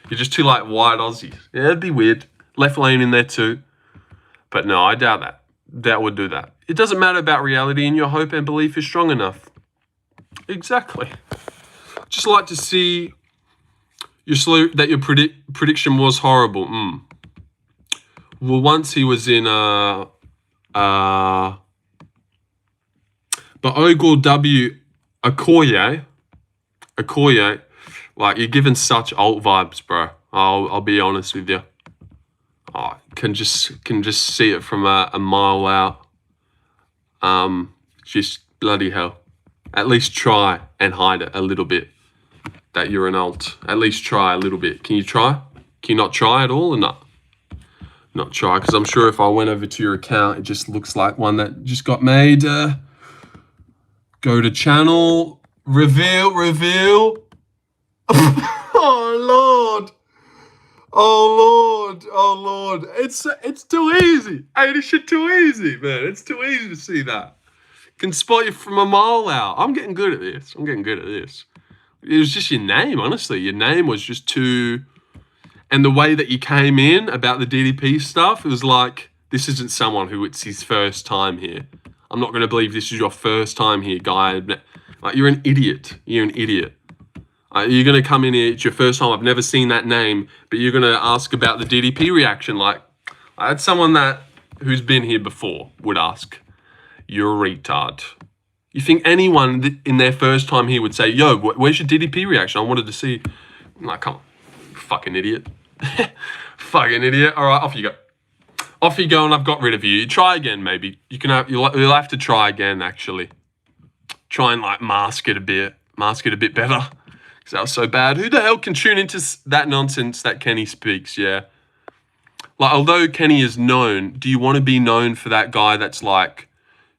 You're just two like white Aussies. Yeah, it'd be weird. Left lane in there too. But no, I doubt that. That would do that. It doesn't matter about reality, and your hope and belief is strong enough. Exactly. Just like to see that your prediction was horrible. Well, once he was in but Ogor W Okoye, like, you're giving such alt vibes, bro. I'll be honest with you. I can just see it from a mile out. Just bloody hell. At least try and hide it a little bit that you're an alt. At least try a little bit. Can you try? Can you not try at all or not? Not try, because I'm sure if I went over to your account, it just looks like one that just got made. Go to channel, reveal. Oh Lord. It's too easy. Hey, this shit too easy, man. It's too easy to see that. Can spot you from a mile out. I'm getting good at this. It was just your name, honestly. Your name was just too... And the way that you came in about the DDP stuff, it was like, this isn't someone who it's his first time here. I'm not going to believe this is your first time here, guy. Like, you're an idiot. You're going to come in here, it's your first time, I've never seen that name, but you're going to ask about the DDP reaction. Like, that's someone who's been here before would ask. You're a retard. You think anyone in their first time here would say, yo, where's your DDP reaction? I wanted to see. I'm like, come on. Fucking idiot. Fucking idiot. All right, off you go. Off you go, and I've got rid of you. Try again, maybe. You'll have to try again, actually. Try and, like, mask it a bit better. Because that was so bad. Who the hell can tune into that nonsense that Kenny speaks? Yeah. Like, although Kenny is known, do you want to be known for that guy that's like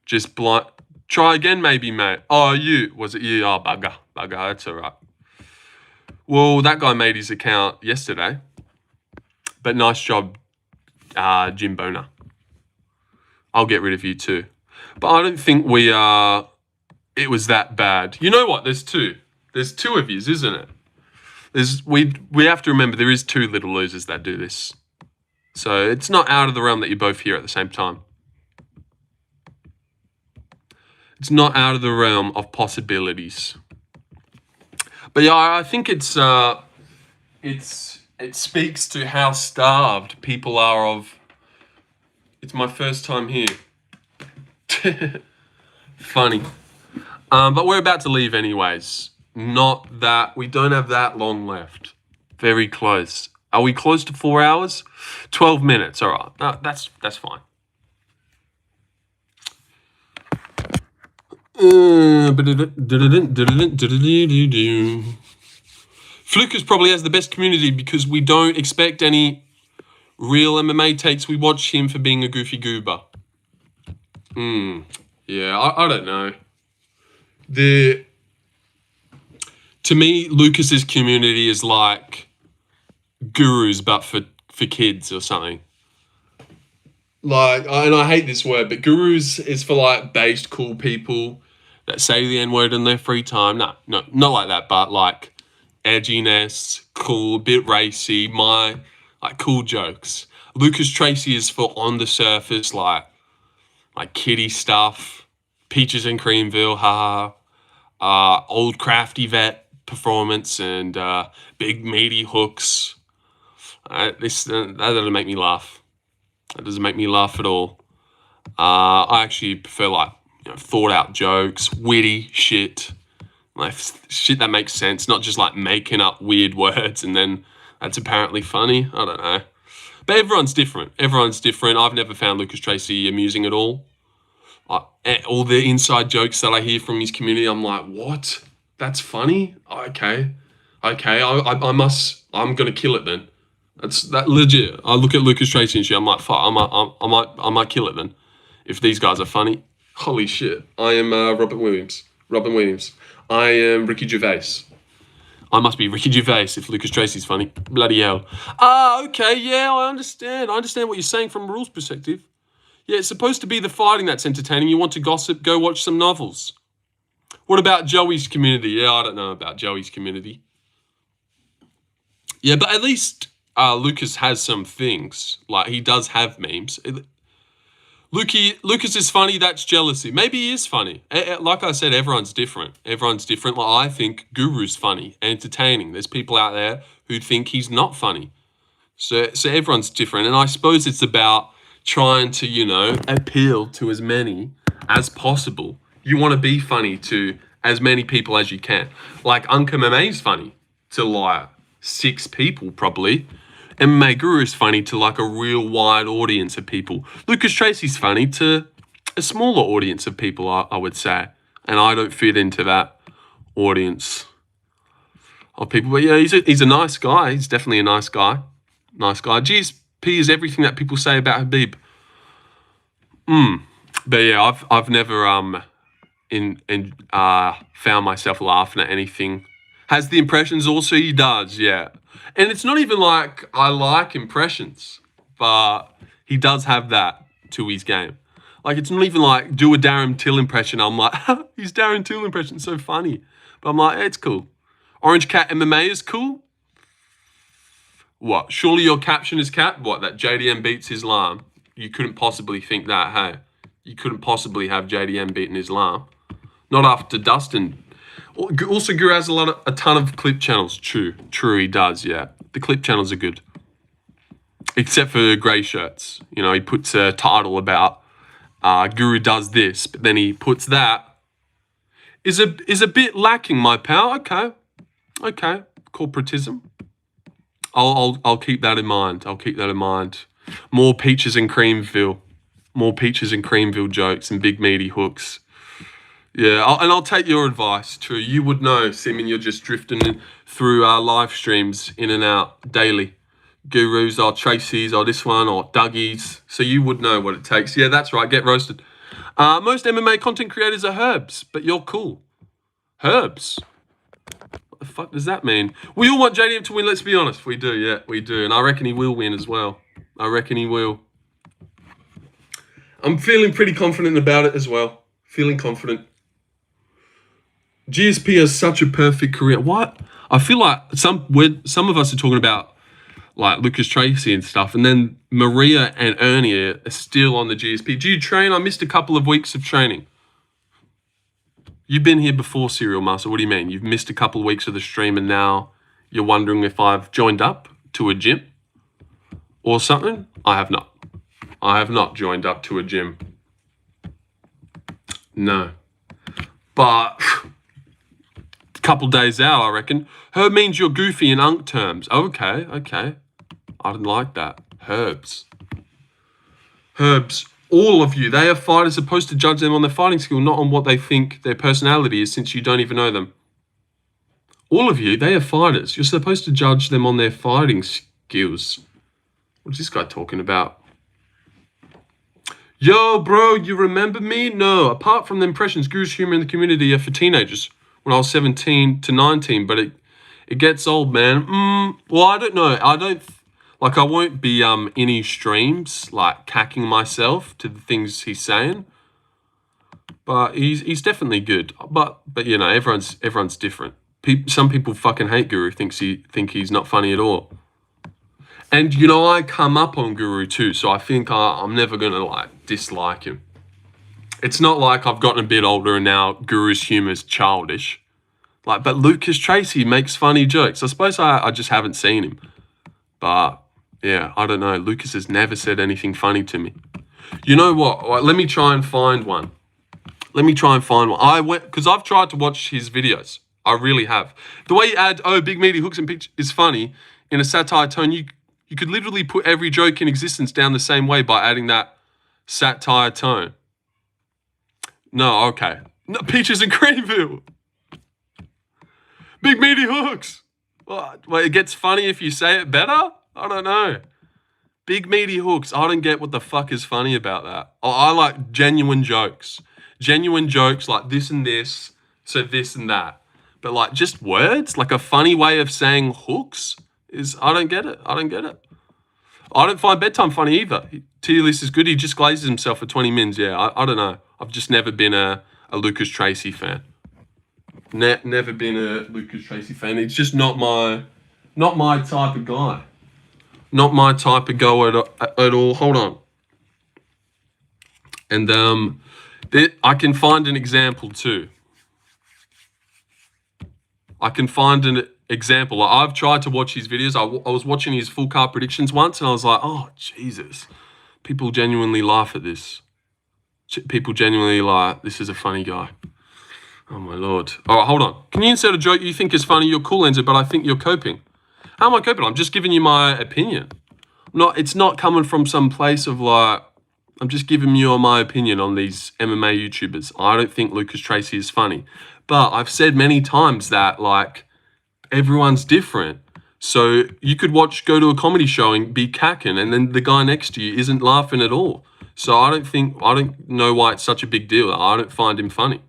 just blind? Try again, maybe, mate. Oh, you. Was it you? Oh, bugger. That's all right. Well, that guy made his account yesterday. But nice job, Jim Boner. I'll get rid of you too. But I don't think it was that bad. You know what? There's two. There's two of yous, isn't it? We have to remember there is 2 little losers that do this. So it's not out of the realm that you're both here at the same time. It's not out of the realm of possibilities. But yeah, I think it speaks to how starved people are of. It's my first time here. Funny. But we're about to leave anyways. Not that we don't have that long left. Very close. Are we close to 4 hours? 12 minutes. All right. No, that's fine. Flukas probably has the best community because we don't expect any real MMA takes. We watch him for being a goofy goober. Yeah, I don't know. To me, Lucas's community is like gurus, but for kids or something. Like, and I hate this word, but gurus is for like based cool people that say the N-word in their free time. No, not like that, but like edginess, cool, bit racy, like cool jokes. Lucas Tracy is for on the surface, like kiddie stuff, Peaches and Creamville, haha, old crafty vet performance and big meaty hooks. That doesn't make me laugh. That doesn't make me laugh at all. I actually prefer like thought out jokes, witty shit, like shit that makes sense, not just like making up weird words and then that's apparently funny. I don't know. But everyone's different. I've never found Lucas Tracy amusing at all. All the inside jokes that I hear from his community, I'm like, what? That's funny? Okay. I'm gonna kill it then. That's that legit. I look at Lucas Tracy and shit, I'm like, fuck, I might kill it then. If these guys are funny. Holy shit. I am Robin Williams. I am Ricky Gervais. I must be Ricky Gervais if Lucas Tracy's funny. Bloody hell. Okay, yeah, I understand. I understand what you're saying from a rules perspective. Yeah, it's supposed to be the fighting that's entertaining. You want to gossip, go watch some novels. What about Joey's community? Yeah, I don't know about Joey's community. Yeah, but at least Lucas has some things. Like, he does have memes. Lucas is funny, that's jealousy. Maybe he is funny. Like I said, everyone's different. Like, I think Guru's funny, entertaining. There's people out there who think he's not funny. So everyone's different. And I suppose it's about trying to, appeal to as many as possible. You want to be funny to as many people as you can. Like, MMA's funny to, like, 6 people, probably. MMA Guru is funny to, like, a real wide audience of people. Lucas Tracy's funny to a smaller audience of people, I would say. And I don't fit into that audience of people. But, yeah, he's a nice guy. He's definitely a nice guy. GSP is everything that people say about Habib. But yeah, I've never found myself laughing at anything. Has the impressions also? He does, yeah. And it's not even like I like impressions, but he does have that to his game. Like, it's not even like do a Darren Till impression. I'm like, his Darren Till impression's so funny. But I'm like, it's cool. Orange Cat MMA is cool. What? Surely your caption is Cat? What? That JDM beats Islam? You couldn't possibly think that, hey? You couldn't possibly have JDM beating Islam. Not after Dustin. Also, Guru has a ton of clip channels. True, he does, yeah. The clip channels are good. Except for grey shirts. He puts a title about Guru does this, but then he puts that. Is a bit lacking, my pal. Okay. Corporatism. I'll keep that in mind. More Peaches and Creamville jokes and big meaty hooks. Yeah, I'll take your advice, True. You would know, Simon, you're just drifting through our live streams in and out daily. Gurus or Tracy's or this one or Dougie's. So you would know what it takes. Yeah, that's right. Get roasted. Most MMA content creators are herbs, but you're cool. Herbs? What the fuck does that mean? We all want JDM to win, let's be honest. We do, yeah, we do. And I reckon he will win as well. I reckon he will. I'm feeling pretty confident about it as well. Feeling confident. GSP has such a perfect career. What? I feel like some of us are talking about like Lucas Tracy and stuff, and then Maria and Ernie are still on the GSP. Do you train? I missed a couple of weeks of training. You've been here before, Serial Master. What do you mean? You've missed a couple of weeks of the stream and now you're wondering if I've joined up to a gym or something? I have not. I have not joined up to a gym. No. But couple days out, I reckon. Herb means you're goofy in unk terms. Okay. I didn't like that. Herbs. All of you, they are fighters supposed to judge them on their fighting skill, not on what they think their personality is, since you don't even know them. All of you, they are fighters. You're supposed to judge them on their fighting skills. What's this guy talking about? Yo, bro, you remember me? No. Apart from the impressions, Guru's humor in the community are for teenagers when I was 17 to 19, but it gets old, man. Well, I don't know. I won't be in his streams, like, cacking myself to the things he's saying. But he's definitely good. But you know, everyone's different. Some people fucking hate Guru, think he's not funny at all. And, you know, I come up on Guru too, so I think I'm never going to, like, dislike him. It's not like I've gotten a bit older and now Guru's humor's childish. Like, but Lucas Tracy makes funny jokes. I suppose I just haven't seen him. But, yeah, I don't know. Lucas has never said anything funny to me. You know what? Let me try and find one. Because I've tried to watch his videos. I really have. The way you add, big meaty hooks and pitch is funny in a satire tone, you could literally put every joke in existence down the same way by adding that satire tone. No, okay. No, Peaches and Greenville. Big meaty hooks. What? Well, it gets funny if you say it better? I don't know. Big meaty hooks. I don't get what the fuck is funny about that. I like genuine jokes. Genuine jokes like this and this, so this and that. But like just words, like a funny way of saying hooks I don't get it. I don't find bedtime funny either. Tier list is good. He just glazes himself for 20 mins. Yeah, I don't know. I've just never been a Lucas Tracy fan. Never been a Lucas Tracy fan. It's just not my type of guy. Not my type of go at all. Hold on. And I can find an example too. I can find an example. I've tried to watch his videos. I was watching his full car predictions once, and I was like, oh, Jesus. People genuinely laugh at this. People genuinely like, this is a funny guy. Oh, my Lord. All right, hold on. Can you insert a joke you think is funny? You're cool, Enzo, but I think you're coping. How am I coping? I'm just giving you my opinion. It's not coming from some place of like, I'm just giving you my opinion on these MMA YouTubers. I don't think Lucas Tracy is funny. But I've said many times that, like, everyone's different. So you could go to a comedy show and be cacking, and then the guy next to you isn't laughing at all. So I don't know why it's such a big deal. I don't find him funny.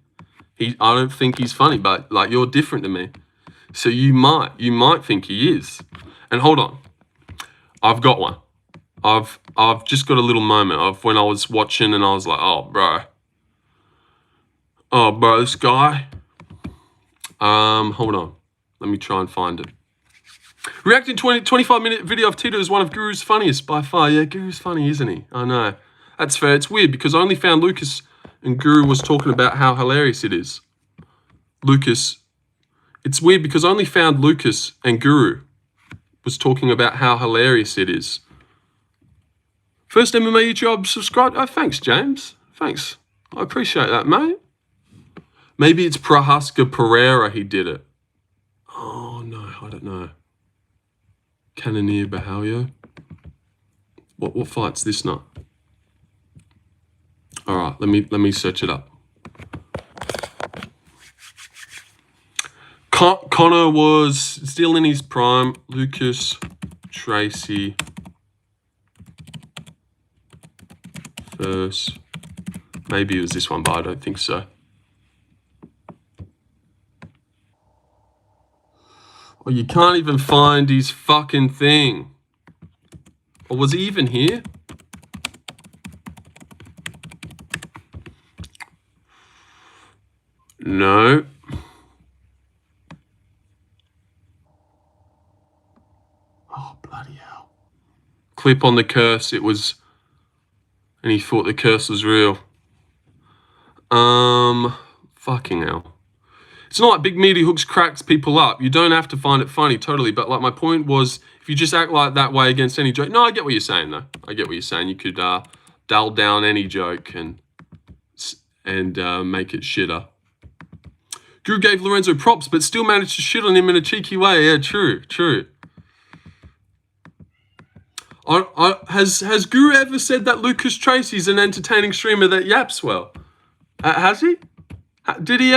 I don't think he's funny, but, like, you're different to me. So you might think he is. And hold on. I've got one. I've just got a little moment of when I was watching and I was like, oh, bro, this guy. Hold on. Let me try and find it. Reacting 25-minute video of Tito is one of Guru's funniest by far. Yeah, Guru's funny, isn't he? I know. That's fair. It's weird because I only found Lucas and Guru was talking about how hilarious it is. It's weird because I only found Lucas and Guru was talking about how hilarious it is. First MMA YouTube subscribed. Oh, thanks, James. Thanks. I appreciate that, mate. Maybe it's Prochazka Pereira he did it. Oh, no, I don't know. Cannoneer Bahalio. What fight's this not? All right, let me search it up. Connor was still in his prime. Lucas Tracy first. Maybe it was this one, but I don't think so. Oh, you can't even find his fucking thing. Or was he even here? No. Oh, bloody hell. Clip on the curse. It was... And he thought the curse was real. Fucking hell. It's not like big meaty hooks cracks people up. You don't have to find it funny, totally. But like my point was, if you just act like that way against any joke... No, I get what you're saying, though. I get what you're saying. You could dull down any joke and make it shitter. Guru gave Lorenzo props, but still managed to shit on him in a cheeky way. Yeah, true. Has Guru ever said that Lucas Tracy's an entertaining streamer that yaps well? Has he? Did he